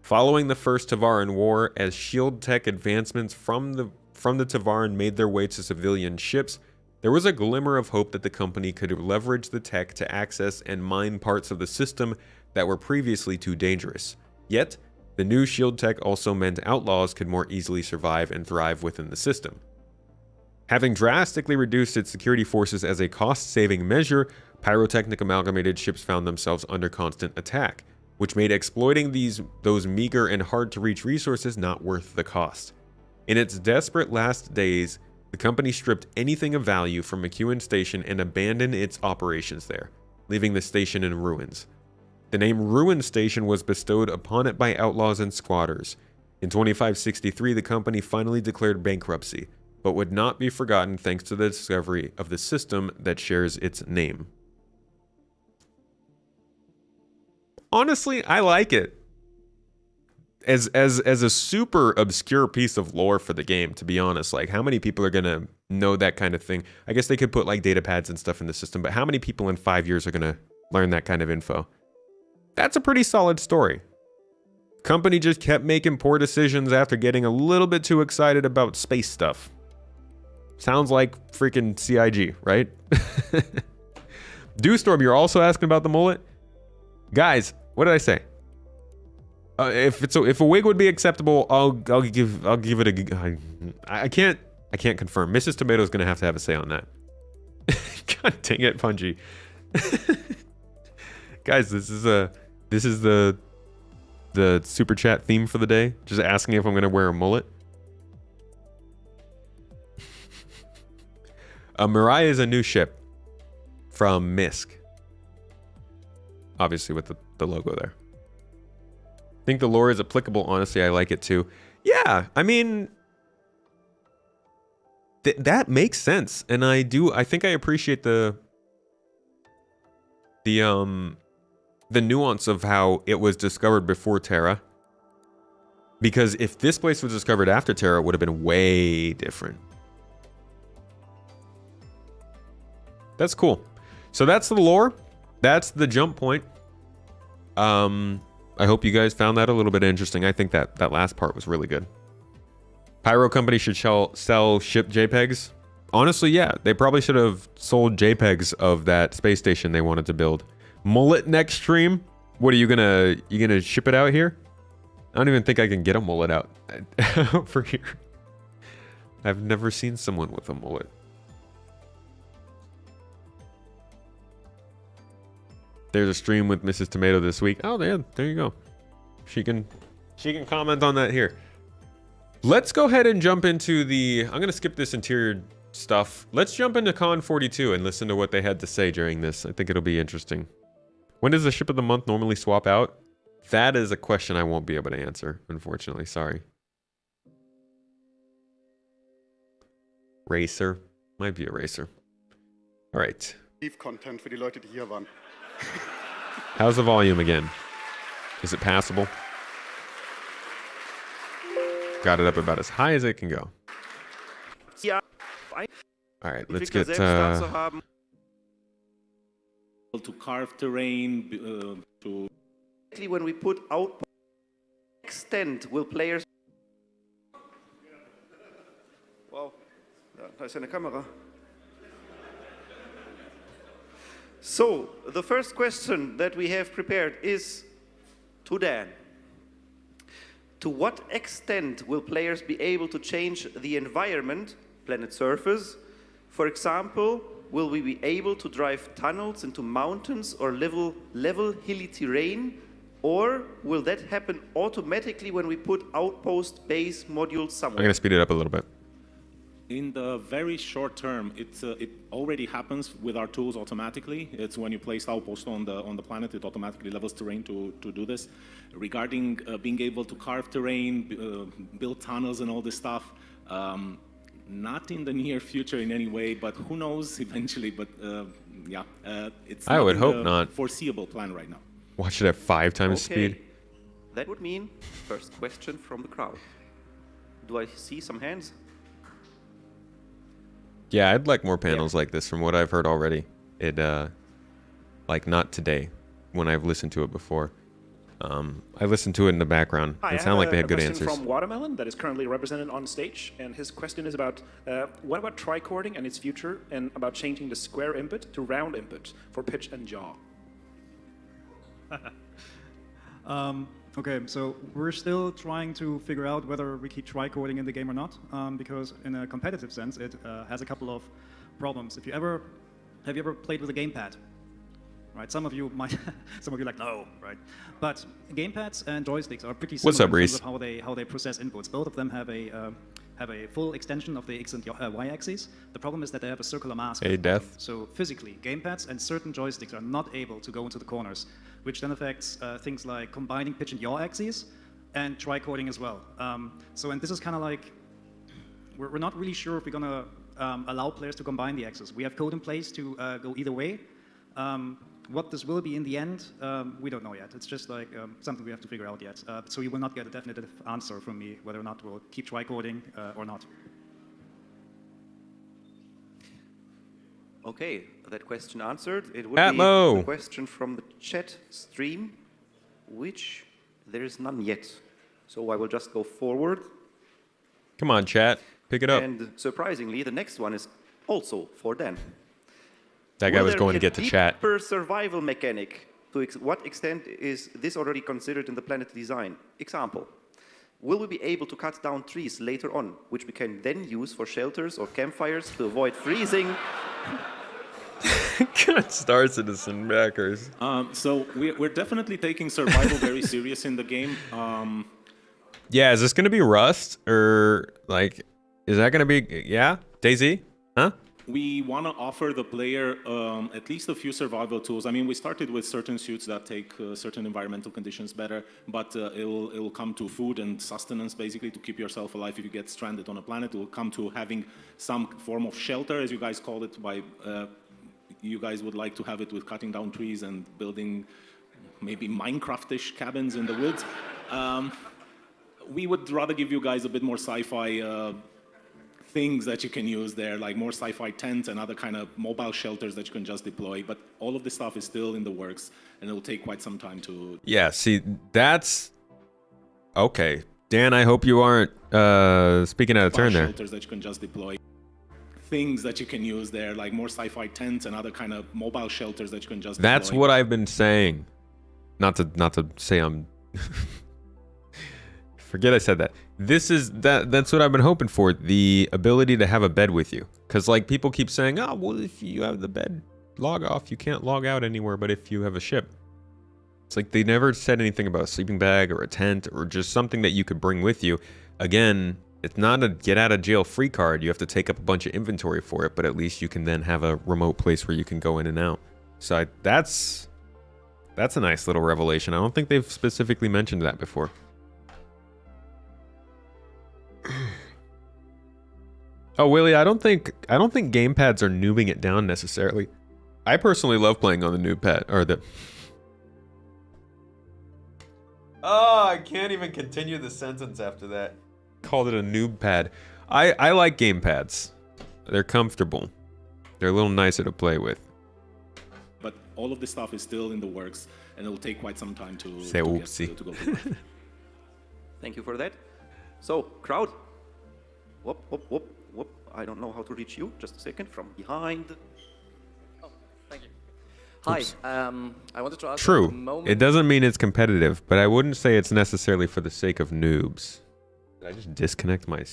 Following the First Tavaran War, as shield tech advancements from the Tavaran made their way to civilian ships, there was a glimmer of hope that the company could leverage the tech to access and mine parts of the system that were previously too dangerous. Yet, the new shield tech also meant outlaws could more easily survive and thrive within the system. Having drastically reduced its security forces as a cost-saving measure, Pyrotechnic Amalgamated ships found themselves under constant attack, which made exploiting those meager and hard-to-reach resources not worth the cost. In its desperate last days, the company stripped anything of value from McEwen Station and abandoned its operations there, leaving the station in ruins. The name Ruin Station was bestowed upon it by outlaws and squatters. In 2563, the company finally declared bankruptcy, but would not be forgotten thanks to the discovery of the system that shares its name. Honestly, I like it. as a super obscure piece of lore for the game, to be honest, like how many people are gonna know that kind of thing? I guess they could put like data pads and stuff in the system, but how many people in 5 years are gonna learn that kind of info? That's a pretty solid story. Company just kept making poor decisions after getting a little bit too excited about space stuff. Sounds like freaking CIG, right? Dewstorm, you're also asking about the mullet? Guys, what did I say? If a wig would be acceptable, I'll give it a. I can't confirm. Mrs. Tomato's gonna have to have a say on that. God dang it, Punji. Guys, this is the super chat theme for the day. Just asking if I'm gonna wear a mullet. Mirai is a new ship from Misk. Obviously with the logo there. I think the lore is applicable. Honestly, I like it too. Yeah, I mean, that makes sense, and I think I appreciate the nuance of how it was discovered before Terra. Because if this place was discovered after Terra, it would have been way different. That's cool. So that's the lore. That's the jump point. I hope you guys found that a little bit interesting. I think that last part was really good. Pyro Company should sell ship JPEGs. Honestly, yeah, they probably should have sold JPEGs of that space station they wanted to build. Mullet next stream? What are you gonna ship it out here? I don't even think I can get a mullet out over here. I've never seen someone with a mullet. There's a stream with Mrs. Tomato this week. Oh, there you go. She can comment on that here. Let's go ahead and jump into I'm gonna skip this interior stuff. Let's jump into Con 42 and listen to what they had to say during this. I think it'll be interesting. When does the ship of the month normally swap out? That is a question I won't be able to answer, unfortunately. Sorry. Racer. Might be a racer. All right. Content für die Leute, die hier waren. How's the volume again? Is it passable? Got it up about as high as it can go. Ja. All right, let's get to carve terrain, to when we put out extent, will players. Wow, da ist eine Kamera. So, the first question that we have prepared is to Dan. To what extent will players be able to change the environment, planet surface? For example, will we be able to drive tunnels into mountains or level hilly terrain? Or will that happen automatically when we put outpost base modules somewhere? I'm going to speed it up a little bit. in the very short term, it already happens with our tools automatically. It's when you place outpost on the planet, it automatically levels terrain to do this. Regarding being able to carve terrain, build tunnels and all this stuff, not in the near future in any way, but who knows eventually. But yeah, it's I would hope not. Foreseeable plan right now. Watch it at 5 times speed. That would mean first question from the crowd. Do I see some hands? Yeah, I'd like more panels like this from what I've heard already. It, like not today, when I've listened to it before. I listened to it in the background. Hi, It sounded like they had good a answers. question from Watermelon that is currently represented on stage, and his question is about what about tricording and its future, and about changing the square input to round input for pitch and jaw. Okay, so we're still trying to figure out whether we keep tricording in the game or not, because in a competitive sense, it has a couple of problems. Have you ever played with a gamepad? Right, some of you might, some of you like no, right? But gamepads and joysticks are pretty similar What's up, in terms Reese? of how they process inputs. Both of them have a full extension of the x and y axes. The problem is that they have a circular mask. Hey, Death. So physically, gamepads and certain joysticks are not able to go into the corners, which then affects things like combining pitch and yaw axes and tricording as well. And this is kind of like, we're not really sure if we're going to allow players to combine the axes. We have code in place to go either way. What this will be in the end, we don't know yet. It's just like something we have to figure out yet. So you will not get a definitive answer from me whether or not we'll keep tricording or not. Okay, that question answered. It would Atmo. be a question from the chat stream, which there is none yet. So I will just go forward. Come on, chat. Pick it up. And surprisingly, the next one is also for Dan. That guy Will was there going be to a get to chat. deeper survival mechanic? To what extent is this already considered in the planet design? Example. Will we be able to cut down trees later on, which we can then use for shelters or campfires to avoid freezing? Good Star Citizen backers. So we're definitely taking survival very serious in the game. Yeah, is this going to be Rust? Or, like, is that going to be... Yeah? DayZ? Huh? We want to offer the player at least a few survival tools. I mean, we started with certain suits that take certain environmental conditions better, but it will come to food and sustenance, basically, to keep yourself alive if you get stranded on a planet. It will come to having some form of shelter, as you guys call it, by... you guys would like to have it with cutting down trees and building maybe Minecraft-ish cabins in the woods. We would rather give you guys a bit more sci-fi things that you can use there, like more sci-fi tents and other kind of mobile shelters that you can just deploy. But all of this stuff is still in the works, and it will take quite some time to... Yeah, see, that's... Okay. Dan, I hope you aren't speaking out of turn there. Shelters that you can just deploy. Things that you can use there, like more sci-fi tents and other kind of mobile shelters that you can just That's deploy. what I've been saying. Not to say I'm... Forget I said that. That's what I've been hoping for, the ability to have a bed with you. Because, like, people keep saying, oh, well, if you have the bed log off, you can't log out anywhere, but if you have a ship. It's like they never said anything about a sleeping bag or a tent or just something that you could bring with you. Again, it's not a get out of jail free card. You have to take up a bunch of inventory for it, but at least you can then have a remote place where you can go in and out. So that's a nice little revelation. I don't think they've specifically mentioned that before. Oh, Willie, I don't think gamepads are noobing it down necessarily. I personally love playing on the noob pad or the... Oh, I can't even continue the sentence after that. Called it a noob pad. I like gamepads. They're comfortable. They're a little nicer to play with. But all of this stuff is still in the works, and it will take quite some time to Say oopsie. To go to work. Thank you for that. So, crowd. Whoop, whoop, whoop, whoop. I don't know how to reach you. Just a second. From behind. Oh, thank you. Hi. Oops. I wanted to ask. True. At the moment, It doesn't mean it's competitive, but I wouldn't say it's necessarily for the sake of noobs. Did I just disconnect my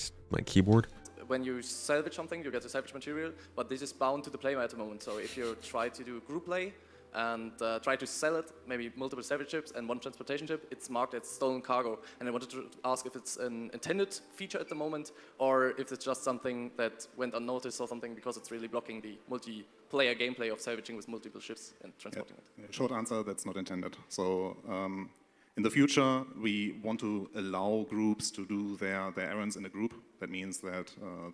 keyboard? when you salvage something, you get a salvage material, but this is bound to the player at the moment. So if you try to do group play and try to sell it, maybe multiple salvage ships and one transportation ship, it's marked as stolen cargo. And I wanted to ask if it's an intended feature at the moment, or if it's just something that went unnoticed or something because it's really blocking the multiplayer gameplay of salvaging with multiple ships and transporting it. Short answer, that's not intended. So in the future, we want to allow groups to do their errands in a group. That means that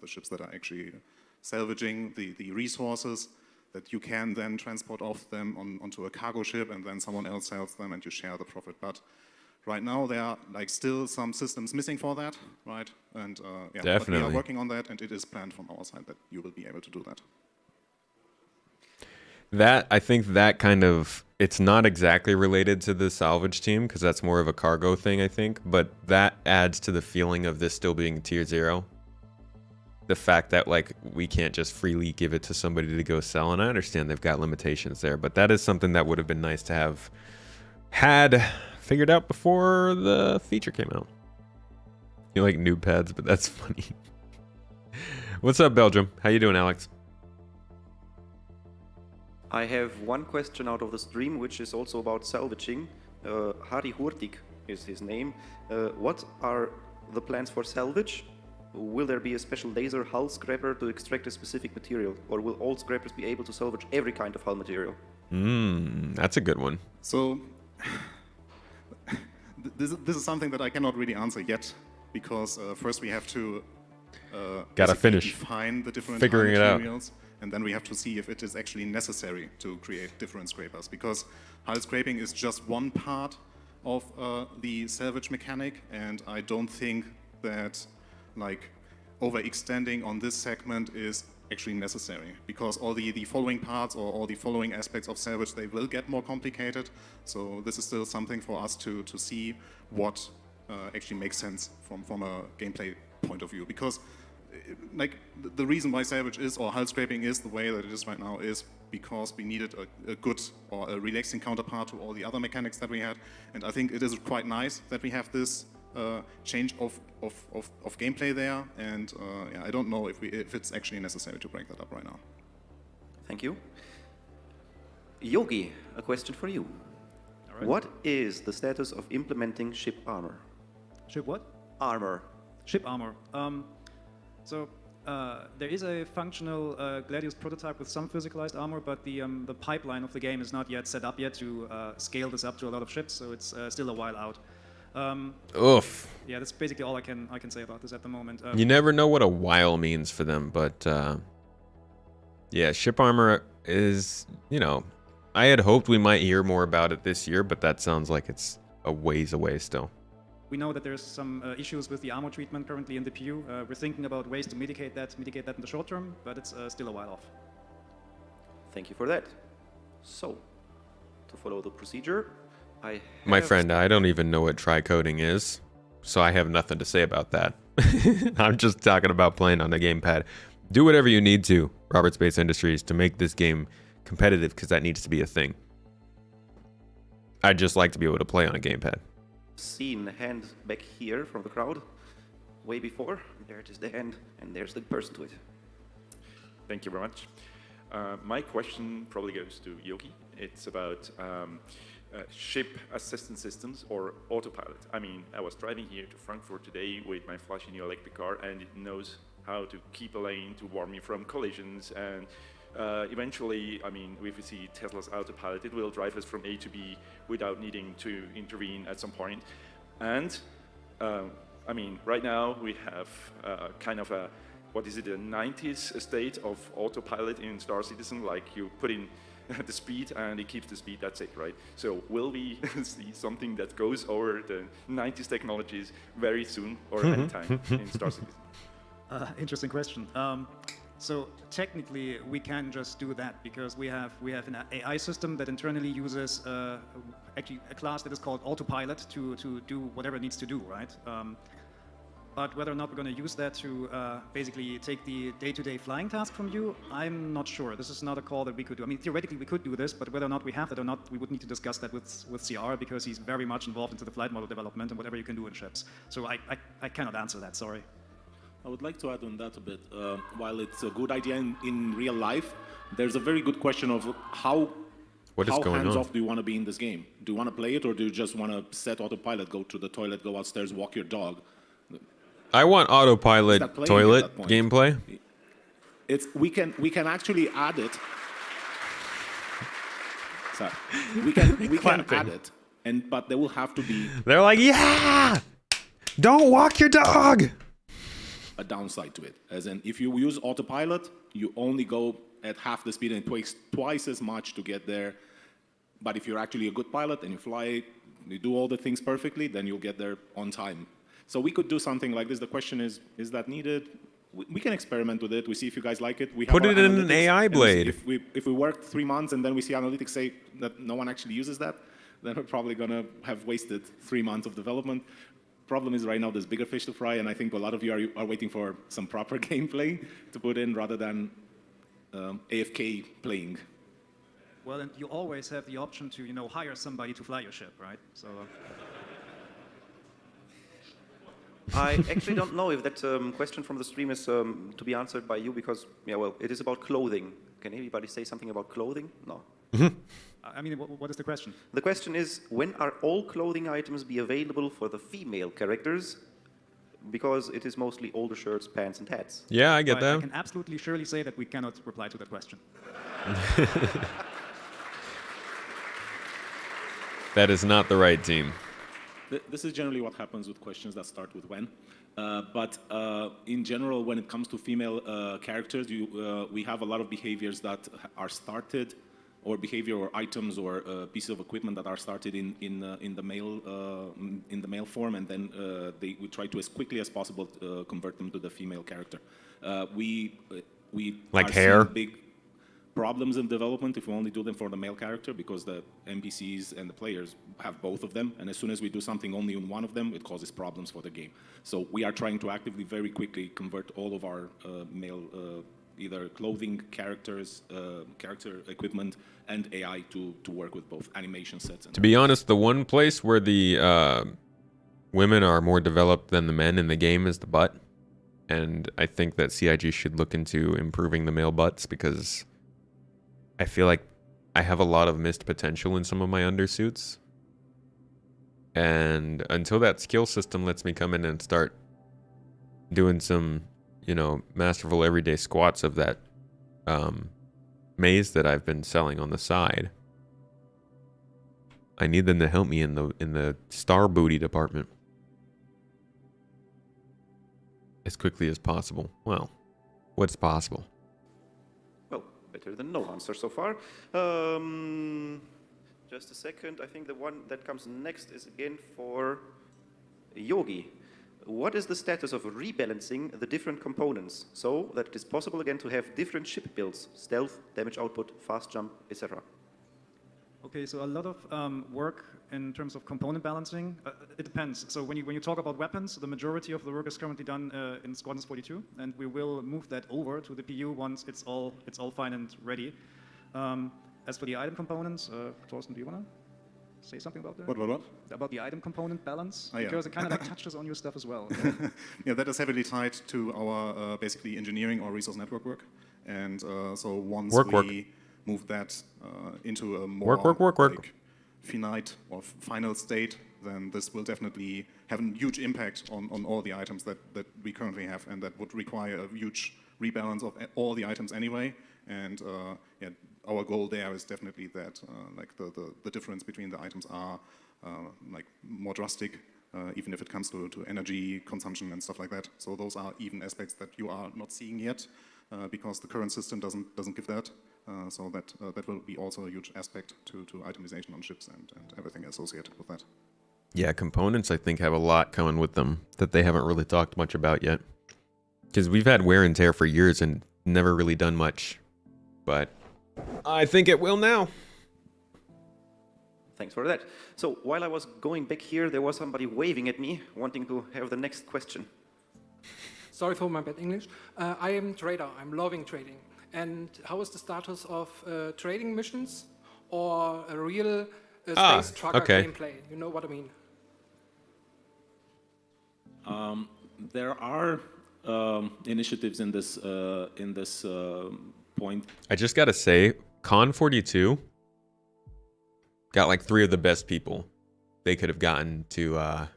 the ships that are actually salvaging the resources, that you can then transport off them onto a cargo ship, and then someone else sells them and you share the profit. But right now there are like still some systems missing for that, right? And yeah, definitely. but we are working on that, and it is planned from our side that you will be able to do that. That, I think that kind of, it's not exactly related to the salvage team because that's more of a cargo thing, I think, but that adds to the feeling of this still being tier 0. The fact that like we can't just freely give it to somebody to go sell, and I understand they've got limitations there, but that is something that would have been nice to have had figured out before the feature came out. You like noob pads, but that's funny. What's up, Belgium? How you doing, Alex? I have one question out of the stream, which is also about salvaging. Harry Hurtig is his name. What are the plans for salvage? Will there be a special laser hull scraper to extract a specific material? Or will all scrapers be able to salvage every kind of hull material? That's a good one. So this is something that I cannot really answer yet, because first we have to gotta finish define the different figuring it out. materials, and then we have to see if it is actually necessary to create different scrapers, because hull scraping is just one part of the salvage mechanic, and I don't think that like overextending on this segment is actually necessary, because all the following parts or all the following aspects of salvage, they will get more complicated. So this is still something for us to see what actually makes sense from a gameplay point of view, because like the reason why salvage is, or hull scraping is the way that it is right now, is because we needed a good or a relaxing counterpart to all the other mechanics that we had. And I think it is quite nice that we have this change of gameplay there, and yeah, I don't know if it's actually necessary to break that up right now. Thank you. Yogi, a question for you. All right. What is the status of implementing ship armor? Ship what? Armor. Ship armor. There is a functional Gladius prototype with some physicalized armor, but the pipeline of the game is not yet set up yet to scale this up to a lot of ships, so it's still a while out. Oof. Yeah, that's basically all I can say about this at the moment. You never know what a while means for them, but yeah, ship armor is, you know, I had hoped we might hear more about it this year, but that sounds like it's a ways away still. We know that there's some issues with the armor treatment currently in the PU. We're thinking about ways to mitigate that in the short term, but it's still a while off. Thank you for that. So, to follow the procedure, My friend, I don't even know what tri-coding is, so I have nothing to say about that. I'm just talking about playing on the gamepad. Do whatever you need to, Robert Space Industries, to make this game competitive, because that needs to be a thing. I'd just like to be able to play on a gamepad. Seen a hand back here from the crowd, way before. There it is, the hand, and there's the person to it. Thank you very much. My question probably goes to Yogi. It's about ship assistance systems or autopilot. I mean, I was driving here to Frankfurt today with my flashy new electric car, and it knows how to keep a lane to warn me from collisions, and eventually, I mean, if we see Tesla's autopilot, it will drive us from A to B without needing to intervene at some point. And I mean, right now we have kind of a, what is it, a 90s state of autopilot in Star Citizen, like you put in the speed and it keeps the speed, that's it, right? So will we see something that goes over the 90s technologies very soon or anytime in Star Citizen? Interesting question. So technically, we can just do that because we have an AI system that internally uses actually a class that is called autopilot to do whatever it needs to do, right? But whether or not we're going to use that to basically take the day-to-day flying task from you, I'm not sure. This is not a call that we could do. I mean, theoretically, we could do this, but whether or not we have that or not, we would need to discuss that with CR, because he's very much involved into the flight model development and whatever you can do in ships. So I cannot answer that, sorry. I would like to add on that a bit. While it's a good idea in real life, there's a very good question of how hands-off do you want to be in this game? Do you want to play it, or do you just want to set autopilot, go to the toilet, go upstairs, walk your dog? I want autopilot toilet gameplay. We can actually add it. Sorry. We can add it, but there will have to be. They're like, yeah, don't walk your dog. A downside to it, as in if you use autopilot, you only go at half the speed and it takes twice as much to get there. But if you're actually a good pilot and you fly, you do all the things perfectly, then you'll get there on time. So we could do something like this. The question is that needed? We can experiment with it. We see if you guys like it. We have Put it in an AI blade. If we work 3 months and then we see analytics say that no one actually uses that, then we're probably gonna have wasted 3 months of development. Problem is right now there's bigger fish to fry, and I think a lot of you are waiting for some proper gameplay to put in rather than AFK playing. Well, and you always have the option to, hire somebody to fly your ship, right? So. I actually don't know if that question from the stream is to be answered by you, because, it is about clothing. Can anybody say something about clothing? No. I mean, what is the question? The question is, when are all clothing items be available for the female characters? Because it is mostly older shirts, pants, and hats. Yeah, I get that. I can absolutely surely say that we cannot reply to that question. That is not the right team. This is generally what happens with questions that start with when. But in general, when it comes to female characters, we have a lot of behaviors that are started, or behavior or items or pieces of equipment that are started in the male form, and then we try to as quickly as possible convert them to the female character. We like are hair? seeing big problems in development if we only do them for the male character, because the NPCs and the players have both of them, and as soon as we do something only on one of them, it causes problems for the game. So we are trying to actively, very quickly convert all of our male either clothing, characters, character equipment, and AI to work with both animation sets. And to be honest, the one place where the women are more developed than the men in the game is the butt. And I think that CIG should look into improving the male butts, because I feel like I have a lot of missed potential in some of my undersuits. And until that skill system lets me come in and start doing some, you know, masterful everyday squats of that maze that I've been selling on the side, I need them to help me in the star booty department as quickly as possible. Well, what's possible? Well, better than no answer so far. Just a second. I think the one that comes next is again for Yogi. What is the status of rebalancing the different components so that it is possible again to have different ship builds, stealth, damage output, fast jump, etc.? Okay, so a lot of work in terms of component balancing. It depends. So when you talk about weapons, the majority of the work is currently done in Squadron 42, and we will move that over to the PU once it's all fine and ready. As for the item components, Thorsten, do you want to say something about that? What? About the item component balance? Oh, yeah. Because it kind of like touches on your stuff as well. Yeah, that is heavily tied to our basically engineering or resource network work. And so once we move that into a more like, finite or final state, then this will definitely have a huge impact on all the items that we currently have, and that would require a huge rebalance of all the items anyway. And yeah, our goal there is definitely that like the difference between the items are like more drastic, even if it comes to energy consumption and stuff like that. So those are even aspects that you are not seeing yet, because the current system doesn't give that. So that will be also a huge aspect to itemization on ships and everything associated with that. Yeah, components I think have a lot coming with them that they haven't really talked much about yet. Because we've had wear and tear for years and never really done much. But I think it will now. Thanks for that. So while I was going back here, there was somebody waving at me, wanting to have the next question. Sorry for my bad English. I am trader. I'm loving trading. And how is the status of trading missions or a real space trucker gameplay? You know what I mean? There are initiatives in this point. I just gotta say, Con 42 got like 3 of the best people they could have gotten to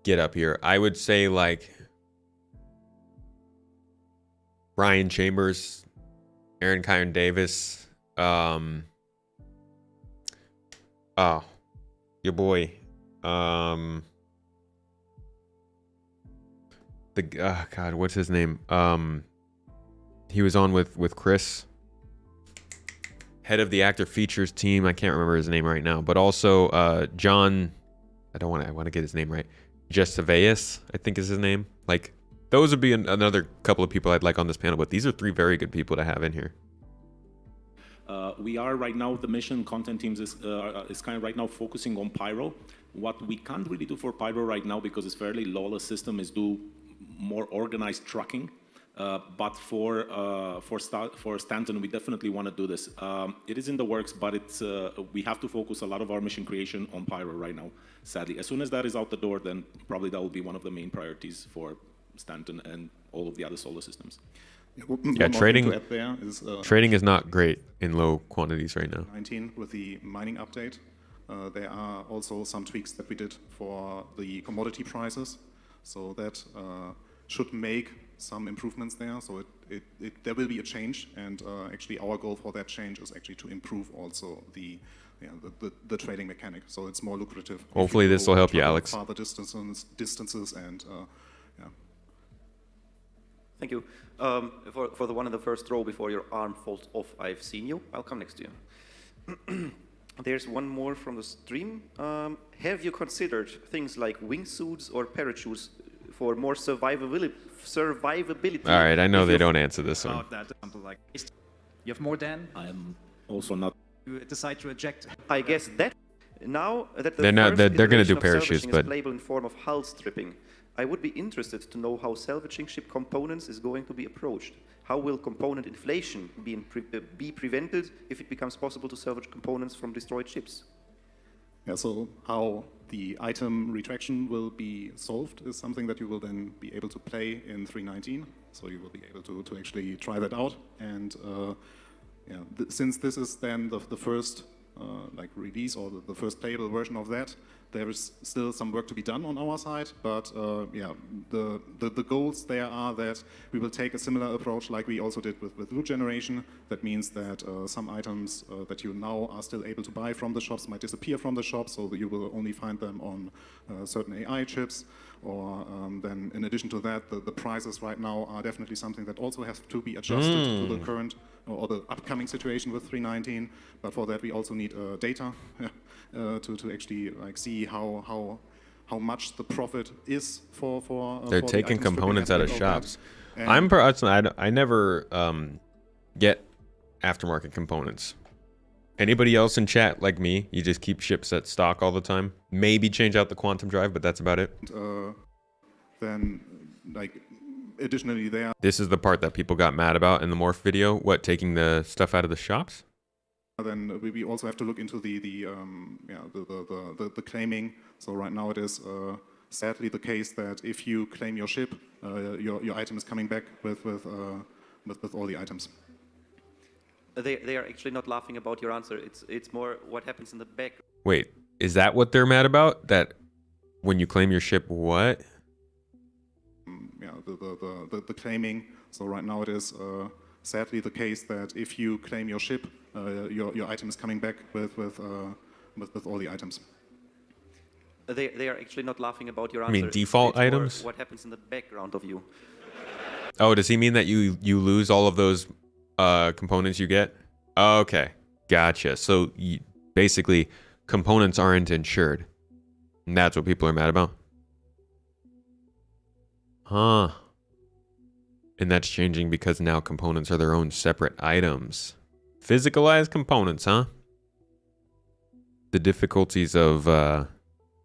get up here. I would say like Brian Chambers, Aaron Kyron Davis, your boy, God, what's his name? He was on with Chris, head of the actor features team. I can't remember his name right now, but also John. I want to get his name right. Jessaveus, I think is his name. Like those would be another couple of people I'd like on this panel. But these are 3 very good people to have in here. We are right now, the mission content teams is kind of right now focusing on Pyro. What we can't really do for Pyro right now, because it's fairly lawless system, is do more organized trucking. But for Stanton, we definitely want to do this. It is in the works, but it's we have to focus a lot of our mission creation on Pyro right now, sadly. As soon as that is out the door, then probably that will be one of the main priorities for Stanton and all of the other solar systems. Yeah, trading is not great in low quantities right now. 19 with the mining update. There are also some tweaks that we did for the commodity prices. So that should make some improvements there. So there will be a change, and actually our goal for that change is actually to improve also the the trading mechanic. So it's more lucrative. Hopefully this will help you, travel Alex. Farther distances and yeah. Thank you. For the one in the first row before your arm falls off, I've seen you. I'll come next to you. There's one more from the stream. Have you considered things like wingsuits or parachutes for more survivability? All right, I know they don't answer this one. That example, like, you have more than I'm also not. you decide to eject. I guess that now that the They're not- first they're gonna do iteration of parachutes, salvaging but- is playable in form of hull stripping, I would be interested to know how salvaging ship components is going to be approached. How will component inflation be prevented if it becomes possible to salvage components from destroyed ships? Yeah, so how the item retraction will be solved is something that you will then be able to play in 3.19. So you will be able to actually try that out. And yeah, since this is then the first like release or the first playable version of that, there is still some work to be done on our side, but yeah, the goals there are that we will take a similar approach like we also did with loot generation. That means that some items that you now are still able to buy from the shops might disappear from the shops, so that you will only find them on certain AI chips. Or then in addition to that, the prices right now are definitely something that also has to be adjusted to the current or the upcoming situation with 3.19. But for that, we also need data to actually like see how much the profit is for They're for the taking item stripping components out of aspect that. shops. And I'm personally, I never get aftermarket components. Anybody else in chat like me? You just keep ships at stock all the time. Maybe change out the quantum drive, but that's about it. then like additionally there. This is the part that people got mad about in the morph video. What, taking the stuff out of the shops? Then we also have to look into the claiming. So right now it is sadly the case that if you claim your ship, your item is coming back with all the items. They are actually not laughing about your answer. It's more what happens in the back. Wait, is that what they're mad about? That when you claim your ship, what? Yeah, the claiming. So right now it is sadly the case that if you claim your ship, your item is coming back with all the items. They are actually not laughing about your I answer. mean default It's more items? what happens in the background of you. Oh, does he mean that you lose all of those components you get? Okay, gotcha. So basically, components aren't insured. And that's what people are mad about? Huh. And that's changing because now components are their own separate items. Physicalized components, huh? The difficulties of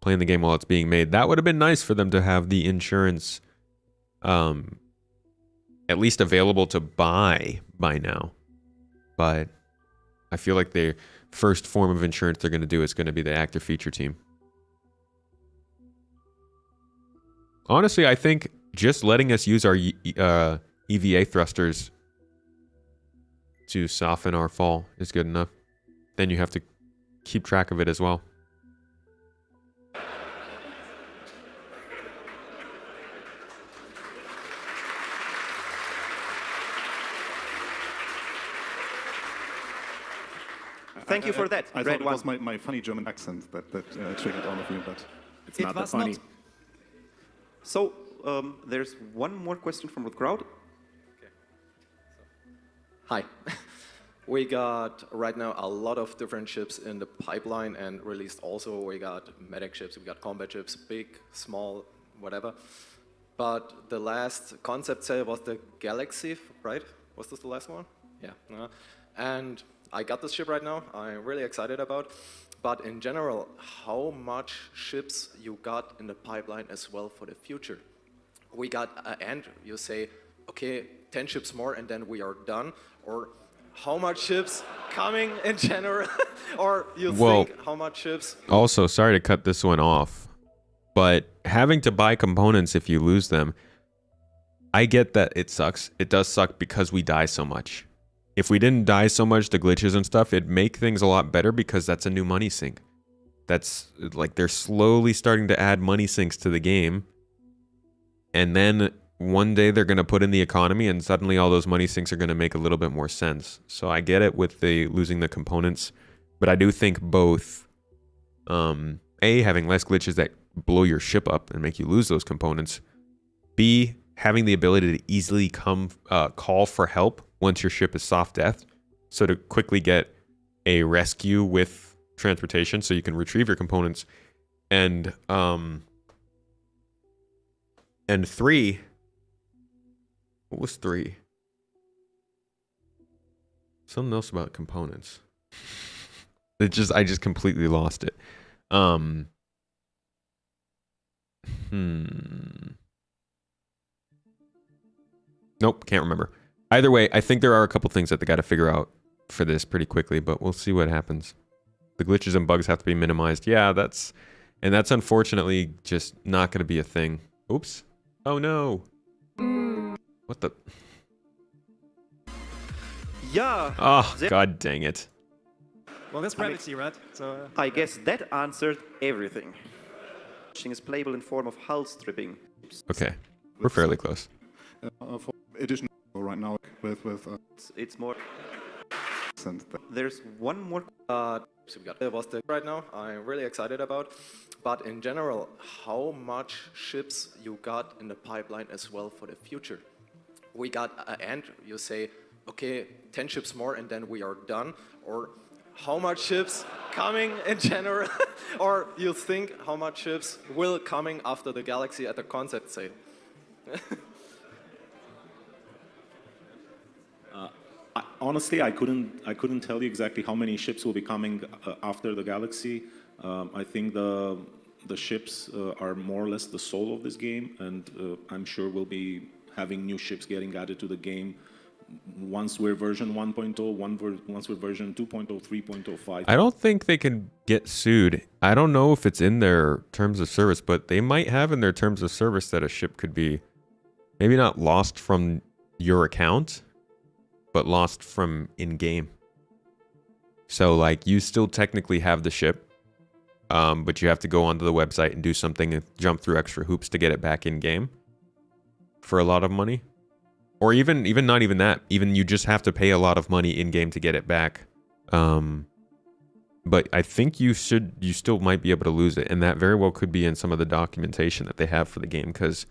playing the game while it's being made. That would have been nice for them to have the insurance at least available to buy by now. But I feel like the first form of insurance they're going to do is going to be the active feature team. Honestly, I think just letting us use our EVA thrusters to soften our fall is good enough. Then you have to keep track of it as well. Thank you for that. I thought it was my funny German accent that triggered all of you, but it's not that funny. So there's one more question from the crowd. Hi. We got right now a lot of different ships in the pipeline and released also. We got medic ships, we got combat ships, big, small, whatever. But the last concept sale was the Galaxy, right? Was this the last one? Yeah. And I got this ship right now. I'm really excited about. But in general, how much ships you got in the pipeline as well for the future? We got an end. You say, okay, 10 ships more and then we are done. Or how much ships coming in general? Or you think how much ships? Also, sorry to cut this one off, but having to buy components if you lose them, I get that it sucks. It does suck because we die so much. If we didn't die so much to glitches and stuff, it'd make things a lot better because that's a new money sink. That's like they're slowly starting to add money sinks to the game. And then one day they're going to put in the economy and suddenly all those money sinks are going to make a little bit more sense. So I get it with the losing the components. But I do think both, A, having less glitches that blow your ship up and make you lose those components, B, having the ability to easily call for help once your ship is soft death, so to quickly get a rescue with transportation so you can retrieve your components, and 3, what was 3? Something else about components. I just completely lost it. Nope, can't remember. Either way, I think there are a couple things that they got to figure out for this pretty quickly, but we'll see what happens. The glitches and bugs have to be minimized. Yeah, that's unfortunately just not going to be a thing. Oops. Oh no. What the? Yeah. Oh, god dang it. Well, that's gravity, right? So I guess that answered everything. Is playable in form of hull stripping. Okay, we're fairly close. For edition right now with it's more. There's one more. So we got was the right now. I'm really excited about. But in general, how much ships you got in the pipeline as well for the future? We got an end. You say, okay, 10 ships more, and then we are done. Or how much ships coming in general? Or you think how much ships will coming after the Galaxy at the concept sale? Honestly, I couldn't tell you exactly how many ships will be coming after the Galaxy. I think the ships are more or less the soul of this game, and I'm sure we'll be having new ships getting added to the game once we're version 1.0, once we're version 2.0, 3.05. I don't think they can get sued. I don't know if it's in their terms of service, but they might have in their terms of service that a ship could be maybe not lost from your account, but lost from in-game. So like you still technically have the ship, but you have to go onto the website and do something and jump through extra hoops to get it back in-game for a lot of money. Or even not even that. Even you just have to pay a lot of money in-game to get it back. But I think you still might be able to lose it. And that very well could be in some of the documentation that they have for the game. Because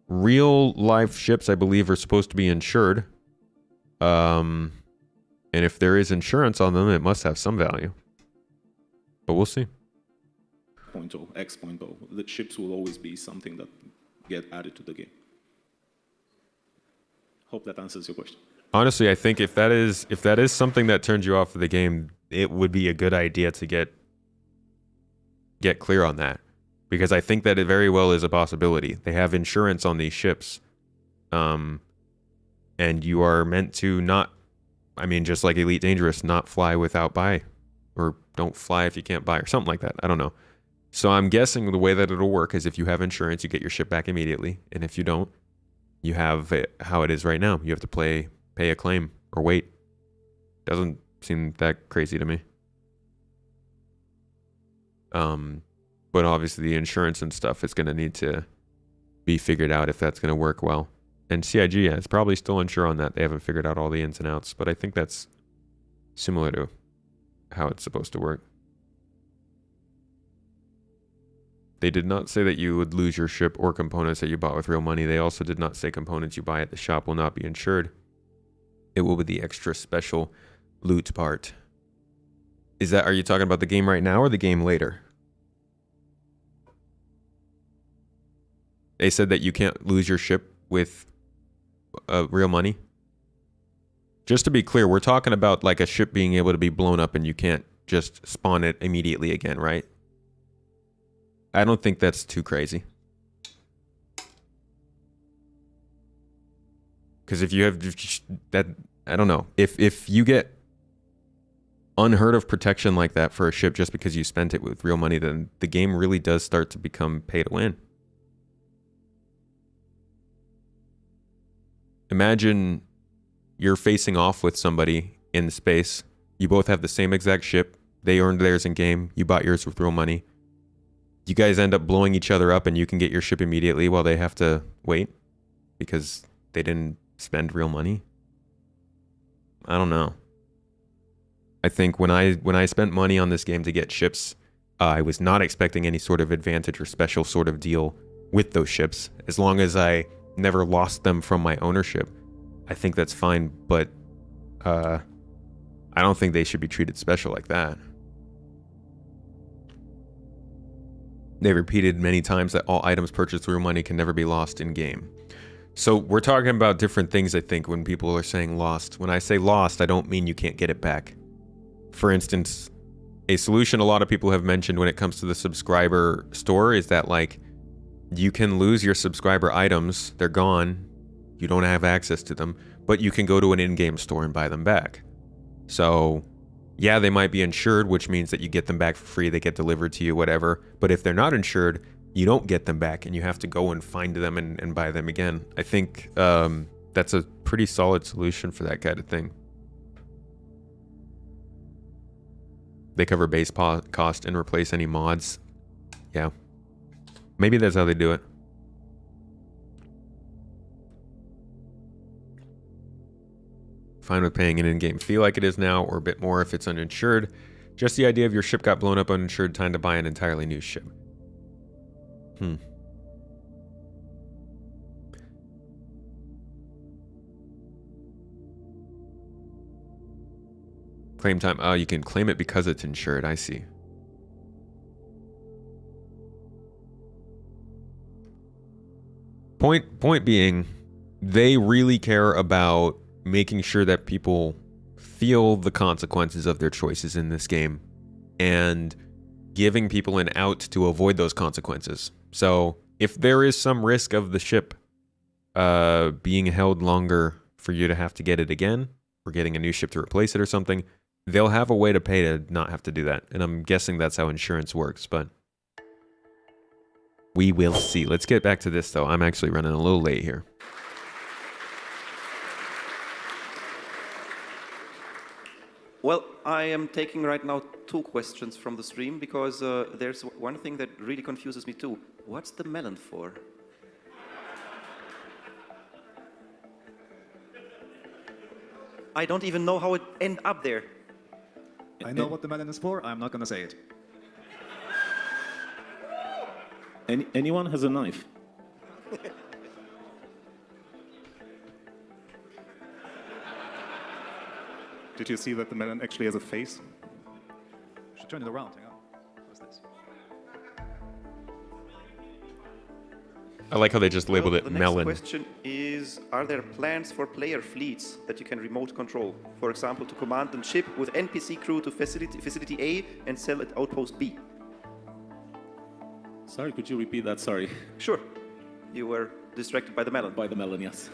real life ships, I believe, are supposed to be insured. And if there is insurance on them, it must have some value. But we'll see. X.0, the ships will always be something that get added to the game. Hope that answers your question. Honestly, I think if that is something that turns you off of the game, it would be a good idea to get clear on that, because I think that it very well is a possibility. They have insurance on these ships, and you are meant to not, I mean, just like Elite Dangerous, not fly without buy, or don't fly if you can't buy, or something like that. I don't know. So I'm guessing the way that it'll work is if you have insurance, you get your ship back immediately, and if you don't, you have it how it is right now. You have to pay a claim or wait. Doesn't seem that crazy to me. But obviously the insurance and stuff is going to need to be figured out if that's going to work well. And CIG is probably still unsure on that. They haven't figured out all the ins and outs, but I think that's similar to how it's supposed to work. They did not say that you would lose your ship or components that you bought with real money. They also did not say components you buy at the shop will not be insured. It will be the extra special loot part. Are you talking about the game right now or the game later? They said that you can't lose your ship with real money. Just to be clear, we're talking about like a ship being able to be blown up and you can't just spawn it immediately again, right? I don't think that's too crazy. Because if you have that, I don't know. If you get unheard of protection like that for a ship just because you spent it with real money, then the game really does start to become pay to win. Imagine you're facing off with somebody in space. You both have the same exact ship. They earned theirs in game. You bought yours with real money. You guys end up blowing each other up and you can get your ship immediately while they have to wait because they didn't spend real money. I don't know. I think when I spent money on this game to get ships, I was not expecting any sort of advantage or special sort of deal with those ships. As long as I never lost them from my ownership, I think that's fine. But I don't think they should be treated special like that. They repeated many times that all items purchased through money can never be lost in game. So we're talking about different things, I think, when people are saying lost. When I say lost, I don't mean you can't get it back. For instance, a solution a lot of people have mentioned when it comes to the subscriber store is that, like, you can lose your subscriber items. They're gone. You don't have access to them, but you can go to an in-game store and buy them back. So yeah, they might be insured, which means that you get them back for free, they get delivered to you, whatever. But if they're not insured, you don't get them back and you have to go and find them and buy them again. I think that's a pretty solid solution for that kind of thing. They cover base cost and replace any mods. Yeah. Maybe that's how they do it. Fine with paying an in-game fee like it is now, or a bit more if it's uninsured. Just the idea of your ship got blown up uninsured, time to buy an entirely new ship. Claim time. Oh, you can claim it because it's insured. I see. Point being, they really care about making sure that people feel the consequences of their choices in this game and giving people an out to avoid those consequences. So if there is some risk of the ship being held longer for you to have to get it again, or getting a new ship to replace it or something, they'll have a way to pay to not have to do that. And I'm guessing that's how insurance works, but we will see. Let's get back to this, though. I'm actually running a little late here. Well, I am taking right now 2 questions from the stream because there's one thing that really confuses me too. What's the melon for? I don't even know how it ended up there. I know what the melon is for. I'm not going to say it. Anyone has a knife? Did you see that the melon actually has a face? Should turn it around. Hang on. What's this? I like how they just labeled it melon. The next question is, are there plans for player fleets that you can remote control? For example, to command and ship with NPC crew to facility A and sell at outpost B? Sorry, could you repeat that? Sorry. Sure. You were distracted by the melon. By the melon, yes.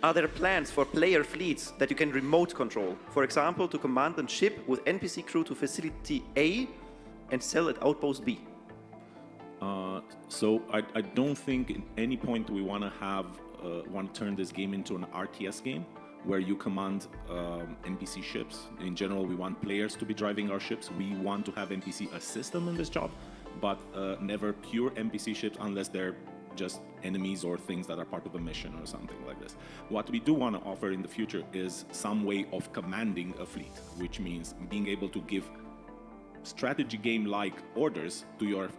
Are there plans for player fleets that you can remote control? For example, to command and ship with NPC crew to facility A and sell at outpost B? So I don't think at any point we want to turn this game into an RTS game where you command NPC ships. In general, we want players to be driving our ships. We want to have NPC assist them in this job, but never pure NPC ships unless they're just enemies or things that are part of a mission or something like this. What we do want to offer in the future is some way of commanding a fleet, which means being able to give strategy game-like orders to your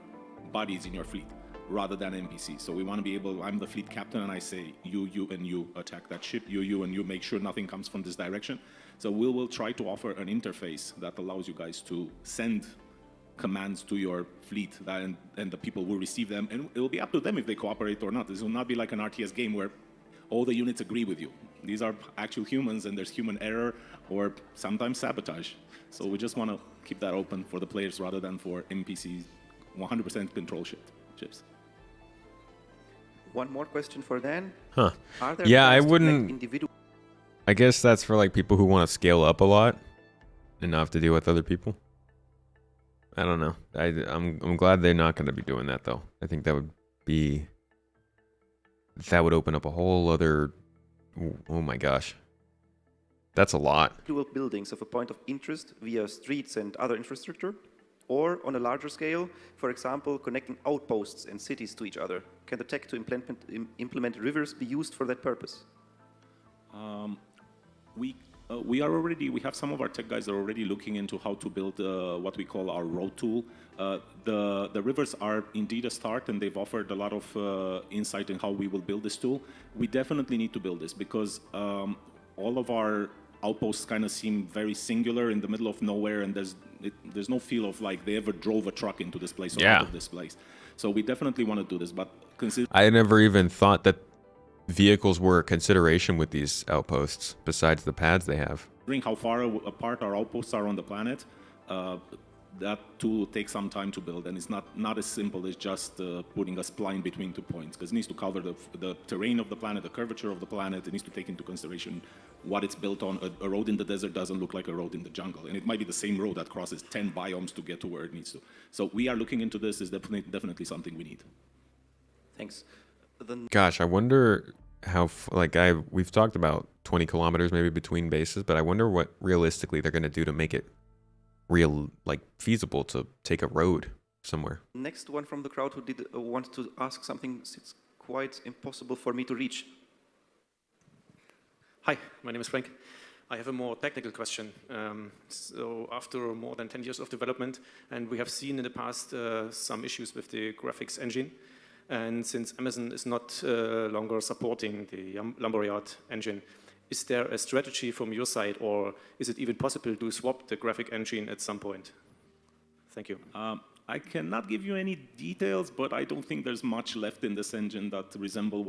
buddies in your fleet rather than NPCs. So we want to be able, I'm the fleet captain and I say, you and you attack that ship, you and you make sure nothing comes from this direction. So we will try to offer an interface that allows you guys to send commands to your fleet and the people will receive them, and it will be up to them if they cooperate or not. This will not be like an RTS game where all the units agree with you. These are actual humans and there's human error or sometimes sabotage. So we just want to keep that open for the players rather than for NPCs 100% control ships. One more question for Dan. Huh. Are there Yeah, I plans to wouldn't. connect individual- I guess that's for like people who want to scale up a lot and not have to deal with other people. I don't know. I'm glad they're not going to be doing that though. I think that would open up a whole other. Oh my gosh, that's a lot. Individual buildings of a point of interest via streets and other infrastructure, or on a larger scale, for example, connecting outposts and cities to each other. Can the tech to implement rivers be used for that purpose? We have some of our tech guys that are already looking into how to build what we call our road tool. The rivers are indeed a start, and they've offered a lot of insight in how we will build this tool. We definitely need to build this because all of our outposts kind of seem very singular in the middle of nowhere, and there's no feel of like they ever drove a truck into this place or out of this place. So we definitely want to do this, but I never even thought that vehicles were a consideration with these outposts, besides the pads they have. Considering how far apart our outposts are on the planet, that tool will take some time to build, and it's not as simple as just putting a spline between 2 points, because it needs to cover the terrain of the planet, the curvature of the planet. It needs to take into consideration what it's built on. A road in the desert doesn't look like a road in the jungle, and it might be the same road that crosses 10 biomes to get to where it needs to. So we are looking into this. Is definitely something we need. Thanks. Gosh, I wonder how, we've talked about 20 kilometers maybe between bases, but I wonder what realistically they're going to do to make it feasible to take a road somewhere. Next one from the crowd who did want to ask something. It's quite impossible for me to reach. Hi, my name is Frank. I have a more technical question. So after more than 10 years of development, and we have seen in the past some issues with the graphics engine, and since Amazon is not longer supporting the Lumberyard engine, is there a strategy from your side, or is it even possible to swap the graphic engine at some point? Thank you. I cannot give you any details, but I don't think there's much left in this engine that resembles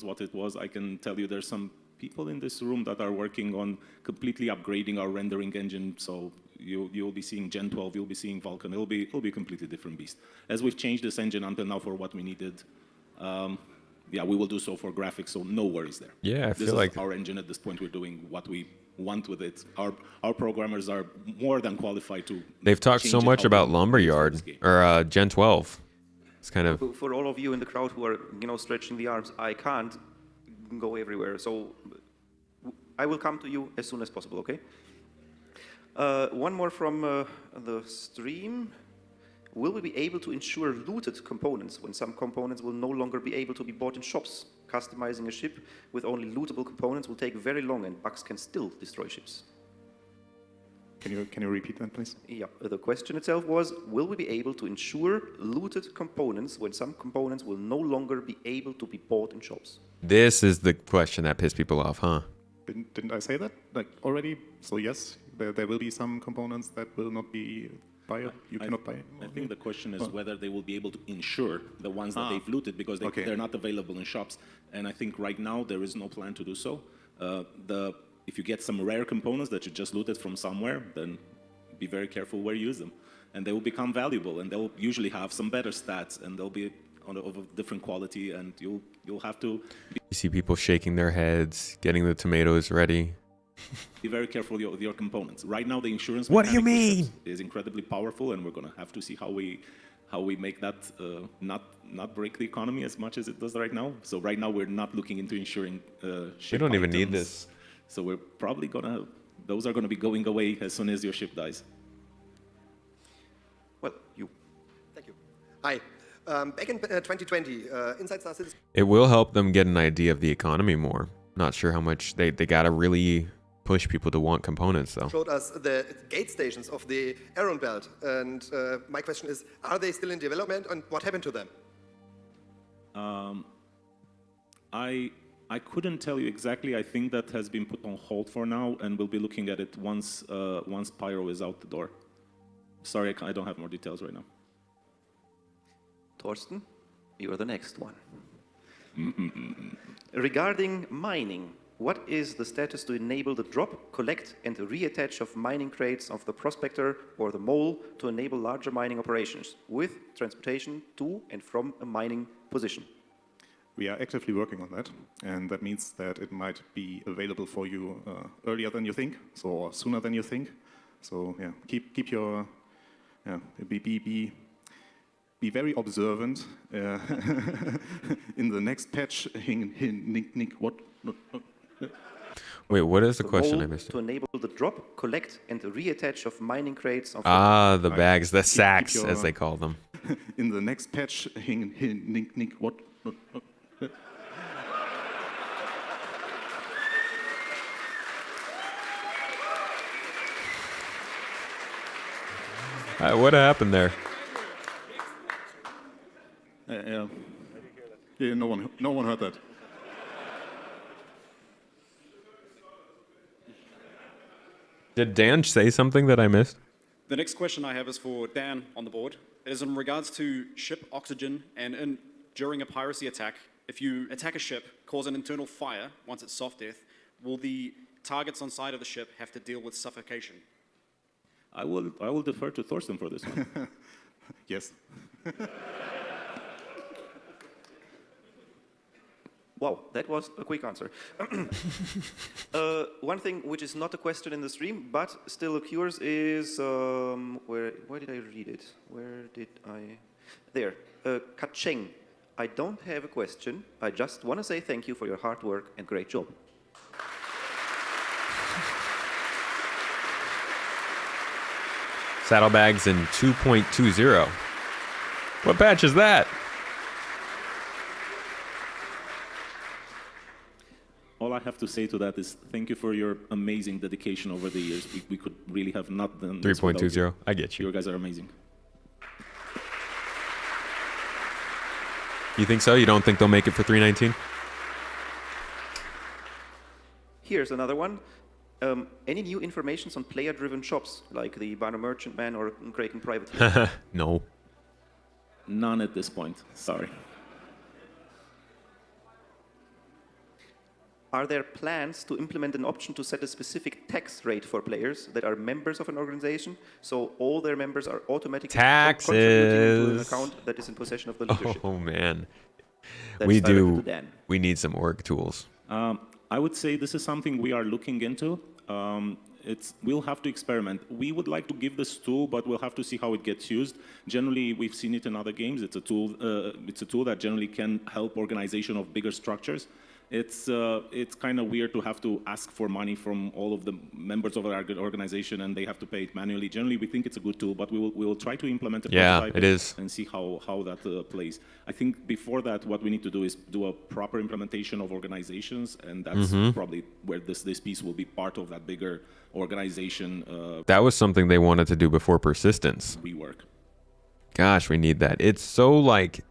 what it was. I can tell you there's some people in this room that are working on completely upgrading our rendering engine. So you'll be seeing Gen 12, you'll be seeing Vulkan. It'll be a completely different beast. As we've changed this engine until now for what we needed, yeah, we will do so for graphics, so no worries there. Yeah, I feel like our engine at this point. We're doing what we want with it. Our programmers are more than qualified to. They've talked so much about Lumberyard or Gen 12. It's kind of for all of you in the crowd who are stretching the arms. I can't go everywhere, so I will come to you as soon as possible. Okay. One more from the stream. Will we be able to ensure looted components when some components will no longer be able to be bought in shops? Customizing a ship with only lootable components will take very long, and bugs can still destroy ships. Can you repeat that, please? Yeah, the question itself was, will we be able to ensure looted components when some components will no longer be able to be bought in shops? This is the question that pissed people off, huh? Didn't I say that already? So yes, there will be some components that will not be cannot buy. I think the question is whether they will be able to insure the ones that they've looted, because they're not available in shops. And I think right now there is no plan to do so. If you get some rare components that you just looted from somewhere, then be very careful where you use them. And they will become valuable, and they'll usually have some better stats, and they'll be of a different quality, and you'll have to... You see people shaking their heads, getting the tomatoes ready. Be very careful with your components. Right now, the insurance what do you mean is incredibly powerful, and we're going to have to see how we make that not break the economy as much as it does right now. So right now, we're not looking into insuring ship We don't even items. need this. So we're probably those are going to be going away as soon as your ship dies. Well, you. Thank you. Hi. Back in 2020, Inside Star Citizen... It will help them get an idea of the economy more. Not sure how much they got to really push people to want components, though. Showed us the gate stations of the Aeron Belt, and my question is, are they still in development, and what happened to them? I couldn't tell you exactly. I think that has been put on hold for now, and we'll be looking at it once Pyro is out the door. Sorry, I don't have more details right now. Torsten, you are the next one. Regarding mining, what is the status to enable the drop, collect, and reattach of mining crates of the prospector or the mole to enable larger mining operations with transportation to and from a mining position? We are actively working on that, and that means that it might be available for you earlier than you think, or sooner than you think. So yeah, keep your be very observant in the next patch. Wait, what is the question? I missed it. To enable the drop, collect, and reattach of mining crates of the bags, the sacks, as they call them. In the next patch, what? What happened there? Yeah, no one heard that. Did Dan say something that I missed? The next question I have is for Dan on the board. It is in regards to ship oxygen and during a piracy attack, if you attack a ship, cause an internal fire once it's soft death, will the targets on side of the ship have to deal with suffocation? I will defer to Thorsten for this one. Yes. Wow, that was a quick answer. One thing which is not a question in the stream, but still occurs is, where did I read it? Where did I? There, Kacheng. I don't have a question. I just want to say thank you for your hard work and great job. Saddlebags in 2.20. What patch is that? All I have to say to that is thank you for your amazing dedication over the years. We could really have not done this without you. 3.20. I get you. You guys are amazing. You think so? You don't think they'll make it for 319? Here's another one. Any new information on player-driven shops, like the Banner Merchant Man or Kraken Private? No. None at this point. Sorry. Are there plans to implement an option to set a specific tax rate for players that are members of an organization, so all their members are automatically contributing into an account that is in possession of the leadership? Oh man, That's directed to Dan. We need some org tools. I would say this is something we are looking into. We'll have to experiment. We would like to give this tool, but we'll have to see how it gets used. Generally, we've seen it in other games. It's a tool. It's a tool that generally can help organization of bigger structures. It's kind of weird to have to ask for money from all of the members of our organization, and they have to pay it manually. Generally, we think it's a good tool, but we will try to implement it. Yeah, it is. And see how that plays. I think before that, what we need to do is do a proper implementation of organizations, and that's probably where this piece will be part of that bigger organization. That was something they wanted to do before persistence. Rework. Gosh, we need that. It's so like.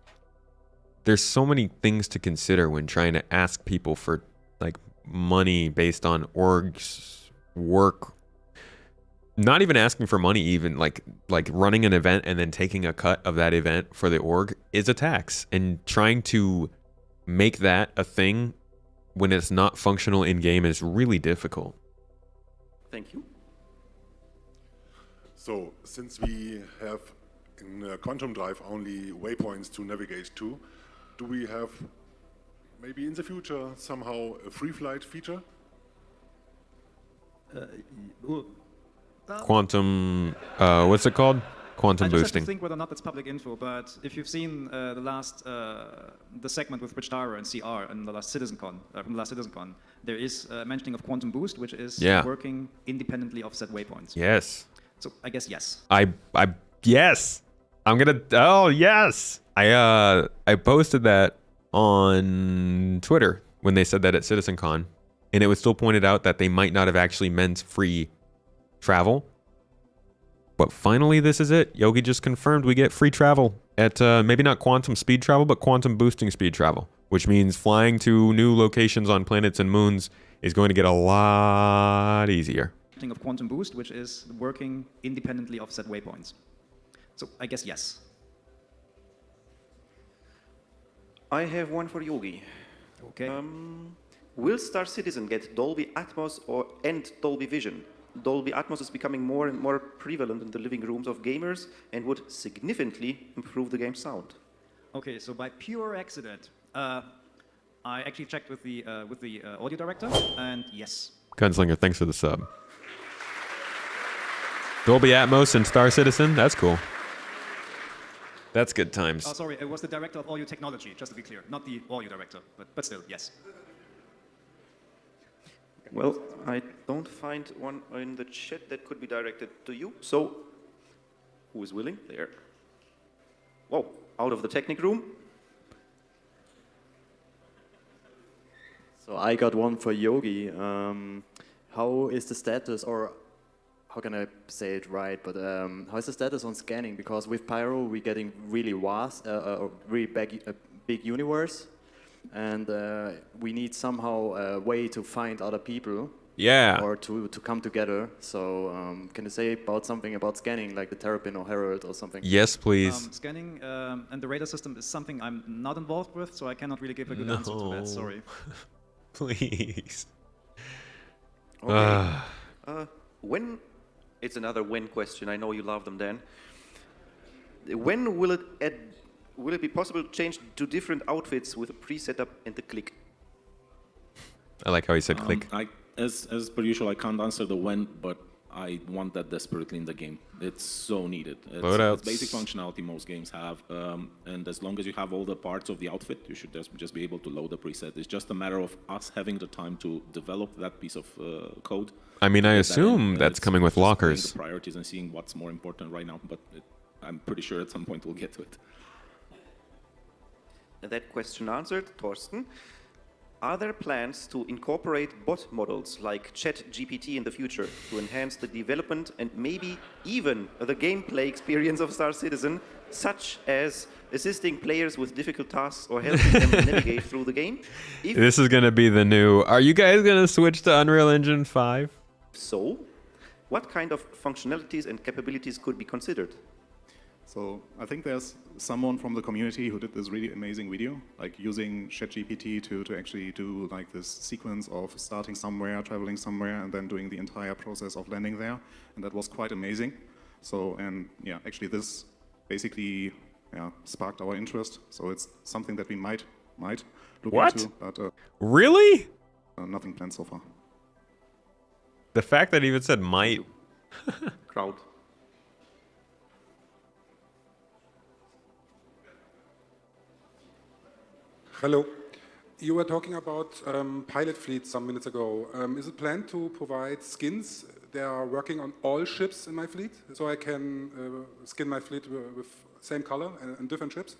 There's so many things to consider when trying to ask people for like money based on orgs work. Not even asking for money, even like running an event and then taking a cut of that event for the org is a tax. And trying to make that a thing when it's not functional in game is really difficult. Thank you. So since we have in Quantum Drive only waypoints to navigate to, do we have maybe in the future somehow a free flight feature? Quantum, what's it called? Quantum boosting. I just have to think whether or not that's public info, but if you've seen the segment with Rich Dara and CR in the last CitizenCon, there is mentioning of quantum boost, which is working independently of set waypoints. Yes. So I guess yes. Yes. Yes. I posted that on Twitter when they said that at CitizenCon, and it was still pointed out that they might not have actually meant free travel. But finally, this is it. Yogi just confirmed we get free travel at maybe not quantum speed travel, but quantum boosting speed travel, which means flying to new locations on planets and moons is going to get a lot easier. Of quantum boost, which is working independently of set waypoints. So I guess yes. I have one for Yogi. Okay. Will Star Citizen get Dolby Atmos and Dolby Vision? Dolby Atmos is becoming more and more prevalent in the living rooms of gamers and would significantly improve the game's sound. Okay, so by pure accident, I actually checked with the audio director, and yes. Gunslinger, thanks for the sub. Dolby Atmos and Star Citizen, that's cool. That's good times. Oh, sorry, it was the director of audio technology, just to be clear, not the audio director, but still, yes. Well, I don't find one in the chat that could be directed to you. So, who is willing? There. Whoa, out of the technic room. So I got one for Yogi. How is the status, or how can I say it right? But how is the status on scanning? Because with Pyro, we're getting really vast, really big universe, and we need somehow a way to find other people. Yeah. Or to come together. So can you say something about scanning, like the Terrapin or Herald or something? Yes, please. Scanning and the radar system is something I'm not involved with, so I cannot really give a good answer to that. Sorry. Please. Okay. When it's another when question. I know you love them, Dan. When will it be possible to change to different outfits with a pre-setup and the click? I like how he said click. As per usual, I can't answer the when, but I want that desperately in the game. It's so needed. It's basic functionality most games have, and as long as you have all the parts of the outfit, you should just be able to load the preset. It's just a matter of us having the time to develop that piece of code. I mean, I assume that's coming with lockers. The priorities and seeing what's more important right now, but I'm pretty sure at some point we'll get to it. And that question answered, Thorsten. Are there plans to incorporate bot models like ChatGPT in the future to enhance the development and maybe even the gameplay experience of Star Citizen, such as assisting players with difficult tasks or helping them navigate through the game? This is going to be the new... Are you guys going to switch to Unreal Engine 5? So, what kind of functionalities and capabilities could be considered? So I think there's someone from the community who did this really amazing video, like using ChatGPT to actually do like this sequence of starting somewhere, traveling somewhere, and then doing the entire process of landing there. And that was quite amazing. So, and yeah, actually this basically sparked our interest. So it's something that we might look into. But, really? Nothing planned so far. The fact that he even said might. Crowd. Hello. You were talking about pilot fleets some minutes ago. Is it planned to provide skins? They are working on all ships in my fleet, so I can skin my fleet with same color and different ships?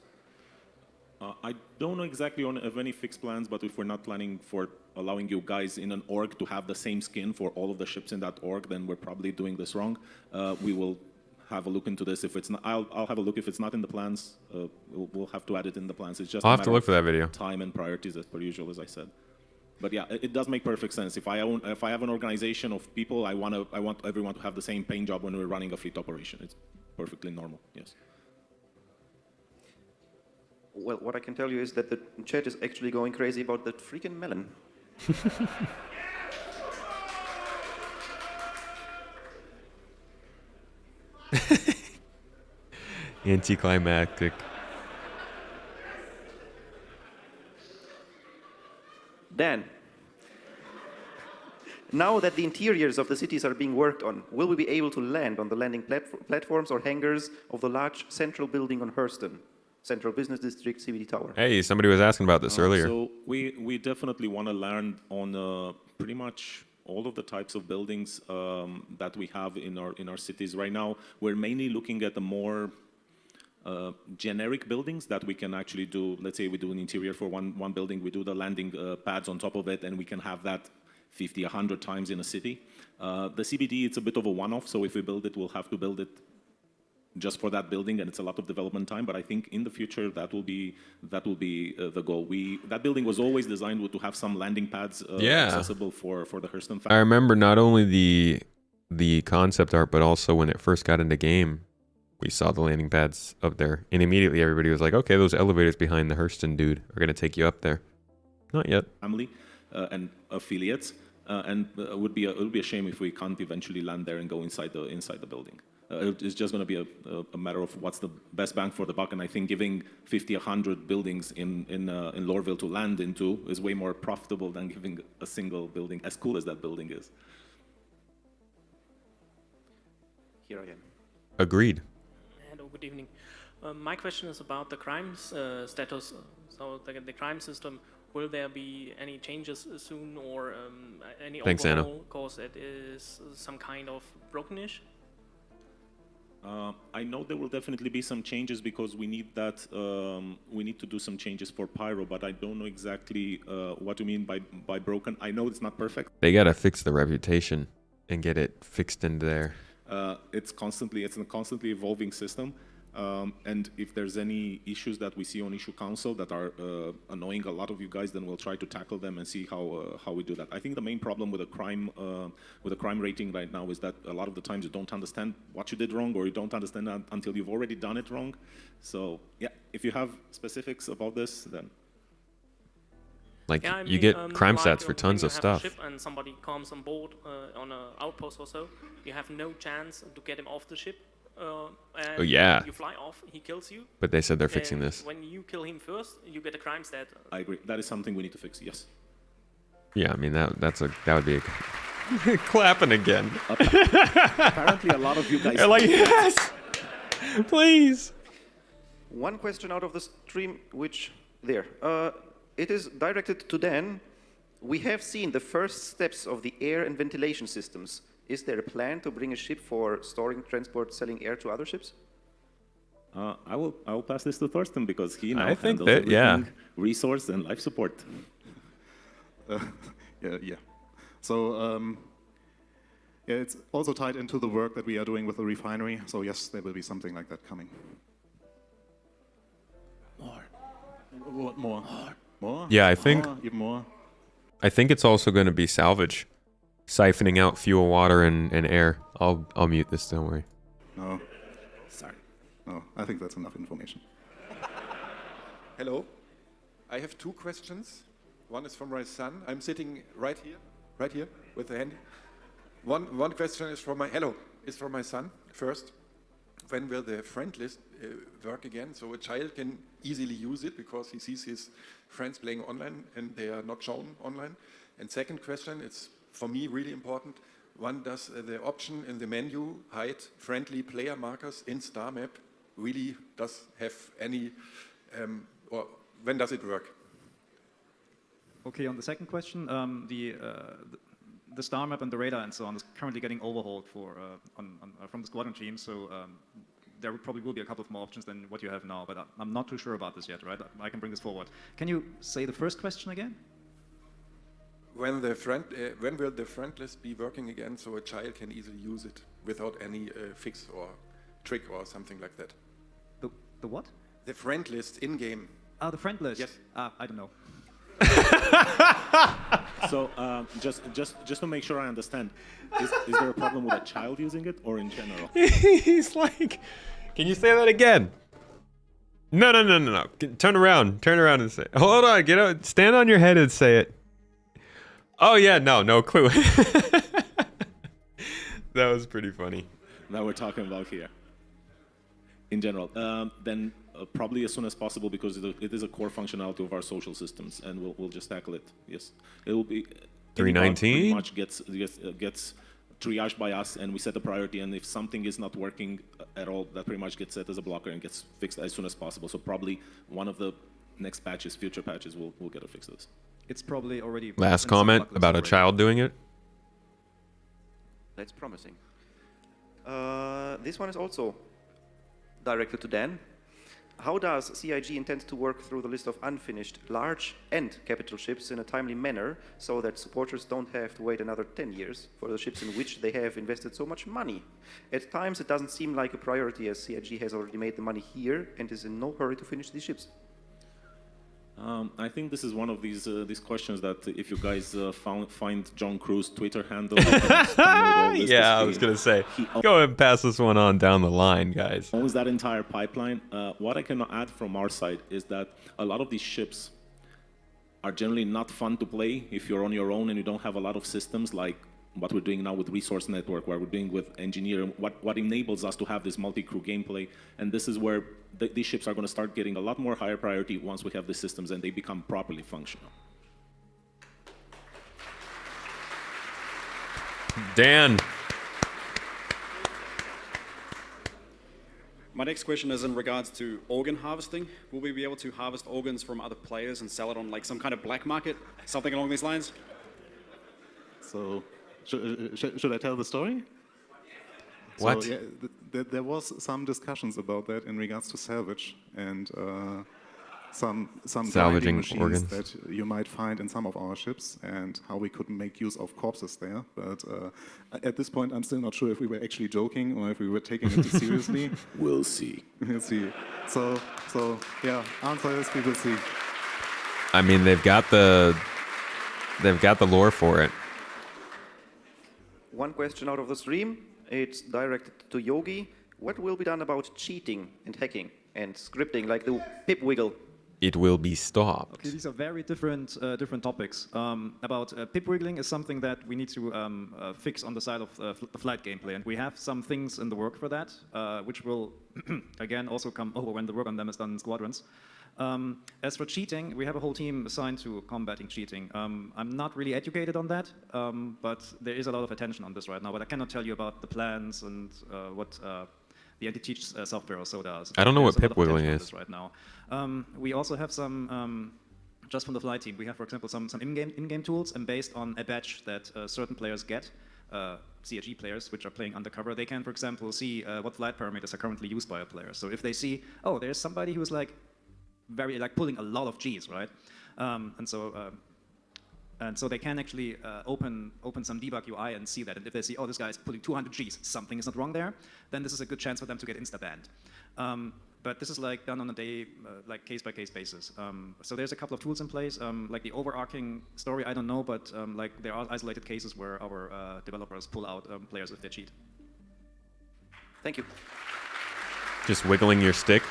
I don't know exactly of any fixed plans, but if we're not planning for allowing you guys in an org to have the same skin for all of the ships in that org, then we're probably doing this wrong. We will have a look into this. If it's not, I'll have a look. If it's not in the plans, we'll have to add it in the plans. It's just I'll have to look for that video. Time and priorities as per usual, as I said. But yeah, it does make perfect sense. If I have an organization of people, I want everyone to have the same paint job when we're running a fleet operation. It's perfectly normal. Yes. Well, what I can tell you is that the chat is actually going crazy about that freaking melon. Anticlimactic. Dan, now that the interiors of the cities are being worked on, will we be able to land on the landing platforms or hangars of the large central building on Hurston? Central Business District, CBD Tower. Hey, somebody was asking about this earlier. So we definitely want to land on pretty much all of the types of buildings that we have in our cities right now. We're mainly looking at the more generic buildings that we can actually do. Let's say we do an interior for one building, we do the landing pads on top of it, and we can have that 50, 100 times in a city. The CBD, it's a bit of a one-off, so if we build it, we'll have to build it just for that building, and it's a lot of development time. But I think in the future that will be the goal. That building was always designed to have some landing pads accessible for the Hurston family. I remember not only the concept art, but also when it first got into game, we saw the landing pads up there, and immediately everybody was like, "Okay, those elevators behind the Hurston dude are going to take you up there." Not yet. Family and affiliates, and it would be a shame if we can't eventually land there and go inside the building. It's just going to be a matter of what's the best bang for the buck, and I think giving 50, 100 buildings in Lorville to land into is way more profitable than giving a single building, as cool as that building is. Here I am. Agreed. Hello, good evening. My question is about the crimes status. So the crime system. Will there be any changes soon, or any overhaul? Because it is some kind of brokenish. I know there will definitely be some changes because we need that. We need to do some changes for Pyro, but I don't know exactly what you mean by broken. I know it's not perfect. They gotta fix the reputation and get it fixed into there. It's a constantly evolving system. And if there's any issues that we see on issue council that are annoying a lot of you guys, then we'll try to tackle them and see how we do that. I think the main problem with a crime rating right now is that a lot of the times you don't understand what you did wrong, or you don't understand that until you've already done it wrong. So yeah, if you have specifics about this, then. Like, yeah, you get crime stats for when tons you of have stuff. A ship and somebody comes on board on an outpost or so, you have no chance to get him off the ship. And Oh, yeah. you fly off, he kills you. But they said they're fixing this. When you kill him first, you get a crime stat. I agree. That is something we need to fix. Yes. Yeah, I mean that would be a clapping again. Apparently, a lot of you guys. They're like, yes, please. One question out of the stream, which there. It is directed to Dan. We have seen the first steps of the air and ventilation systems. Is there a plan to bring a ship for storing, transport, selling air to other ships? I will pass this to Thorsten because he now I think handles that, yeah. everything, resource and life support. Yeah. So yeah, it's also tied into the work that we are doing with the refinery. So yes, there will be something like that coming. More? Yeah, I think. Even more. I think it's also going to be salvage, siphoning out fuel, water, and air. I'll mute this. Don't worry. No. Sorry. No, I think that's enough information. Hello. I have two questions. One is from my son. I'm sitting right here with the hand. One question is from my son. First, when will the friend list work again, so a child can easily use it because he sees his friends playing online and they are not shown online? And second question, it's for me really important. When does the option in the menu hide friendly player markers in Star Map really does have any, or when does it work? Okay, on the second question, the star map and the radar and so on is currently getting overhauled from the squadron team, so there probably will be a couple of more options than what you have now, but I'm not too sure about this yet, right? I can bring this forward. Can you say the first question again? When will the friend list be working again so a child can easily use it without any fix or trick or something like that? The what? The friend list in-game. Ah, the friend list? Yes. I don't know. So just to make sure I understand, is there a problem with a child using it or in general? He's like, can you say that again? No. Turn around and say it. Hold on, get out, stand on your head and say it. Oh yeah, no clue. That was pretty funny. That we're talking about here. In general, then probably as soon as possible because it is a core functionality of our social systems, and we'll just tackle it. Yes, it will be. 319 pretty much gets triaged by us, and we set a priority. And if something is not working at all, that pretty much gets set as a blocker and gets fixed as soon as possible. So probably one of the next patches, future patches, we'll get a fix of this. It's probably already. Last comment about a child doing it. That's promising. This one is also directed to Dan. How does CIG intend to work through the list of unfinished large and capital ships in a timely manner so that supporters don't have to wait another 10 years for the ships in which they have invested so much money? At times it doesn't seem like a priority as CIG has already made the money here and is in no hurry to finish these ships. I think this is one of these questions that if you guys find John Crew's Twitter handle. Yeah, I was going to say, go ahead and pass this one on down the line, guys. Owns that entire pipeline. What I can add from our side is that a lot of these ships are generally not fun to play if you're on your own and you don't have a lot of systems like what we're doing now with Resource Network, what we're doing with Engineer, what enables us to have this multi-crew gameplay. And this is where these ships are going to start getting a lot more higher priority once we have the systems and they become properly functional. Dan. My next question is in regards to organ harvesting. Will we be able to harvest organs from other players and sell it on like some kind of black market, something along these lines? So, should I tell the story? What? So, yeah, there was some discussions about that in regards to salvage, and some Salvaging grinding machines organs. that you might find in some of our ships, and how we could make use of corpses there. But at this point, I'm still not sure if we were actually joking or if we were taking it too seriously. We'll see. We'll see. So yeah, answer is we will see. I mean, they've got the lore for it. One question out of the stream. It's directed to Yogi. What will be done about cheating and hacking and scripting, like the pip wiggle? It will be stopped. Okay, these are very different topics. About pip wiggling is something that we need to fix on the side of the flight gameplay, and we have some things in the work for that, which will again also come over when the work on them is done in squadrons. As for cheating, we have a whole team assigned to combating cheating. I'm not really educated on that, but there is a lot of attention on this right now. But I cannot tell you about the plans and what the anti-cheat software also does. I don't know There's what a lot pip of wiggling attention on is. this right now. We also have some, just from the flight team, we have, for example, some in-game tools, and based on a badge that certain players get, CRG players, which are playing undercover, they can, for example, see what flight parameters are currently used by a player. So if they see, oh, there's somebody who's like pulling a lot of Gs, right? And so they can actually open some debug UI and see that. And if they see, oh, this guy is pulling 200 Gs, something is not wrong there, then this is a good chance for them to get insta-banned. But this is like done on a day, like case-by-case basis. So there's a couple of tools in place. Like the overarching story, I don't know, but like there are isolated cases where our developers pull out players if they cheat. Thank you. Just wiggling your stick.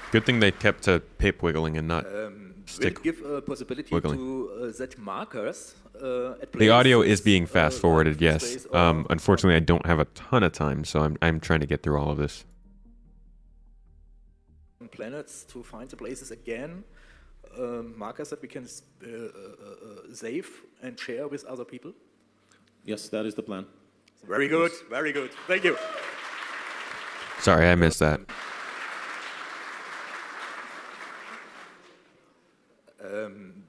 Good thing they kept to pip wiggling and not stick will it give a possibility wiggling. to set markers at The audio places, is being fast forwarded, like yes. space or Unfortunately, I don't have a ton of time, so I'm trying to get through all of this. planets to find the places again, markers that we can save and share with other people? Yes, that is the plan. Very good, very good. Thank you. Sorry, I missed that.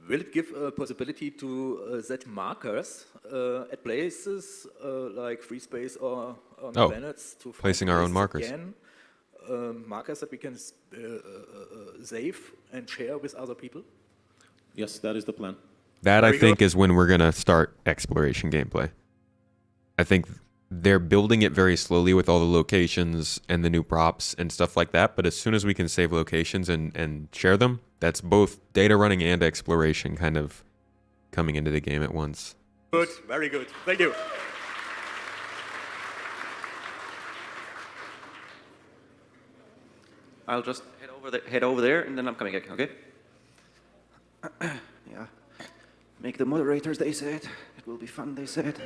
Will it give a possibility to set markers at places like free space or on planets to find placing our own places markers. again, markers that we can save and share with other people? Yes, that is the plan. That, Very I think, good. is when we're going to start exploration gameplay. I think they're building it very slowly with all the locations and the new props and stuff like that, but as soon as we can save locations and share them, that's both data running and exploration kind of coming into the game at once. Good, very good. Thank you. I'll just head over there, and then I'm coming back, okay? Yeah. Make the moderators, they said. It will be fun, they said.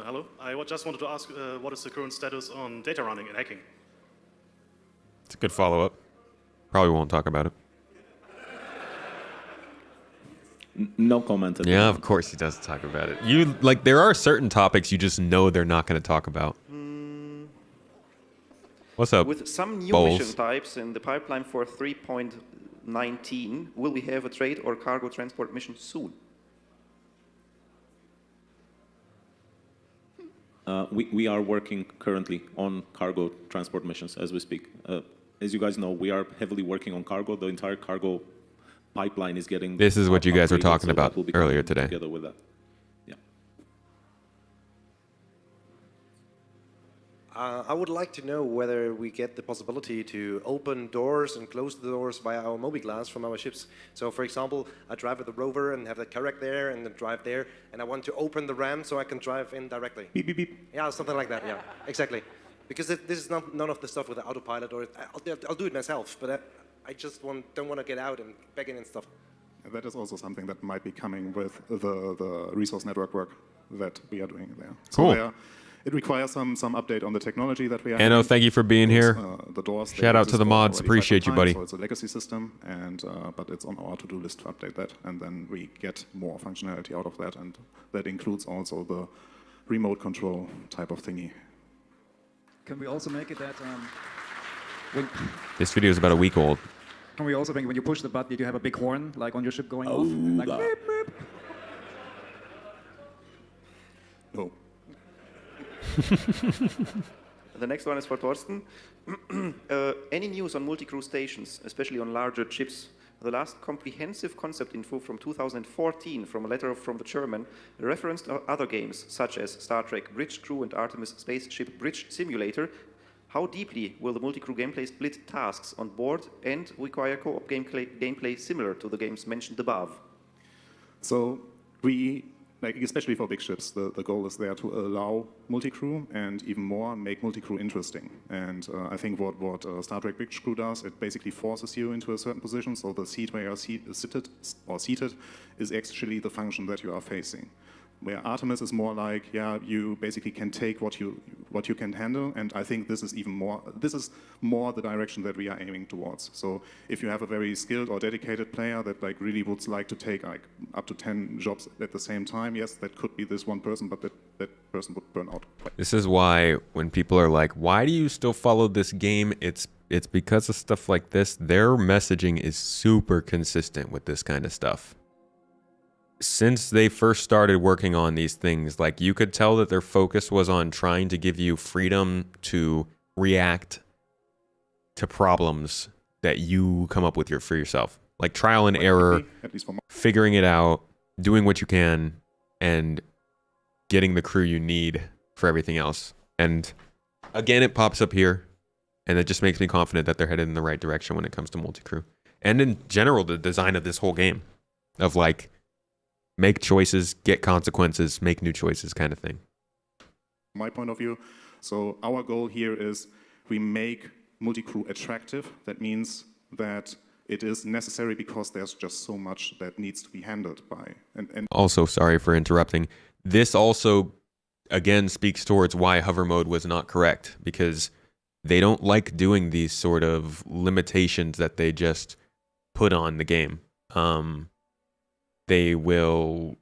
Hello. I just wanted to ask what is the current status on data running and hacking? It's a good follow-up. Probably won't talk about it. No comment. Yeah, of course he does talk about it. You like there are certain topics you just know they're not going to talk about. What's up? With some new Bowls? mission types in the pipeline for 3.19, will we have a trade or cargo transport mission soon? We are working currently on cargo transport missions as we speak. As you guys know, we are heavily working on cargo. The entire cargo pipeline is getting. This is what you guys were upgraded, talking so that about will be earlier coming today. Together with that. I would like to know whether we get the possibility to open doors and close the doors via our mobiglass from our ships. So, for example, I drive with the rover and have the carrack there and then drive there, and I want to open the ramp so I can drive in directly. Beep, beep, beep. Yeah, something like that, yeah, exactly. Because this is none of the stuff with the autopilot, or I'll do it myself, but I just don't want to get out and back in and stuff. That is also something that might be coming with the resource network work that we are doing there. Cool. So it requires some update on the technology that we are. Anno, thank you for being here. The doors. Shout out to the mods. Appreciate you, buddy. So it's a legacy system, and but it's on our to-do list to update that, and then we get more functionality out of that, and that includes also the remote control type of thingy. Can we also make it that This video is about a week old. can we also make when you push the button, you have a big horn like on your ship going off? Like, beep, beep. No. The next one is for Thorsten. Any news on multi-crew stations, especially on larger ships? The last comprehensive concept info from 2014 from a letter from the German referenced other games such as Star Trek Bridge Crew and Artemis Spaceship Bridge Simulator. How deeply will the multi-crew gameplay split tasks on board and require co-op gameplay similar to the games mentioned above? So we, like especially for big ships, the goal is there to allow multi-crew and even more make multi-crew interesting. And I think what Star Trek Bridge Crew does, it basically forces you into a certain position. So the seat where you're seated is actually the function that you are facing. Where Artemis is more like, yeah, you basically can take what you can handle, and I think this is more the direction that we are aiming towards. So if you have a very skilled or dedicated player that like really would like to take like up to 10 jobs at the same time, yes, that could be this one person, but that person would burn out. This is why when people are like, why do you still follow this game? It's because of stuff like this. Their messaging is super consistent with this kind of stuff. Since they first started working on these things, like you could tell that their focus was on trying to give you freedom to react to problems that you come up with for yourself. Like trial and error, figuring it out, doing what you can, and getting the crew you need for everything else. And again, it pops up here, and it just makes me confident that they're headed in the right direction when it comes to multi-crew. And in general, the design of this whole game of like, make choices, get consequences, make new choices kind of thing. My point of view, so our goal here is we make multi-crew attractive. That means that it is necessary because there's just so much that needs to be handled by. And also, sorry for interrupting. This also, again, speaks towards why hover mode was not correct, because they don't like doing these sort of limitations that they just put on the game. They will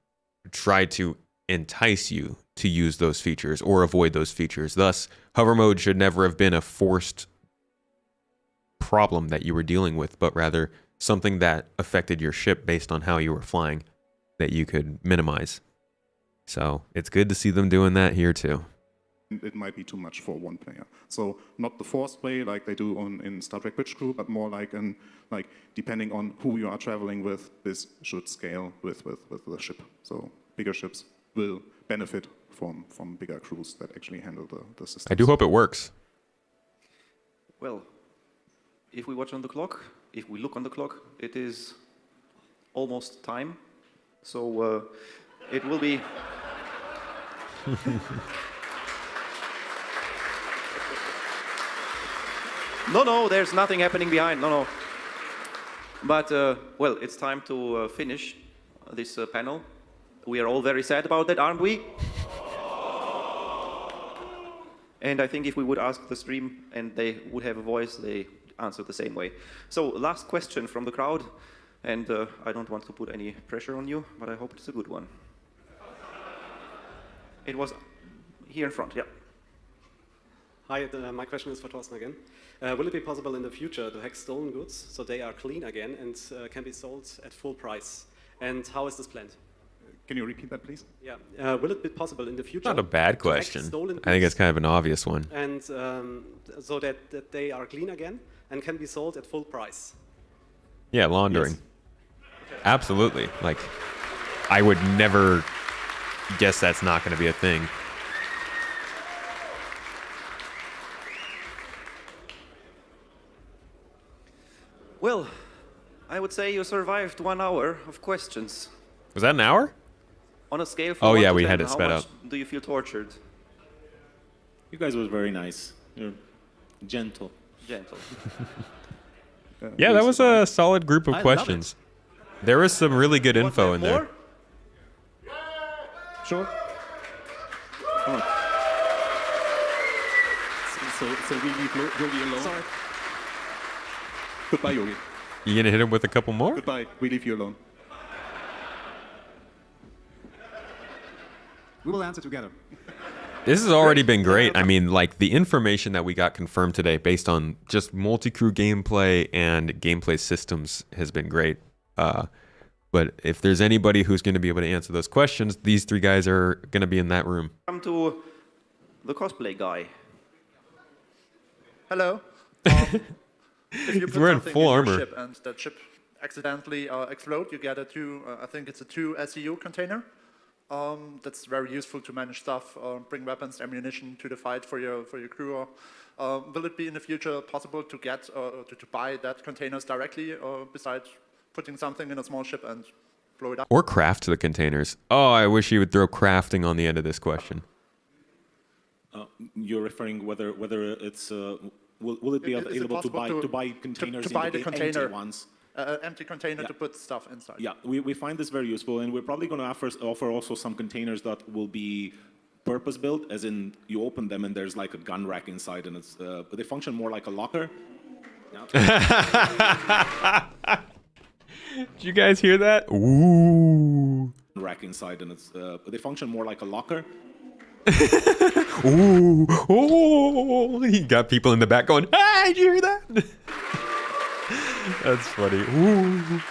try to entice you to use those features or avoid those features. Thus, hover mode should never have been a forced problem that you were dealing with, but rather something that affected your ship based on how you were flying that you could minimize. So it's good to see them doing that here too. It might be too much for one player. So not the forced way like they do in Star Trek Bridge Crew, but more like depending on who you are traveling with, this should scale with the ship. So bigger ships will benefit from bigger crews that actually handle the system. I do hope it works. Well, if we look on the clock, it is almost time. So it will be... No, there's nothing happening behind. No. But, well, it's time to finish this panel. We are all very sad about that, aren't we? And I think if we would ask the stream and they would have a voice, they answer the same way. So, last question from the crowd. And I don't want to put any pressure on you, but I hope it's a good one. It was here in front, yeah. Hi, my question is for Thorsten again. Will it be possible in the future to hack stolen goods so they are clean again and can be sold at full price? And how is this planned? Can you repeat that, please? Yeah. Will it be possible in the future? Not a bad question. I think it's kind of an obvious one. And so that they are clean again and can be sold at full price? Yeah, laundering. Yes. Okay. Absolutely. Like, I would never guess that's not going to be a thing. Well, I would say you survived 1 hour of questions. Was that an hour? On a scale from 1 to 10, we had it sped up. How much do you feel tortured? You guys were very nice. You're gentle. Yeah, that was a solid group of questions. There was some really good info in there. Sure. Come on. So we leave Yogi alone? Sorry. Goodbye, Yogi. You gonna hit him with a couple more? Goodbye. We leave you alone. We will answer together. This has already been great. I mean, like, the information that we got confirmed today based on just multi-crew gameplay and gameplay systems has been great. But if there's anybody who's going to be able to answer those questions, these three guys are going to be in that room. Come to the cosplay guy. Hello. If you He's put wearing something full in armor. your ship and that ship accidentally explode, you get a I think it's a 2 SCU container. That's very useful to manage stuff, bring weapons, ammunition to the fight for your crew. Will it be in the future possible to get to buy that containers directly, besides putting something in a small ship and blow it up? Or craft the containers. Oh, I wish you would throw crafting on the end of this question. You're referring whether it's will it be Is it available to possible buy containers to buy in the container, empty ones? empty container Yeah. to put stuff inside? Yeah, we find this very useful, and we're probably going to offer also some containers that will be purpose-built, as in you open them and there's like a gun rack inside, and it's they function more like a locker. Did you guys hear that? Ooh. Rack inside, and it's they function more like a locker. Ooh. Oh, he got people in the back going, "Hey, did you hear that?" That's funny. Ooh.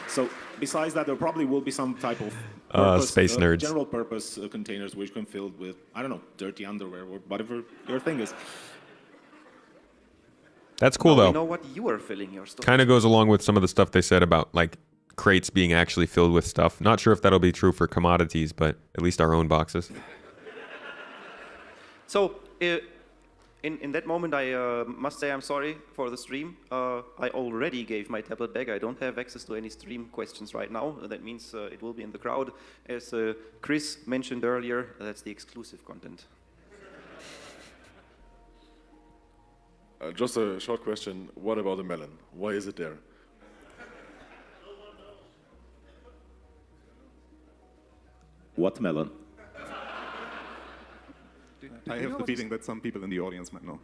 So besides that, there probably will be some type of space nerds. general purpose containers which can be filled with, I don't know, dirty underwear or whatever your thing is. That's cool Now we though. know what you are filling your storage. Kind of goes along with some of the stuff they said about like crates being actually filled with stuff. Not sure if that'll be true for commodities, but at least our own boxes. So, in that moment, I must say I'm sorry for the stream. I already gave my tablet back. I don't have access to any stream questions right now. That means it will be in the crowd. As Chris mentioned earlier, that's the exclusive content. Just a short question. What about the melon? Why is it there? What melon? I have the feeling that some people in the audience might know.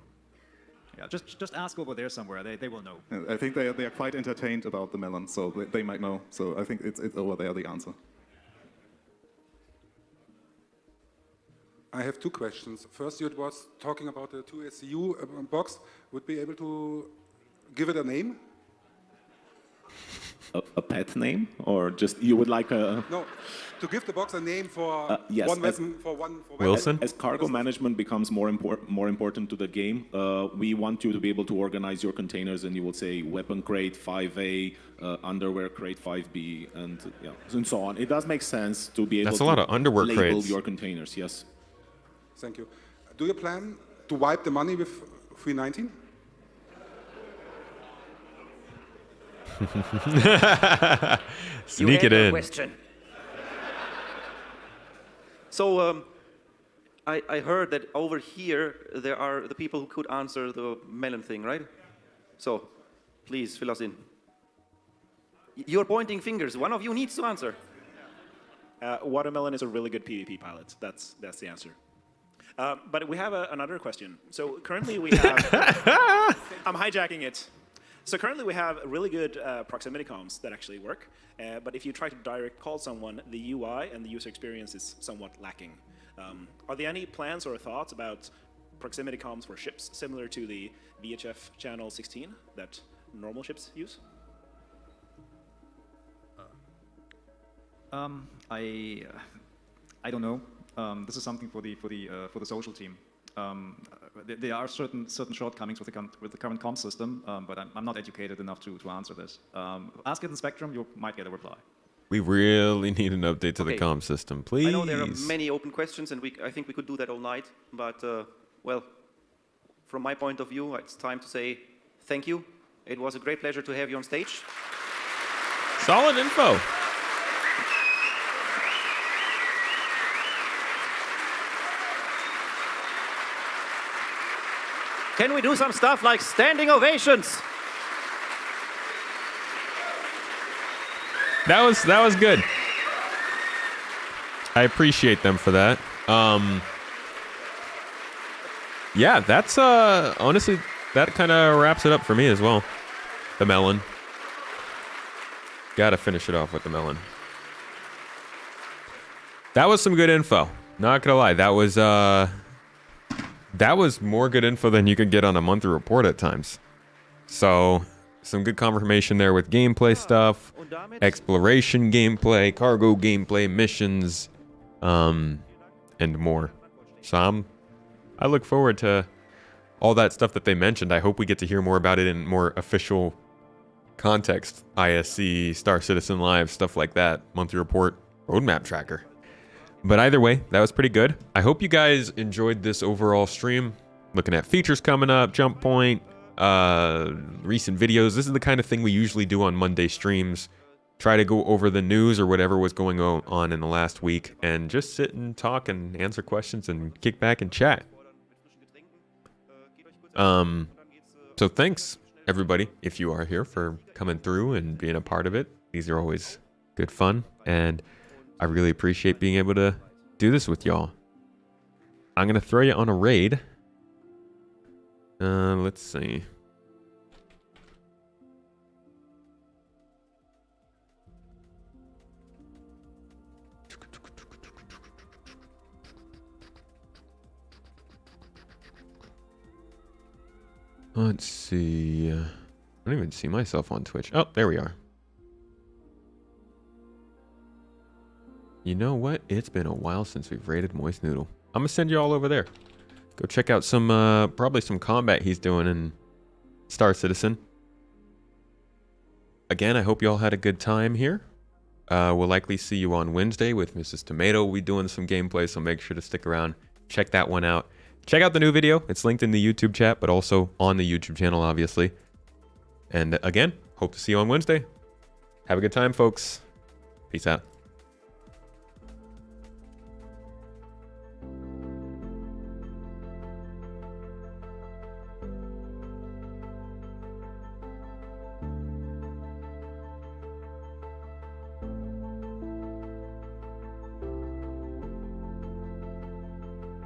Yeah, just ask over there somewhere. They will know. I think they are quite entertained about the melon, so they might know. So I think it's over there, the answer. I have two questions. First, you was talking about the 2 SCU box. Would be able to give it a name? A pet name, or just you would like a? No, to give the box a name for Yes, one as- weapon. For Wilson? As cargo management becomes more important to the game, we want you to be able to organize your containers, and you will say weapon crate 5A, underwear crate 5B, and yeah, and so on. It does make sense to be able That's to a lot of underwear label crates. your containers. Yes. Thank you. Do you plan to wipe the money with 319? Sneak it in. Question. So I heard that over here there are the people who could answer the melon thing, right? So please fill us in. You're pointing fingers. One of you needs to answer. Watermelon is a really good PvP pilot. That's the answer. But we have another question. So currently we have... I'm hijacking it. So currently we have really good proximity comms that actually work. But if you try to direct call someone, the UI and the user experience is somewhat lacking. Are there any plans or thoughts about proximity comms for ships similar to the VHF channel 16 that normal ships use? I don't know. This is something for the social team. There are certain shortcomings with the current comm system, but I'm not educated enough to answer this. Ask it in Spectrum, you might get a reply. We really need an update to the Okay. comm system, please. I know there are many open questions, and I think we could do that all night. But well, from my point of view, it's time to say thank you. It was a great pleasure to have you on stage. Solid info. Can we do some stuff like standing ovations? That was good. I appreciate them for that. Yeah, that's honestly that kind of wraps it up for me as well. The melon. Got to finish it off with the melon. That was some good info. Not gonna lie, that was more good info than you could get on a monthly report at times. So, some good confirmation there with gameplay stuff, exploration gameplay, cargo gameplay, missions, and more. So I look forward to all that stuff that they mentioned. I hope we get to hear more about it in more official context. ISC, Star Citizen Live, stuff like that. Monthly report, roadmap tracker. But either way, that was pretty good. I hope you guys enjoyed this overall stream. Looking at features coming up, jump point, recent videos. This is the kind of thing we usually do on Monday streams. Try to go over the news or whatever was going on in the last week and just sit and talk and answer questions and kick back and chat. So thanks everybody, if you are here, for coming through and being a part of it. These are always good fun, and I really appreciate being able to do this with y'all. I'm gonna throw you on a raid. Let's see. Let's see. I don't even see myself on Twitch. Oh, there we are. You know what? It's been a while since we've raided Moist Noodle. I'm gonna send you all over there. Go check out some, probably some combat he's doing in Star Citizen. Again, I hope you all had a good time here. We'll likely see you on Wednesday with Mrs. Tomato. We'll be doing some gameplay, so make sure to stick around. Check that one out. Check out the new video. It's linked in the YouTube chat, but also on the YouTube channel, obviously. And again, hope to see you on Wednesday. Have a good time, folks. Peace out.